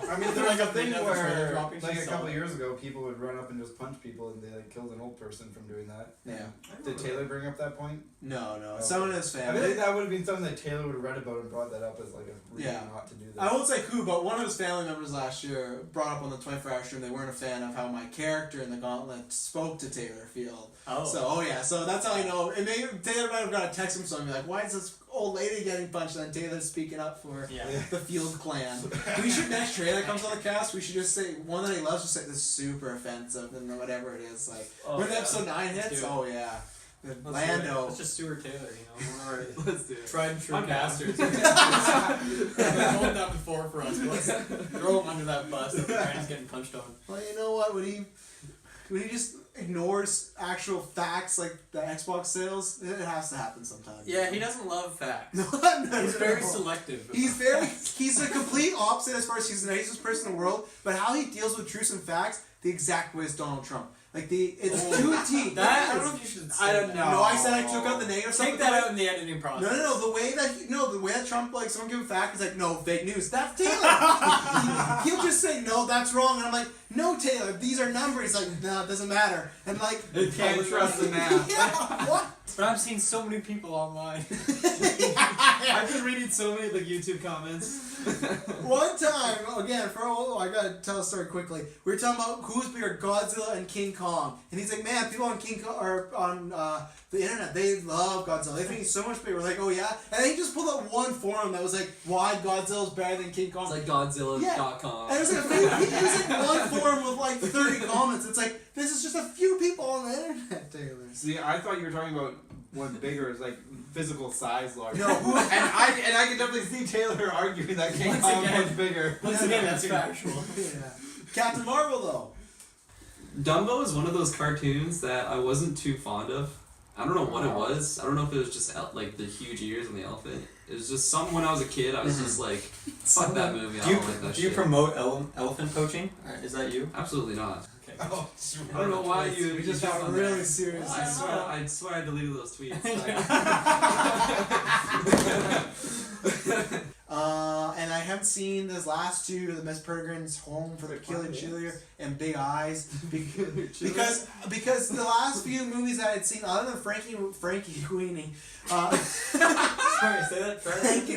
I mean, there's like a thing Another trailer where, dropping, like she a saw couple it. years ago, people would run up and just punch people, and they like killed an old person from doing that. Yeah. Did Taylor bring up that point? No. Okay. Someone in his I family. feel like that would have been something that Taylor would have read about and brought that up as like a reason Yeah. not to do that. I won't say who, but one of his family members last year brought up on the 24-hour stream they weren't a fan of how my character in the Gauntlet spoke to Taylor Field. Oh. So that's how I know. And maybe Taylor might have got a text from someone be like, "Why is this old lady getting punched?" And Taylor's speaking up for Yeah. the Field clan. We should next trailer comes on the cast. We should just say one that he loves. Just say this is super offensive and whatever it is. Like when episode 9 hits, Let's do it. oh yeah, Let's Lando. It's just Stuart Taylor, one of our Let's do it. tried and true I'm down. casters. They've been that before for us. But let's throw him under that bus that Brian's getting punched on. Well, you know what? When he just ignores actual facts like the Xbox sales, it has to happen sometimes. Yeah, he doesn't love facts. No, He's very selective. He's a complete opposite as far as he's the nicest person in the world, but how he deals with truths and facts, the exact way as Donald Trump. Like it's to a T. I don't know if you should. I don't know. No, I said I took out the negative stuff. Take that out in the editing process. No. The way that Trump, like, someone give a fact, is like, no, fake news. That's Taylor. He'll just say, no, that's wrong, and I'm like, no, Taylor, these are numbers. Like, no, it doesn't matter. And like, You can't trust the math. yeah, what? But I've seen so many people online. I've been reading so many of the YouTube comments. One time, again, I gotta tell a story quickly. We were talking about who's bigger, Godzilla and King Kong, and he's like, man, people on King Kong or on the internet, they love Godzilla. They think he's so much bigger. We're like, oh yeah, and then he just pulled up one forum that was like, why Godzilla's better than King Kong. It's like Godzilla.com. And it was like it was like one forum with like 30 comments. It's like this is just a few people on the internet, Taylor. See, I thought you were talking about one bigger is like physical size larger. No, who? and I can definitely see Taylor arguing that King Once Kong again. was bigger. Once again, that's factual. Yeah. Captain Marvel though. Dumbo is one of those cartoons that I wasn't too fond of. I don't know what it was. I don't know if it was just like the huge ears and the elephant. It was just something when I was a kid. I was just like, fuck that movie. I don't like that Do you shit. promote elephant poaching? Is that you? Absolutely not. Okay. Oh, I don't know why you. We just you got on really there. serious. I swear I deleted those tweets. And I haven't seen those last two, the Miss Peregrine's Home for the Killer Chiller and Big Eyes, because the last few movies I had seen, other than Frankie Weenie, Sorry, say that. Frank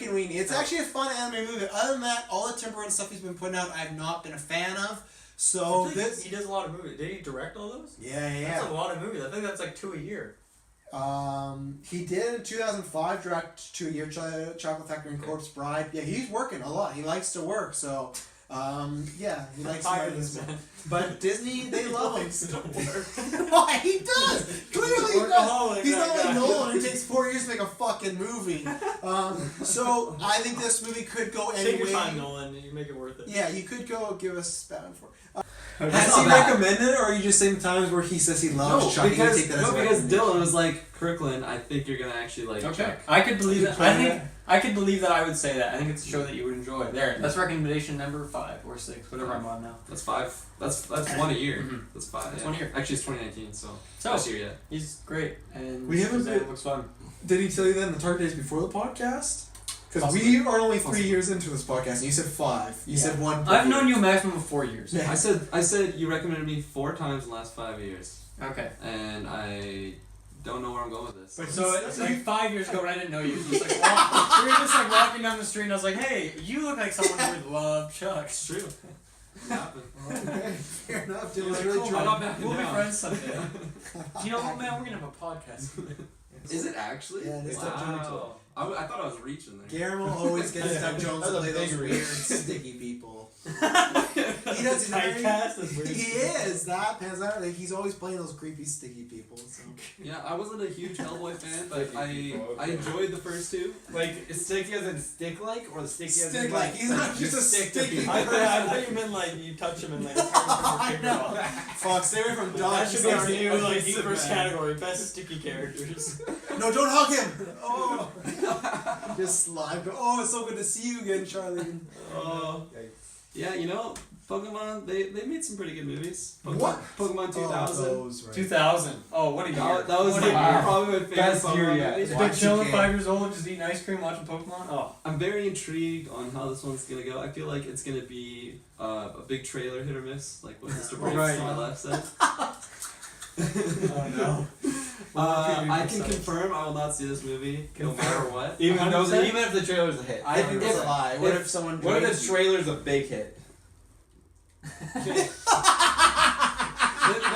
and Weenie. It's actually a fun anime movie. Other than that, all the Tim Burton stuff he's been putting out, I've not been a fan of. So this, he does a lot of movies. Did he direct all those? yeah. That's a lot of movies. I think that's like 2 a year. He did in 2005 direct 2 a year Chocolate Factory and Corpse Bride. Yeah, he's working a lot. He likes to work, so Yeah, he likes Fire this this man. But Disney, they love him. Likes to work. Why he does? Clearly he does. Workaholic, He's that not like guy. Nolan. It takes 4 years to make a fucking movie. So I think this movie could go any Take your way. time, Nolan. You make it worth it. Yeah, you could go give us Batman 4. That's Has not he bad. recommended it, or are you just saying times where he says he loves No, Chuck? You because take that as a because recommendation? Dylan was like, Kirkland, I think you're gonna actually like Okay. Chuck. I could believe Is that. it I true? think I could believe that I would say that. I think it's a show that you would enjoy. There. That's recommendation number 5 or 6, whatever I'm on now. That's 5. That's one a year. Mhm. That's 5. That's yeah. 1 year. Actually, it's 2019, so So last year, yeah. he's great, and We haven't Shazam been- looks fun. Did he tell you that in the target days before the podcast? Because Possibly. we are only 3 Possibly. years into this podcast, and you said 5. You said 1. per I've year. known you a maximum of 4 years. Yeah. I said you recommended me 4 times in the last 5 years, Okay. and I don't know where I'm going with this. But So it's like 5 years ago when I didn't know you. Just like we were just like walking down the street, and I was like, "Hey, you look like someone who would love Chuck." It's true. It happened. Okay, fair enough. It Dylan. was Really cool. trying- I'm not backing We'll be down. friends someday. You know what, man? We're gonna have a podcast. Is it actually? Yeah, it is Doug Jones. Wow. I thought I was reaching there. Guillermo always gets Doug Jones to That's a play those big weird, reach. sticky people. He does. He's very, Typecast as weird. he is. That pans out. Like, he's always playing those creepy, sticky people. So. Yeah, I wasn't a huge Hellboy fan, but Sticky I people, I okay. enjoyed the first 2. Like sticky as in stick like, or the sticky as in Stick like. He's not just a stick to sticky. people. I thought you meant like you touch him and like it turns from your I finger know. off. Fuck, stay away from That dogs. should be our new like Listen, Geek first man. category: best sticky characters. No, don't hug him. Oh. Just slide. Oh, it's so good to see you again, Charlie. Yeah, you know, Pokemon, they made some pretty good movies. Pokemon, What? Pokemon 2000. Oh, those, right. 2000. Oh, what a year! That was What a like year. probably my favorite Best Pokemon year yet. movie. Just Watch been chilling, it. 5 years old, just eating ice cream, watching Pokemon. Oh, I'm very intrigued on how this one's gonna go. I feel like it's gonna be a big trailer hit or miss, like what Mr. Briggs Right. to my left said. oh no. I can confirm I will not see this movie no matter what. Even though, 100%? even if the trailer's a hit. I think If- it's a lie. What if someone What if joins the you? trailer's a big hit?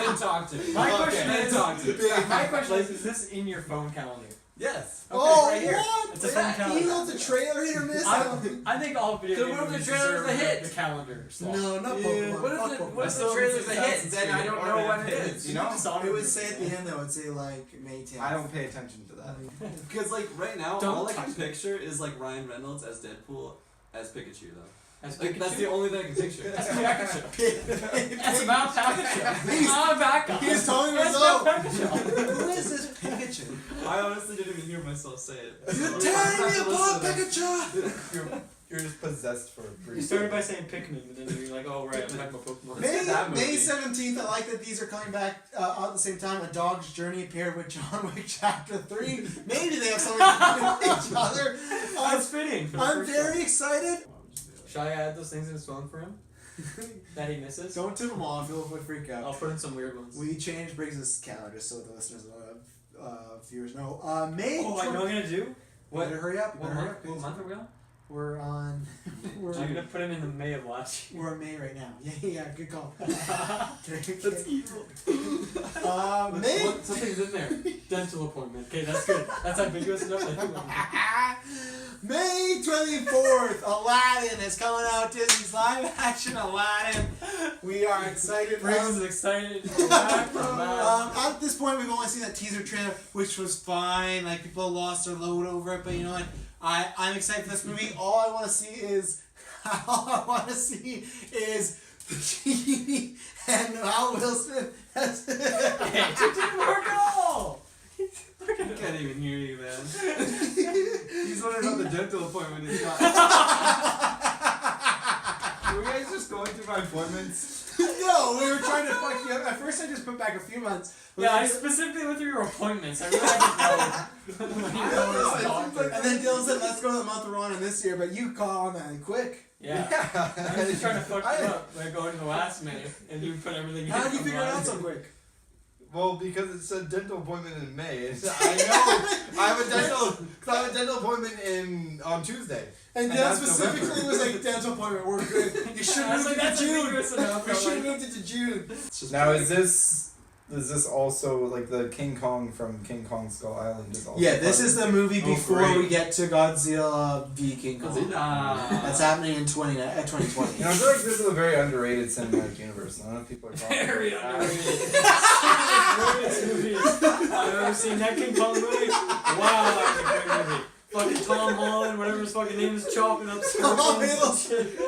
Then talk to me. My Okay, question then is- talk to me. My question is this in your phone calendar? Yes. Okay, Oh, right here. what? It's a phone calendar. Even though it's a trailer hit or miss? I think all video So game what if the movies trailer's deserve a hit? The calendar slot. No, not Yeah. Pokemon. What if Fuck the- Pokemon. what if the So trailer's a Assassin's hit? Then I Creed don't or know what Batman. it is. You know. Dishonored It would movie. say at the end though, it'd say like May 10th. I don't pay attention to that. Because like right now, Don't all I can touch it. picture is like Ryan Reynolds as Deadpool as Pikachu though. As Like that's the Pikachu? only thing I can picture. That's Pikachu. That's about Pikachu. He's- Not a bad guy. he's telling That's himself. about Pikachu. Who is this Pikachu? I honestly didn't even hear myself say it. You're So telling I'll me have to about listen. Pikachu! You're just possessed for a brief. You started by saying Pikmin, and then you're like, oh right, I'm talking about Pokemon. May, that movie. May 17th, I like that these are coming back at the same time. A Dog's Journey paired with John Wick Chapter 3. Maybe they have something to do with each other. That's fitting. For the I'm first very one. excited. Should I add those things in his phone for him that he misses? Don't tip them off, he'll freak out. I'll put in some weird ones. We changed Briggs' calendar just so the listeners, viewers know. May. Oh, I know what I'm gonna do. What? Better hurry up. What Better hurry month? up. What month are we on? We're on. We're, I'm gonna put him in the May of last year. we're in May right now. Yeah, good call. That's evil. May. What? Something's in there. Dental appointment. Okay, that's good. That's ambiguous enough. May 24th, Aladdin is coming out. Disney's live action Aladdin. We are excited. Briggs is excited. Back from that. At this point, we've only seen that teaser trailer, which was fine. Like, people lost their load over it, but you know what? I'm excited for this movie. All I want to see is the genie and how Will Smith has. It didn't work at all. I can't even hear you, man. He's wondering about the dental appointment he's got. Were you guys just going through my appointments? No, we were trying to fuck you up. At first, I just put back a few months. But Yeah, I then- specifically went through your appointments. I really didn't know. And then Dylan said, let's go to the month we're on in this year, but you caught on that quick. Yeah. I was just trying to fuck you up by going to the last minute, and you put everything. How in did you from figure it out last so minute. quick? Well, because it's a dental appointment in May. It's, I know. I have a dental appointment on Tuesday. And And Dylan that's specifically November. was like, dental appointment, we're good. You should I was have like, moved it that's to June. ambiguous enough. We I'm should have like, moved it to June. Now, is this Is this also like the King Kong from King Kong Skull Island? Is also Yeah, this part is of the movie before great. we get to Godzilla v King Kong. That's happening in 2020. You know, I feel like this is a very underrated cinematic universe. A lot of people are talking Very about underrated. Greatest movie I've ever seen. That King Kong movie. Wow, that's a great movie. Fucking Tom Holland, whatever his fucking name is, chopping up scorpions. and shit.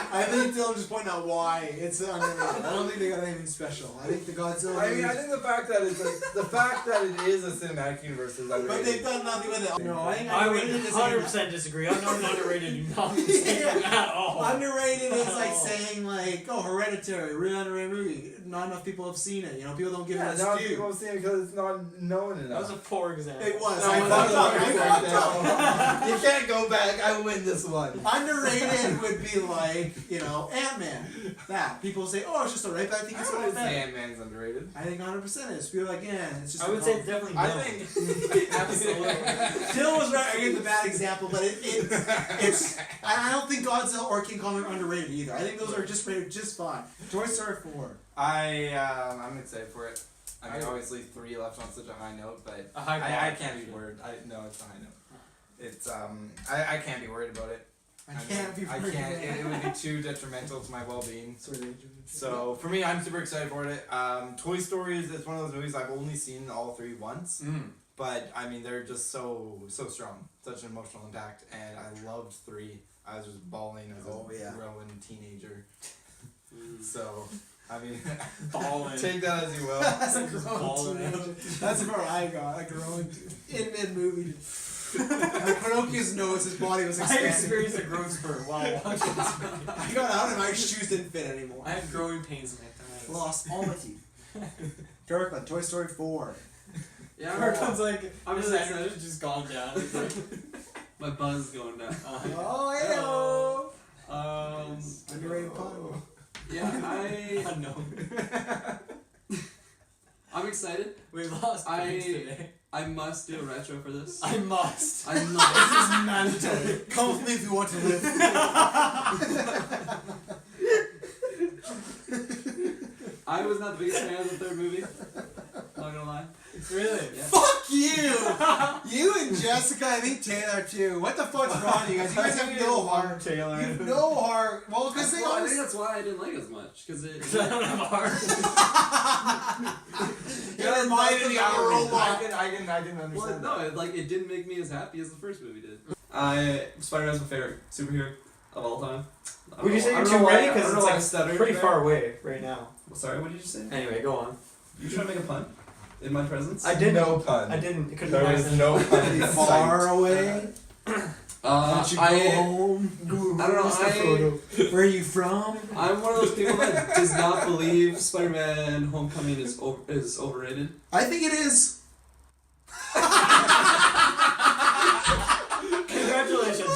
I think they'll just point out why it's underrated. I don't think they got anything special. I think the Godzilla. I mean, I think the fact that it's it is a cinematic universe is underrated. but they've done nothing with it. No, I think I would underrated is 100% disagree. I'm not underrated. Not mistaken at all. Underrated is like At all. saying like, oh, Hereditary, really underrated movie. Not enough people have seen it. You know, people don't give it its now due. people see it because it's not known enough. That was a poor example. It was. No, I it's fucked not up. a I good fucked example. up. You can't go back. I win this one. Underrated would be like, you know, Ant-Man. That people say, oh, it's just alright, but I think it's I not would say bad. Ant-Man's underrated. I think 100% is. People are like, yeah, it's just. I would say it's definitely no. I think Absolutely. Phil was right. I gave the bad example, but it's. I don't think Godzilla or King Kong are underrated either. I think those are just rated just fine. Toy Story 4. I'm excited for it. I mean, obviously 3 left on such a high note, but A high I bar. can't be worried. No, it's a high note. It's I can't be worried about it. I can't be. I can't. It would be too detrimental to my well-being. So for me, I'm super excited for it. Toy Story is one of those movies I've only seen all 3 once, but I mean they're just so strong, such an emotional impact, and I loved 3. I was just bawling as a growing teenager. So I mean, Balling. take that as you will. That's a Just grown balling out. teenager. That's where I got a growing in mid movie. Like Pinocchio's nose, his body was I expanding. experienced a growth spurt while watching this movie. I got out and my shoes didn't fit anymore. I had growing pains in my thighs. Lost all my teeth. Kirkland, Toy Story 4. Yeah, Kirkland's like, I'm his really energy's just gone down. It's like, my buzz is going down. Oh, underrated pun. Yeah, I unknown. I'm excited. We lost points today. I must do a retro for this. I must. I must. This is mandatory. Come with me if you want to live. I was not the biggest fan of the 3rd movie. Not gonna lie. Really? Yeah. Fuck you! You and Jessica, I think Taylor too. What the fuck's wrong with you guys? You guys have no heart. Taylor. You have no heart. Well, because they Well, I always. think that's why I didn't like it as much. Because it. I don't have a heart. You're reminded of a robot. I can Well, understand. no, it didn't make me as happy as the first movie did. Spider-Man's my favorite superhero of all time. Would you say I you're don't know too why- ready? I Because don't know it's why I like stuttered pretty there. far away right now. Sorry, what did you say? Anyway, go on. You trying to make a pun in my presence? I didn't. No pun. I didn't. It couldn't There be is nice. no pun in Far sight. away. Don't you go home? I don't know. Where are you from? I'm one of those people that does not believe Spider-Man: Homecoming is overrated. I think it is. Congratulations.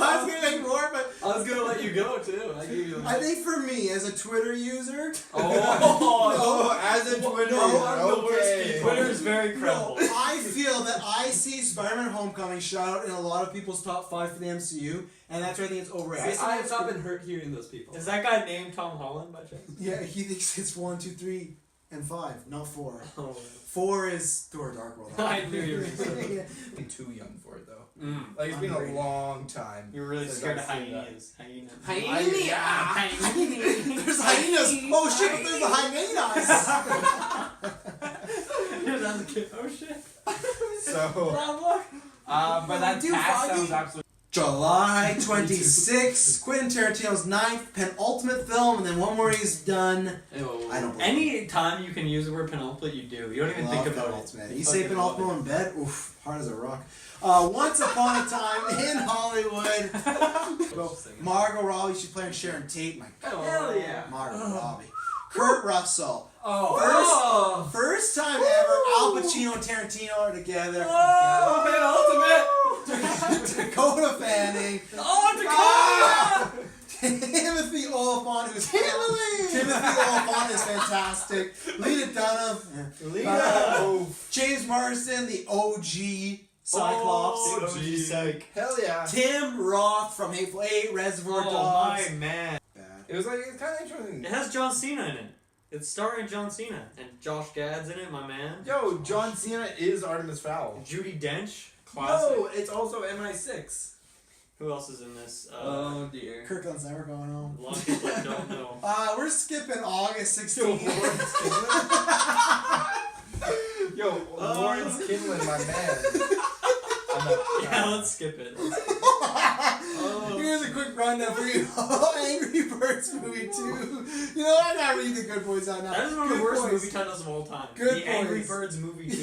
I was gonna make more, but I was gonna let you go too. I gave you. I think for me as a Twitter user, Oh, as a Twitter okay. Twitter is very credible. no, I feel that I see Spider-Man: Homecoming shout out in a lot of people's top 5 for the MCU, and that's why I think it's overrated. I have not been hurt hearing those people. Is that guy named Tom Holland by chance? Yeah, he thinks it's 1, 2, 3, and 5, not 4. Oh, 4 is Thor: Dark World. I knew you were gonna say that. Yeah. I'm too young for it though. Mm. Like it's been a Underrated. long time. You're really since scared I've of seen that. hyenas. Hyenas. There's hyenas. Oh shit! But there's the hyenas. There's the kid. Oh shit. So, but that Dude, cast Foggy. sounds absolutely. July 26th, Quentin Tarantino's 9th penultimate film, and then one more he's done. Ew. I don't believe Any time you can use the word penultimate, you do. You don't even think about penultimate. it. You say penultimate in bed? Oof, hard as a rock. Once Upon a Time in Hollywood. Margot Robbie, she's playing Sharon Tate. My God. Hell yeah. Margot Robbie. Kurt Russell. Oh. First time ever, Al Pacino and Tarantino are together. Dakota Fanning. Timothy Olyphant, who's Timothy Olyphant is fantastic. Lena Dunham. James Marsden, the OG Cyclops. Psych. Hell yeah. Tim Roth from Hateful Eight, Reservoir Oh Dogs. my man. It was like it's kind of interesting. It has John Cena in it. It's starring John Cena and Josh Gad's in it, my man. Yo, John Cena is Artemis Fowl. Judi Dench, classic. No, it's also MI6. Who else is in this? Oh dear. Kirkland's never going home. A lot of people I don't know. We're skipping August 16th. Yo, Lawrence Kinlan, my man. Yeah, let's skip it. Here's a quick rundown for you. Angry Birds movie 2. You know, I'm not reading the Good Boys out now. That is one of the worst movie titles of all time. Good The Angry Boys. Birds movie 2.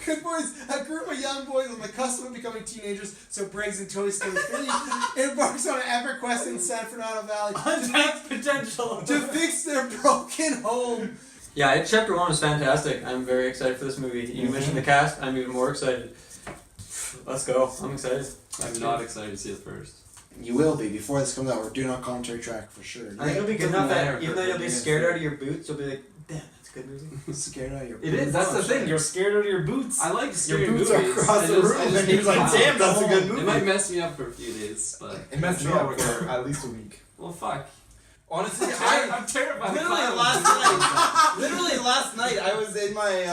Good Boys, a group of young boys on the cusp of becoming teenagers, so Briggs and Toy Story 3 embarks on an epic quest in San Fernando Valley Untapped potential. to fix their broken home. Yeah, chapter 1 was fantastic. I'm very excited for this movie. You mentioned the cast, I'm even more excited. Let's go. I'm excited. I'm not excited to see it first. You will be before this comes out. We're doing a commentary track for sure. I think it'll be good enough that even though you'll be Yeah. scared out of your boots, you'll be like, damn, that's a good movie. Scared out of your It is. That's the thing. You're scared out of your boots. I like scary Your boots movies. are across the room, and he was like, "Damn, that's a good movie." It might mess me up for a few days, but It messed me up for at least a week. well, fuck. Honestly, I'm terrified. Literally last night, I was in my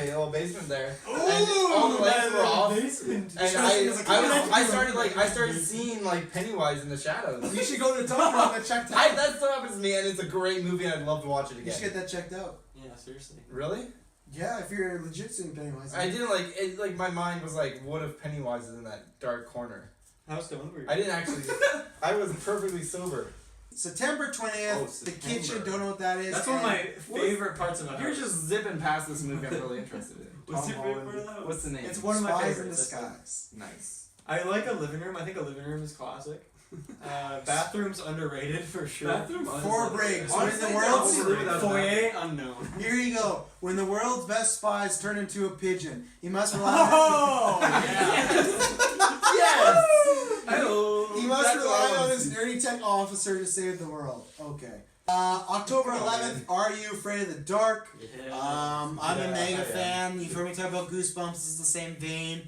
little basement there, and all the lights were off, and I started seeing like Pennywise in the shadows. You should go to the top and check that out. That still happens to me, and it's a great movie, and I'd love to watch it You should again. get that checked out. Yeah, seriously. Really? Yeah, if you're legit seeing Pennywise. I didn't like it. Like my mind was like, what if Pennywise is in that dark corner? How stoned were you? I didn't actually. I was perfectly sober. September 20th, Oh, The September. Kitchen, don't know what that is. That's one of my and favorite parts of it. You're just zipping past this movie. I'm really interested in. What's your Tom favorite Holland. part of that? What's the name? It's one of my Spies in favorites. Disguise. Nice. I like a living room. I think a living room is classic. Bathrooms underrated for sure. Bathroom. Four Briggs. When Honestly, the I world's don't believe that. Foyer unknown. Here you go. When the world's best spies turn into a pigeon, he must rely Oh yeah. Yes. he must rely on his nerdy tech officer to save the world. Okay. October 11th, Are You Afraid of the Dark? I'm a mega fan. You've heard me talk about Goosebumps. This is the same vein.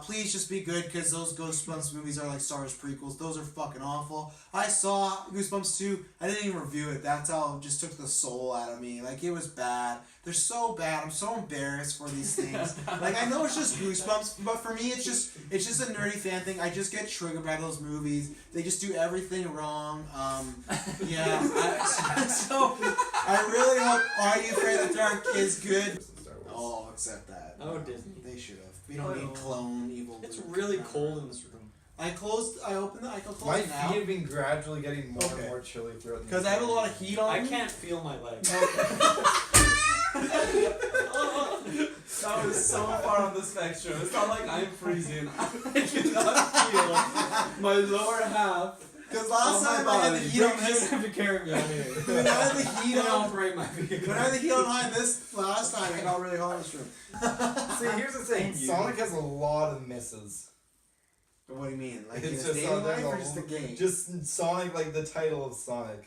Please just be good, because those Goosebumps movies are like Star Wars prequels. Those are fucking awful. I saw Goosebumps 2. I didn't even review it. That's how it just took the soul out of me. Like, it was bad. They're so bad. I'm so embarrassed for these things. Like, I know it's just Goosebumps, but for me, it's just a nerdy fan thing. I just get triggered by those movies. They just do everything wrong. Yeah. So I really hope Are You Afraid of the Dark is good. Oh, I'll accept that. Oh, Disney. They should have. We don't need clone evil. It's Luke. really cold in this room. I opened it. I can close My it now. feet have been gradually getting more Okay. and more chilly throughout the Because I have a lot of heat on I me. can't feel my legs. That was so far on the spectrum. It's not like I'm freezing. I cannot feel my lower half. Because last time I had the heat on this. have to carry me out here. When I had the heat on. operate my vehicle. When I had the heat on high this last time, I got really hot in this room. See, here's the thing. Sonic has a lot of misses. But what do you mean? Like It's in his just, dating there's life or a- just the game? Just Sonic, like the title of Sonic.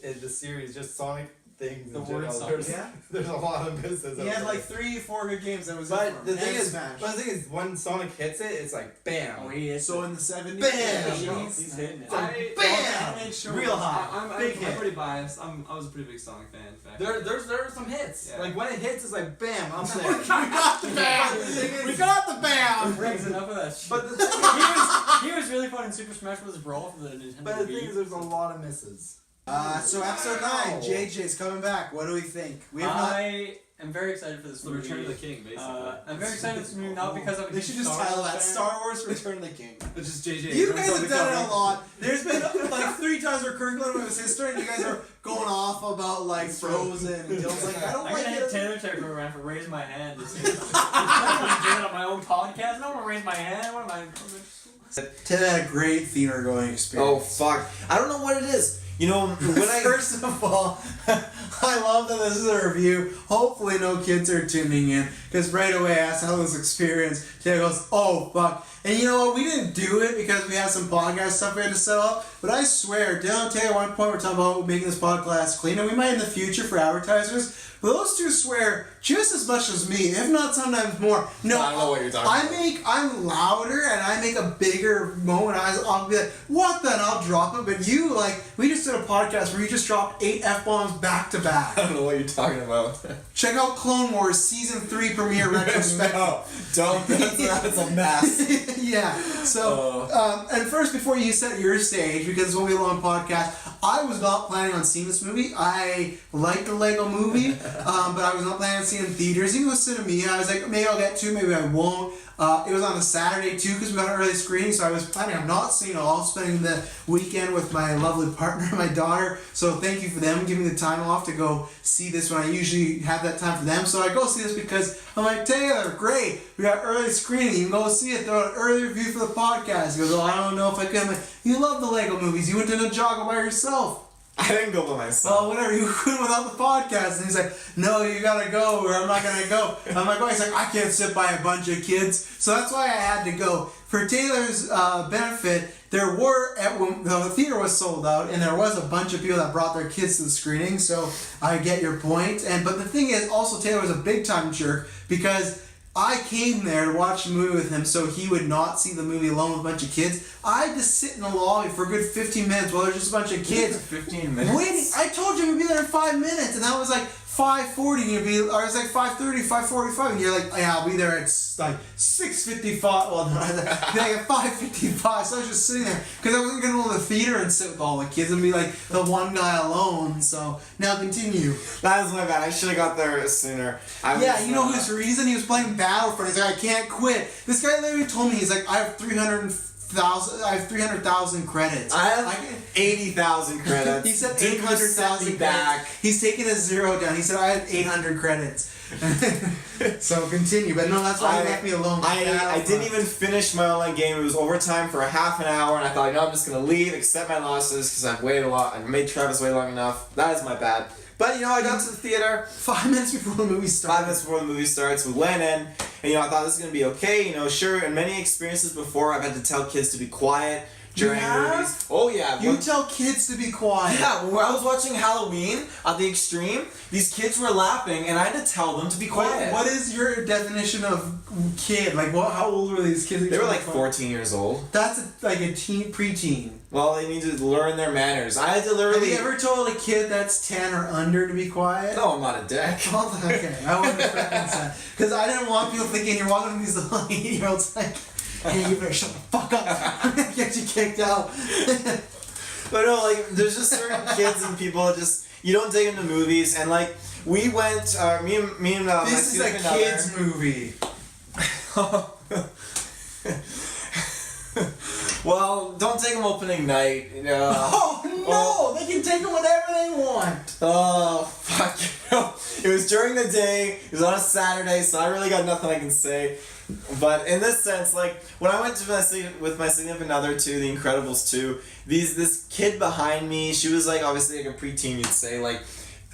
In the series, just Sonic things The in word general. Sonic. Yeah. There's a lot of misses. He had like 3-4 good games that was But it for the him. thing And is, Smash. when Sonic hits it, it's like bam. Oh, he is. So in the 70s, Bam! He's hitting it. Bam! Real high. I'm Big hit. pretty biased. I was a pretty big Sonic fan. In fact. There are some hits. Yeah. Like when it hits, it's like bam. I'm there. We got the bam! We got the bam! Brings enough of that shit. But the thing he was really fun in Super Smash Bros. Brawl for the Nintendo But the Wii. thing is, there's a lot of misses. So episode 9, JJ's coming back. What do we think? We have not. I am very excited for this the movie. Return of the King, basically. I'm very excited for this movie, not because I'm a They huge should just Star title Wars that fan. Star Wars Return of the King. It's just JJ. You guys have done it a lot. There's been like 3 times where Kirkland was his turn, you guys are going off about like Frozen and Dylan's like, I don't I'm like gonna hit it. Taylor territory around for raise my hand. To say I'm doing it on my own podcast. I don't want to raise my hand. What am I? Ted had a great theater going experience. Oh fuck! I don't know what it is. You know, when I First of all, I love that this is a review. Hopefully no kids are tuning in, because right away I asked how this experience. Ted goes, oh fuck. And you know what, we didn't do it because we had some podcast stuff we had to set up, but I swear, Dylan and Ted at one point we're talking about making this podcast clean, and we might in the future for advertisers, but those two swear just as much as me, if not sometimes more. No, I don't know what you're talking about. I'm louder and I make a bigger moment. I'll be like, what then? I'll drop it. But you, like, we just just did a podcast where you just dropped 8 F-bombs back to back. I don't know what you're talking about. Check out Clone Wars Season 3 premiere retrospective. No, don't. That's a mess. Yeah. So, and first, before you set your stage, because it's going to be a long podcast, I was not planning on seeing this movie. I like the Lego Movie, but I was not planning on seeing it in theaters. Even with Cinemia, I was like, maybe I'll get to, maybe I won't. It was on a Saturday too because we got an early screening, so I was planning on not seeing it all, spending the weekend with my lovely partner, my daughter. So thank you for them giving me the time off to go see this when I usually have that time for them. So I go see this because I'm like, Taylor, great, we got early screening, you can go see it, throw an early review for the podcast. He goes, oh, I don't know if I can. I'm like, you love the Lego movies, you went to Ninjago by yourself. I didn't go by myself. Well, whatever, you couldn't without the podcast. And he's like, no, you gotta go, or I'm not gonna go. I'm like, oh, he's like, I can't sit by a bunch of kids. So that's why I had to go. For Taylor's benefit, there were, the theater was sold out, and there was a bunch of people that brought their kids to the screening, so I get your point. But the thing is, also Taylor was a big time jerk, because I came there to watch the movie with him so he would not see the movie alone with a bunch of kids. I had to sit in the lobby for a good 15 minutes while there's just a bunch of kids. 15 minutes? Waiting. I told you we'd be there in 5 minutes, and that was like 5:40, and you'd be, or it was like 5:30, 5:45, and you're like, yeah, I'll be there at like 6:55. Well, no, like at 5:55. So I was just sitting there because I wasn't gonna go to the theater and sit with all the kids and be like the one guy alone. So now continue. That is my bad. I should have got there sooner. You know whose reason? He was playing Battlefront. He's like, I can't quit. This guy literally told me, he's like, I have 300,000 credits. I have 80,000 credits. He said Dude, 800,000 back. He's taking a zero down. He said I have 800 credits. So continue, but no, that's why he left me alone. I didn't even finish my online game. It was overtime for a half an hour, and I thought, I'm just gonna leave, accept my losses, because I've waited a lot. I've made Travis wait long enough. That is my bad. But I got to the theater 5 minutes before the movie starts. 5 minutes before the movie starts, we went in, and I thought this was gonna be okay. Sure. In many experiences before, I've had to tell kids to be quiet during movies. Oh yeah. You tell kids to be quiet. Yeah. When I was watching Halloween at the Extreme, these kids were laughing, and I had to tell them to be quiet. What is your definition of kid? Like, how old were these kids? They were like 14 years old. That's like a preteen. Well, they need to learn their manners. I had to literally. Have you ever told a kid that's 10 or under to be quiet? No, I'm not a dick. Oh, okay, I wanted to reference that because I didn't want people thinking you're walking with these little 8-year-olds like, hey, you better shut the fuck up. Get you kicked out. But no, there's just certain kids and people that just you don't take them to movies, and we went. Me and this is a kids movie. Well, don't take them opening night. Oh no! They can take them whenever they want. Oh fuck! It was during the day. It was on a Saturday, so I really got nothing I can say. But in this sense, when I went to with my significant other to The Incredibles 2, this kid behind me, she was obviously a preteen, you'd say,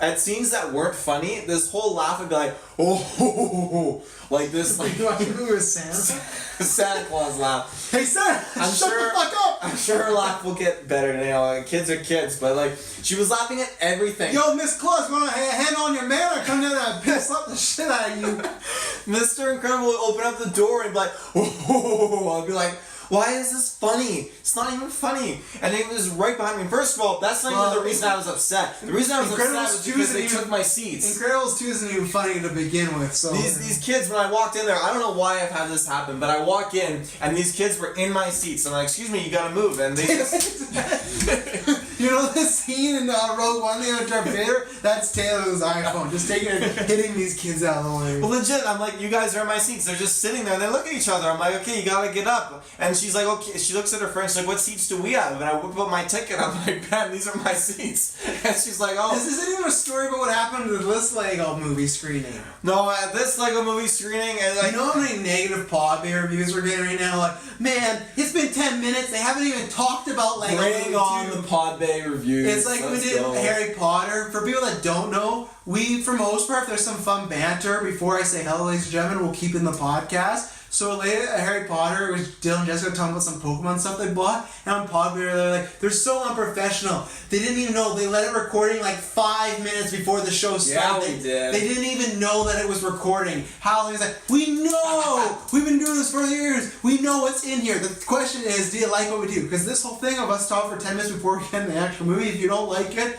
at scenes that weren't funny, this whole laugh would be like, oh, like this, You watching a movie with Santa? Santa Claus laugh. Hey Santa, shut the fuck up! I'm sure her laugh will get better. Kids are kids, but she was laughing at everything. Yo, Miss Claus, wanna hand on your man or come down and piss up the shit out of you? Mr. Incredible would open up the door and be like, oh, I'd be like, why is this funny? It's not even funny. And it was right behind me. First of all, that's not even the reason I was upset. The reason I was upset was because they took my seats. Incredibles 2 isn't even funny to begin with. So these kids, when I walked in there, I don't know why I've had this happen, but I walk in and these kids were in my seats. I'm like, excuse me, you gotta move. And they just... You know the scene in Rogue One, they have Darth Vader? That's Taylor's iPhone. Just taking it, hitting these kids out of the way. Well, legit, I'm like, you guys are in my seats. They're just sitting there and they look at each other. I'm like, okay, you gotta get up. And she's like, okay. She looks at her friend. She's like, what seats do we have? And I whip up my ticket. I'm like, bam, these are my seats. And she's like, oh. This isn't even a story about what happened to this Lego movie screening. No, at this Lego movie screening, and you know how many negative pod bay reviews we're getting right now? Like, man, it's been 10 minutes. They haven't even talked about Lego. Bring on the pod bay reviews. It's like we did Harry Potter. For people that don't know, we, for most part, if there's some fun banter before I say hello, ladies and gentlemen, we'll keep in the podcast. So later at Harry Potter, it was Dylan and Jessica talking about some Pokemon stuff they bought, and on Podbeer they're like, they're so unprofessional. They didn't even know, they let it recording like 5 minutes before the show started. Yeah, we did. They didn't even know that it was recording. Howling was like, we know! We've been doing this for years! We know what's in here. The question is, do you like what we do? Because this whole thing of us talking for 10 minutes before we get in the actual movie, if you don't like it,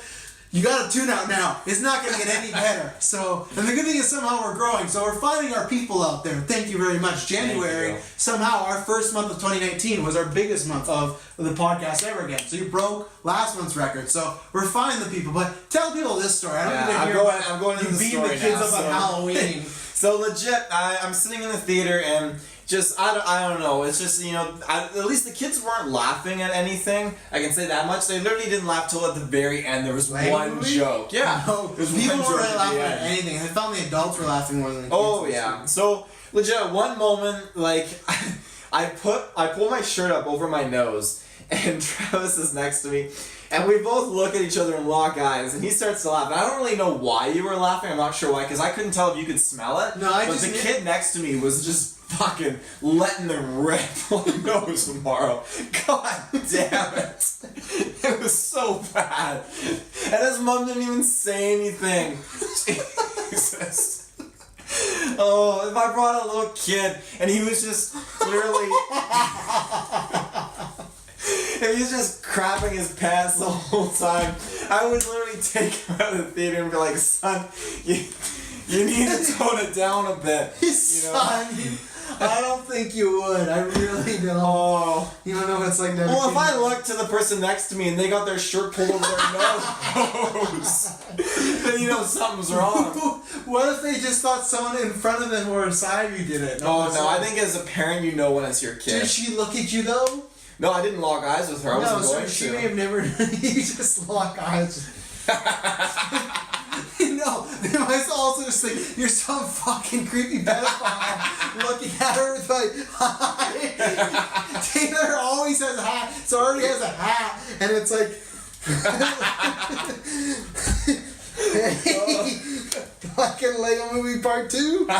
you gotta tune out now. It's not gonna get any better. So, and the good thing is somehow we're growing. So we're finding our people out there. Thank you very much. January, somehow our first month of 2019 was our biggest month of the podcast ever again. So you broke last month's record. So we're finding the people. But tell people this story. I don't need to hear I'm going into you the beating story the kids now, up on Halloween. So legit, I'm sitting in the theater and just, I don't know, it's just, you know, at least the kids weren't laughing at anything. I can say that much. They literally didn't laugh till at the very end. There was one joke. Yeah. No, There's people one weren't joke really at laughing the at end. anything. I found the adults were laughing more than the kids. Oh, yeah. So, legit, at one moment, like, I pull my shirt up over my nose, and Travis is next to me, and we both look at each other and lock eyes, and he starts to laugh. And I don't really know why you were laughing. I'm not sure why, because I couldn't tell if you could smell it. No, but the kid next to me was just fucking letting the rip on the nose tomorrow. God damn it. It was so bad. And his mom didn't even say anything. Jesus. Oh, if I brought a little kid and he was just literally... if he was just crapping his pants the whole time, I would literally take him out of the theater and be like, son, you need to tone it down a bit. You know? Son, I don't think you would. I really don't. Oh. You don't know what it's like to Well, if I look to the person next to me and they got their shirt pulled over their nose, then you know something's wrong. What if they just thought someone in front of them or beside you did it? Oh, no, I think as a parent you know when it's your kid. Did she look at you though? No, I didn't lock eyes with her. I wasn't so going she to. may have never. You just lock eyes. No, they might also just think you're some fucking creepy pedophile looking at her with like, hi. Taylor always has a hat, so already has a hat, and it's like, hey, fucking Lego Movie Part 2? And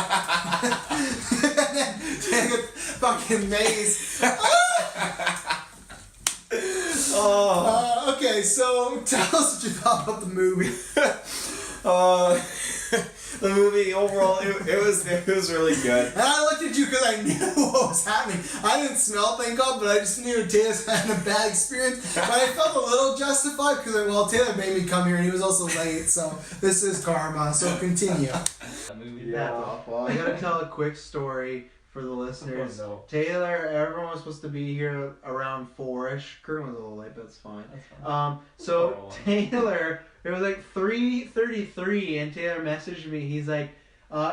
then take a fucking maze. Okay, so tell us what you thought about the movie. The movie overall, it was really good. And I looked at you because I knew what was happening. I didn't smell, thank God, but I just knew Taylor's had a bad experience. But I felt a little justified because, well, Taylor made me come here and he was also late, so this is karma. So continue. That's awful. I gotta tell a quick story for the listeners. Oh, no. Taylor, everyone was supposed to be here around 4-ish. Curtin was a little late, but it's fine. So Taylor, it was like 3:33, and Taylor messaged me. He's like,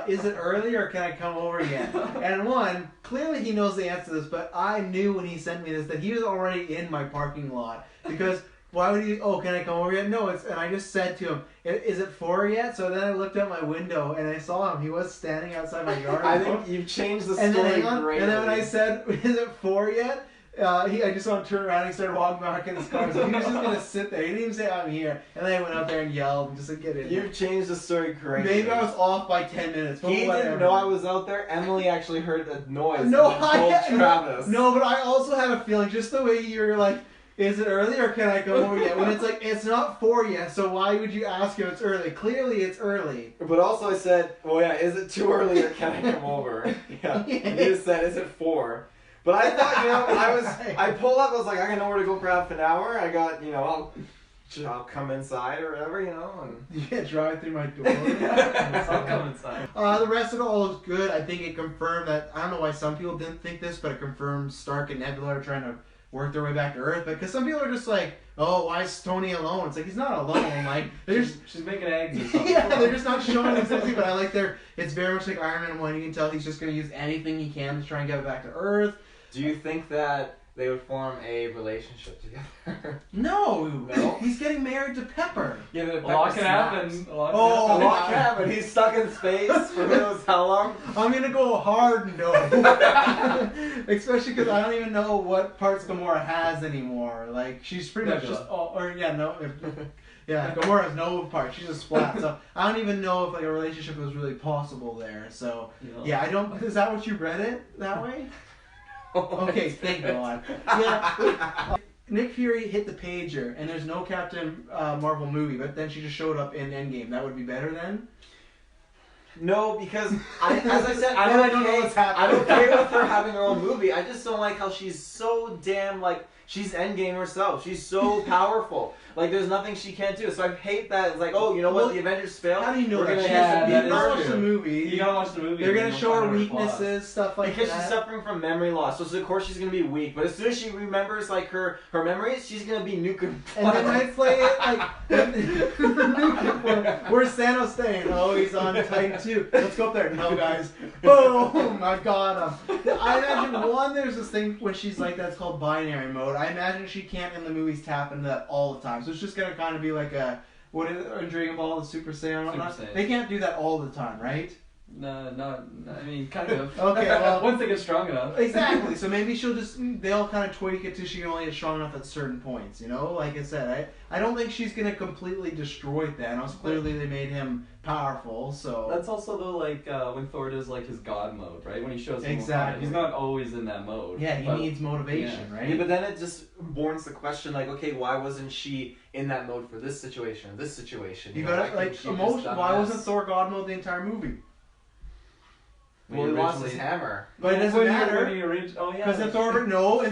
is it early or can I come over yet? And one, clearly he knows the answer to this, but I knew when he sent me this that he was already in my parking lot. Because why would he, can I come over yet? No, and I just said to him, is it 4 yet? So then I looked out my window and I saw him. He was standing outside my yard. I think you've changed the story greatly. And then when I said, is it 4 yet? I just want to turn around and he started walking back in his car. So he was just going to sit there. He didn't even say, I'm here. And then I went out there and yelled and just like, get in. You've changed the story greatly. Maybe I was off by 10 minutes. But He whatever. didn't know I was out there. Emily actually heard the noise. No, and told Travis. No, but I also have a feeling, just the way you're like, is it early or can I come over yet? When it's like, it's not 4 yet, so why would you ask if it's early? Clearly it's early. But also I said, well, yeah, is it too early or can I come over? Yeah. And he just said, is it 4? But I thought, I pulled up, I was like, I got nowhere to go for half an hour. I got, I'll come inside or whatever, and Yeah, drive through my door. I'll come inside. The rest of it all looks good. I think it confirmed that, I don't know why some people didn't think this, but it confirmed Stark and Nebula are trying to work their way back to Earth. Because some people are just like, oh, why is Tony alone? It's like, he's not alone. Like, they're just... She's making eggs or something. Yeah, they're just not showing exactly, but I like it's very much like Iron Man 1. You can tell he's just going to use anything he can to try and get it back to Earth. Do you think that they would form a relationship together? No! He's getting married to Pepper. Yeah, A lot can happen. A lot can happen. He's stuck in space for who knows how long. I'm going to go hard no. Especially because I don't even know what parts Gamora has anymore. Like, she's pretty much just... Yeah, Gamora's no part. She's a splat. So I don't even know if like a relationship was really possible there. So yeah, I don't. Is that what you read it that way? Okay, thank God. Yeah. Nick Fury hit the pager, and there's no Captain Marvel movie, but then she just showed up in Endgame. That would be better then? No, because as I said, I don't know what's happening. I'm okay with her having her own movie. I just don't like how she's so damn like she's Endgame herself. She's so powerful. Like there's nothing she can't do. So I hate that. It's like, oh, you know what? The Avengers failed. How do you know We're that? gonna Yeah, have you to gotta watch the movie. You gotta watch the movie. They're and gonna you'll show her find flaws. weaknesses, stuff like because that. she's suffering from memory loss, so of course she's gonna be weak. But as soon as she remembers like her memories, she's gonna be nuclear. And then I play it like, where's Thanos staying? Oh, he's on Titan 2. Let's go up there. No, guys. Boom! I got him. I imagine one. There's this thing when she's like that's called binary mode. I imagine she can't in the movies tap into that all the time. So it's just gonna kind of be like a what is it, in Dragon Ball, the Super Saiyan? Super Saiyan. They can't do that all the time, right? No, I mean, kind of. Okay, well, once they get strong enough. Exactly. So maybe she'll just they'll kind of tweak it to she can only get strong enough at certain points. You know, like I said, I don't think she's gonna completely destroy Thanos. Clearly, they made him powerful. So That's also though like when Thor does like his God mode, right? When he shows him Exactly. he's not always in that mode. yeah, he but- needs motivation, yeah. right? Yeah, but then it just borns the question like, okay, why wasn't she in that mode for this situation, this situation? You know, gotta why couldn't like she just emotion. done Why this? wasn't Thor God mode the entire movie? Well, he lost his hammer. But it doesn't When matter oh yeah. because in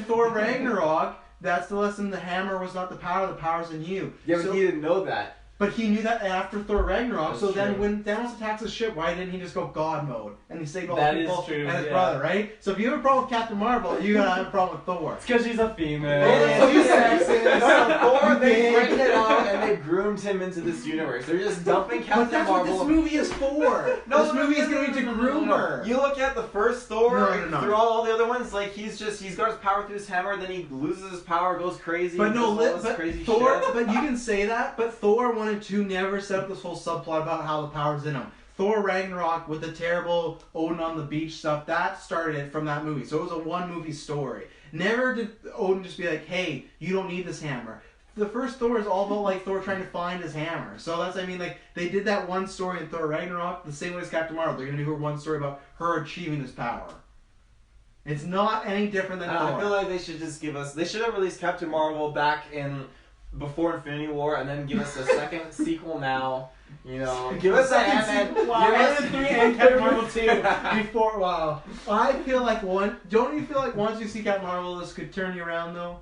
Thor Ragnarok, that's the lesson. The hammer was not the power. The power's in you. Yeah, but So- he didn't know that. But he knew that after Thor Ragnarok. That's so then true. when Thanos attacks the ship, why didn't he just go God mode and he saved all That the is people true, and his yeah. brother, right? So if you have a problem with Captain Marvel, you gotta have a problem with Thor. It's because she's a female. Yeah, she's sexist. No, Thor, they Yeah. bring it out and they groomed him into this universe. They're just dumping But Captain that's Marvel. what this movie is for. This movie is going to groom her. You look at the first Thor, No. through all the other ones, like he's got his power through his hammer, then he loses his power, goes crazy. But no, does all this but crazy Thor. shit. But you can say that. But Thor 1 and 2 never set up this whole subplot about how the power's in him. Thor Ragnarok with the terrible Odin on the beach stuff that started from that movie. So it was a one movie story. Never did Odin just be like, "Hey, you don't need this hammer." The first Thor is all about like Thor trying to find his hammer. So that's like they did that one story in Thor Ragnarok the same way as Captain Marvel. They're gonna do her one story about her achieving this power. It's not any different than I Thor. feel like they should just give us. They should have released Captain Marvel back in before Infinity War, and then give us a second sequel now. You know, give us a Ant-Man. Wow, give us- Ant-Man 3 and Captain Marvel 2 before. Wow, I feel like don't you feel like once you see Captain Marvel, this could turn you around though?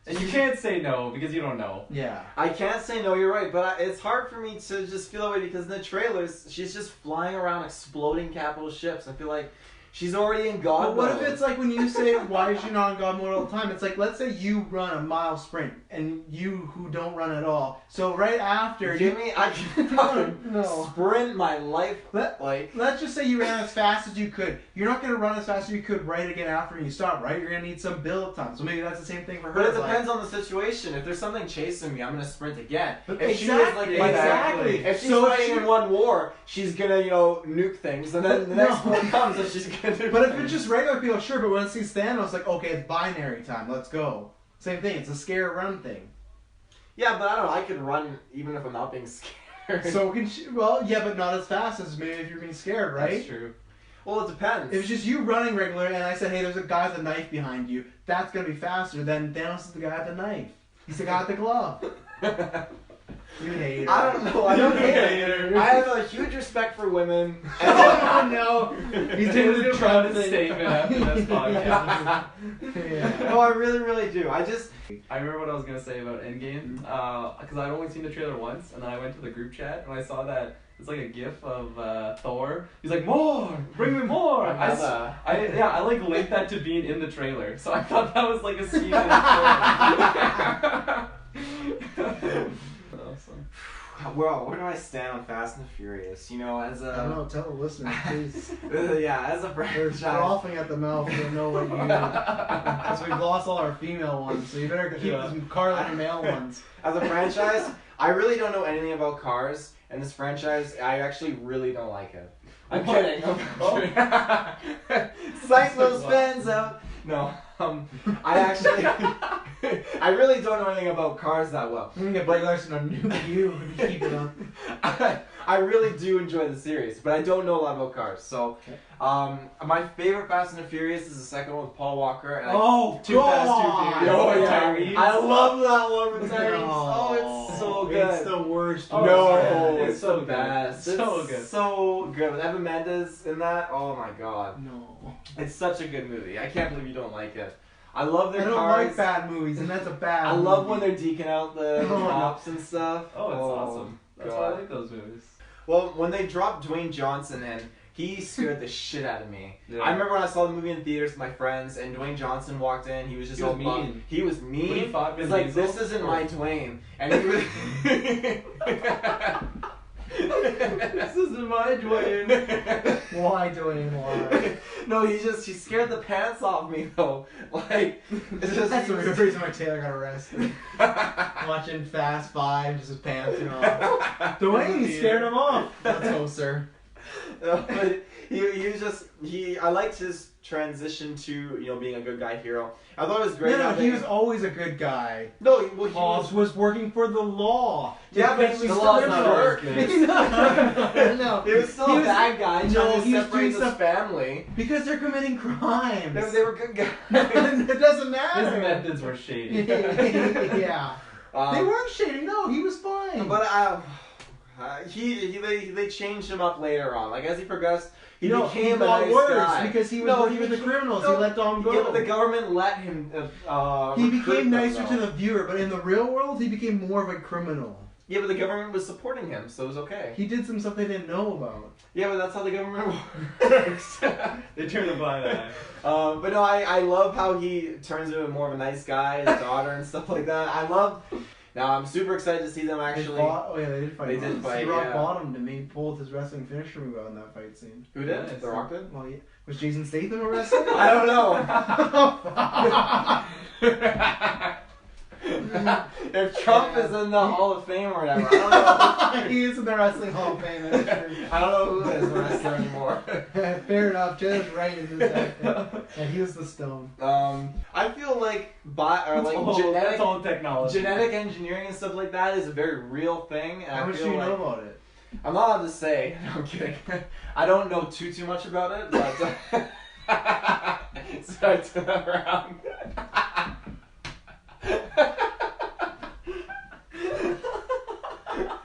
And you can't say no because you don't know. Yeah. I can't say no, you're right, but it's hard for me to just feel that way because in the trailers, she's just flying around exploding capital ships. I feel like she's already in God But what mode. if it's like when you say, why is she not in God mode all the time? It's like, let's say you run a mile sprint, and you who don't run at all. So right after... Jimmy, I can fucking No. sprint my life. Let's just say you ran as fast as you could. You're not going to run as fast as you could right again after you stop, right? You're going to need some build time. So maybe that's the same thing for her. But it It's like- depends on the situation. If there's something chasing me, I'm gonna sprint again. But If she was like exactly. If she's So if fighting she- in one war, she's gonna nuke things, and then the next No. one comes, and she's gonna do. But if it's just regular people, sure. But when it sees Thanos, like, okay, it's binary time. Let's go. Same thing. It's a scare run thing. yeah, but I don't know. I could run even if I'm not being scared. So can she? Well, yeah, but not as fast as maybe if you're being scared, right? That's true. Well, it depends. If it's just you running regular, and I said, hey, there's a guy with a knife behind you, that's gonna be faster than Thanos is the guy with the knife. He's the guy with the glove. You hater. I don't know. I don't hate her. I have a huge respect for women. And Oh no! He's doing the Trump a thing. statement after this podcast. Yeah. no, I really, really do. I I remember what I was gonna say about Endgame, because I'd only seen the trailer once, and then I went to the group chat and I saw that it's like a GIF of Thor. He's like, "More, bring me more." I like linked that to being in the trailer, so I thought that was like a scene in the trailer. Awesome. Well, where do I stand on Fast and the Furious? You know, as I don't know. a Tell the listeners, please. yeah, as a They're franchise. frothing at the mouth. They know what you. Because we've lost all our female ones, so you better keep some Carlin male ones. As a franchise, I really don't know anything about cars, and this franchise, I actually really don't like it. I'm kidding. I'm kidding. Psych those fans out. No. I actually, I really don't know anything about cars that well. I'm gonna get Blake Larson on New You if you keep it up. I really do enjoy the series, but I don't know a lot about cars. So, my favorite Fast and the Furious is the second one with Paul Walker. And Too Fast, Too Furious. Oh, yeah. Tyrese. I love that one with Tyrese. No. Oh, it's so good. It's the worst. No, it's it's so the good. best. So It's good. so good. With Evan Mendes in that, oh my god. No. It's such a good movie. I can't believe you don't like it. I love their I don't cars. like bad movies, and that's a bad I love movie. when they're deking out the Oh, no. cops and stuff. Oh, it's awesome. That's why I God. like those movies. Well, when they dropped Dwayne Johnson in, he scared the shit out of me. Yeah. I remember when I saw the movie in theaters with my friends, and Dwayne Johnson walked in. He was just He was all bummed. mean. He was When mean. he fought It's Vin like, Diesel. this isn't my Dwayne. And he was... This isn't my Dwayne. Why Dwayne? Why? No, he scared the pants off me though. Like, it's just, That's the real reason why Taylor got arrested. Watching Fast Five, just his pants and all. Dwayne, he scared him off. Let's go, sir. But he was just I liked his transition to being a good guy hero. I thought it was great. No, how he they- was always a good guy. No, well, he Hobbs was working for the law. Yeah, but Defending the law's not criminals. working. No, He was still He a was- bad guy trying no, to he was separate doing his stuff- family. because they're committing crimes. They were good guys. It doesn't His matter. methods were shady. Yeah. Um, They weren't shady. No, he was fine. But they changed him up later on. Like as he progressed, he no, became he a got nice worse guy. because he was No, working he with the became- criminals. no, He let them go. Yeah, but the government let him. He recruit became them, nicer to though. the viewer, but in the real world, he became more of a criminal. Yeah, but the government was supporting him, so it was okay. He did some stuff they didn't know about. Yeah, but that's how the government works. They turned a blind eye. But no, I love how he turns into more of a nice guy, his daughter and stuff like that. Now I'm super excited to see them actually. They did fight. They did fight, He rock yeah. bottomed and he pulled his wrestling finisher move out in that fight scene. Who did? Nice. The Rock did? Well, yeah. Was Jason Statham a wrestler? I don't know. If Trump is in the Hall of Fame or whatever, I don't know. He is in the Wrestling Hall of Fame. That's true. I don't know who is a wrestler anymore. Fair enough. Taylor's right in this aspect. And he was the stone. I feel like That's all technology. genetic engineering and stuff like that is a very real thing. And How I much do feel you like, know about it? I'm not allowed to say. No, I'm kidding. I don't know too much about it, but so I turn that around.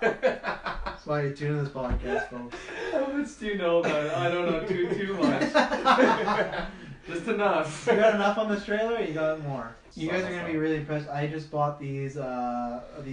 That's why you tune in this podcast, folks. How much do you know about it? I don't know too much. Just enough. You got enough on this trailer, or you got more? You guys are gonna be really impressed. I just bought these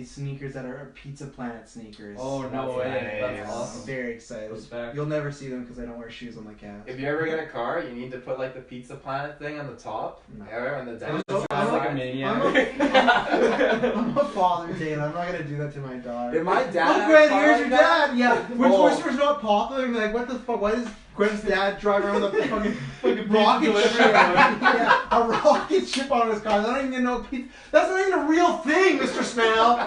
sneakers that are Pizza Planet sneakers. Oh, no way. That's I'm awesome. very excited. Respect. You'll never see them because I don't wear shoes on my calves. If you ever get a car, you need to put like the Pizza Planet thing on the top. No. Or on the dash. Sounds like a maniac. I'm a father, Taylor. I'm not gonna do that to my daughter. If my dad Oh, had a Gwen, car here's like your that- dad. Yeah, which Oh. Oyster's not popular. And like, what the fuck? Why does Gwen's dad drive around with a fucking Fucking rocket pizza ship? delivery. Yeah, a rocket ship on his car. I don't even know. That's not even a real thing, Mr. Snell.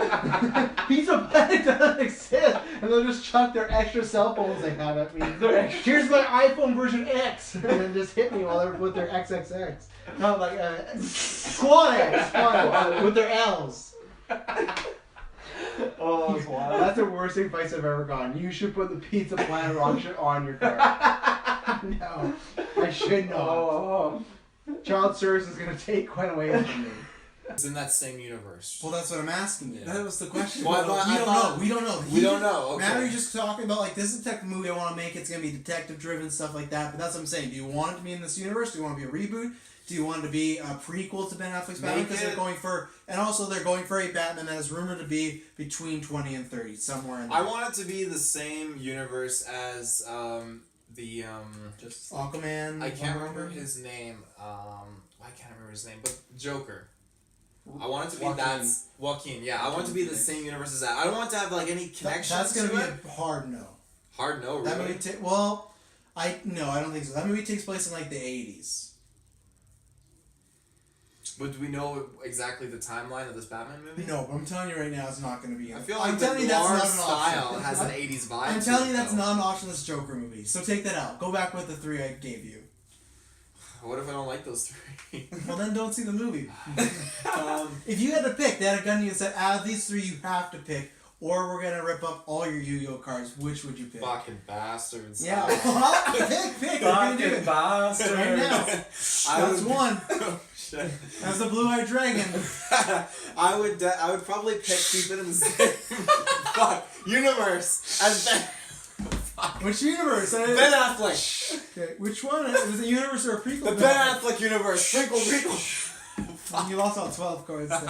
Pizza Planet doesn't exist, and they'll just chuck their extra cell phones they have at me. Here's my iPhone version X, and then just hit me while they're with their XXX. No, like Squad X, with their L's. Oh, it's wild. That's the worst advice I've ever gotten. You should put the Pizza Planet rocket ship on your car. No, I should not. Oh. Child service is gonna take quite away from me. It's in that same universe. Well, that's what I'm asking you. Yeah. That was the question. Well, we don't know. We don't know. We don't know. Okay. Matter's just talking about like this is the type of movie I want to make. It's gonna be detective driven stuff like that. But that's what I'm saying. Do you want it to be in this universe? Do you want it to be a reboot? Do you want it to be a prequel to Ben Affleck's Batman? Because they're going for, and also they're going for a Batman that is rumored to be between 20 and 30, somewhere in there. I want it to be the same universe as Just Aquaman. I can't Wonder remember Woman? his name. I can't remember his name, but Joker. I want it to be Joaquin. that Joaquin. Yeah, I want it to be the same universe as that. I don't want it to have like any connection. That's gonna to be it. a hard no. Hard no. That Really? movie I don't think so. That movie takes place in like the 80s. But do we know exactly the timeline of this Batman movie? No, but I'm telling you right now, it's not going to be. I feel like I'm telling the you that's noir not an style option. has an 80s vibe. I'm to telling it, you that's though. not an option in this Joker movie. So take that out. Go back with the 3 I gave you. What if I don't like those three? Well, then don't see the movie. If you had to pick, they had a gun to you and said, out of these three, you have to pick, or we're gonna rip up all your Yu-Gi-Oh cards. Which would you pick? Fucking bastards. Yeah, well, pick. We're gonna do it bastards. right now. That's one. Oh, shit. That's the blue-eyed dragon. I would probably keep it in the same universe as Ben. Which universe? Ben Affleck. Okay, which one? Was it a universe or a prequel? The Ben Affleck universe. Prequel. You lost all 12 cards then.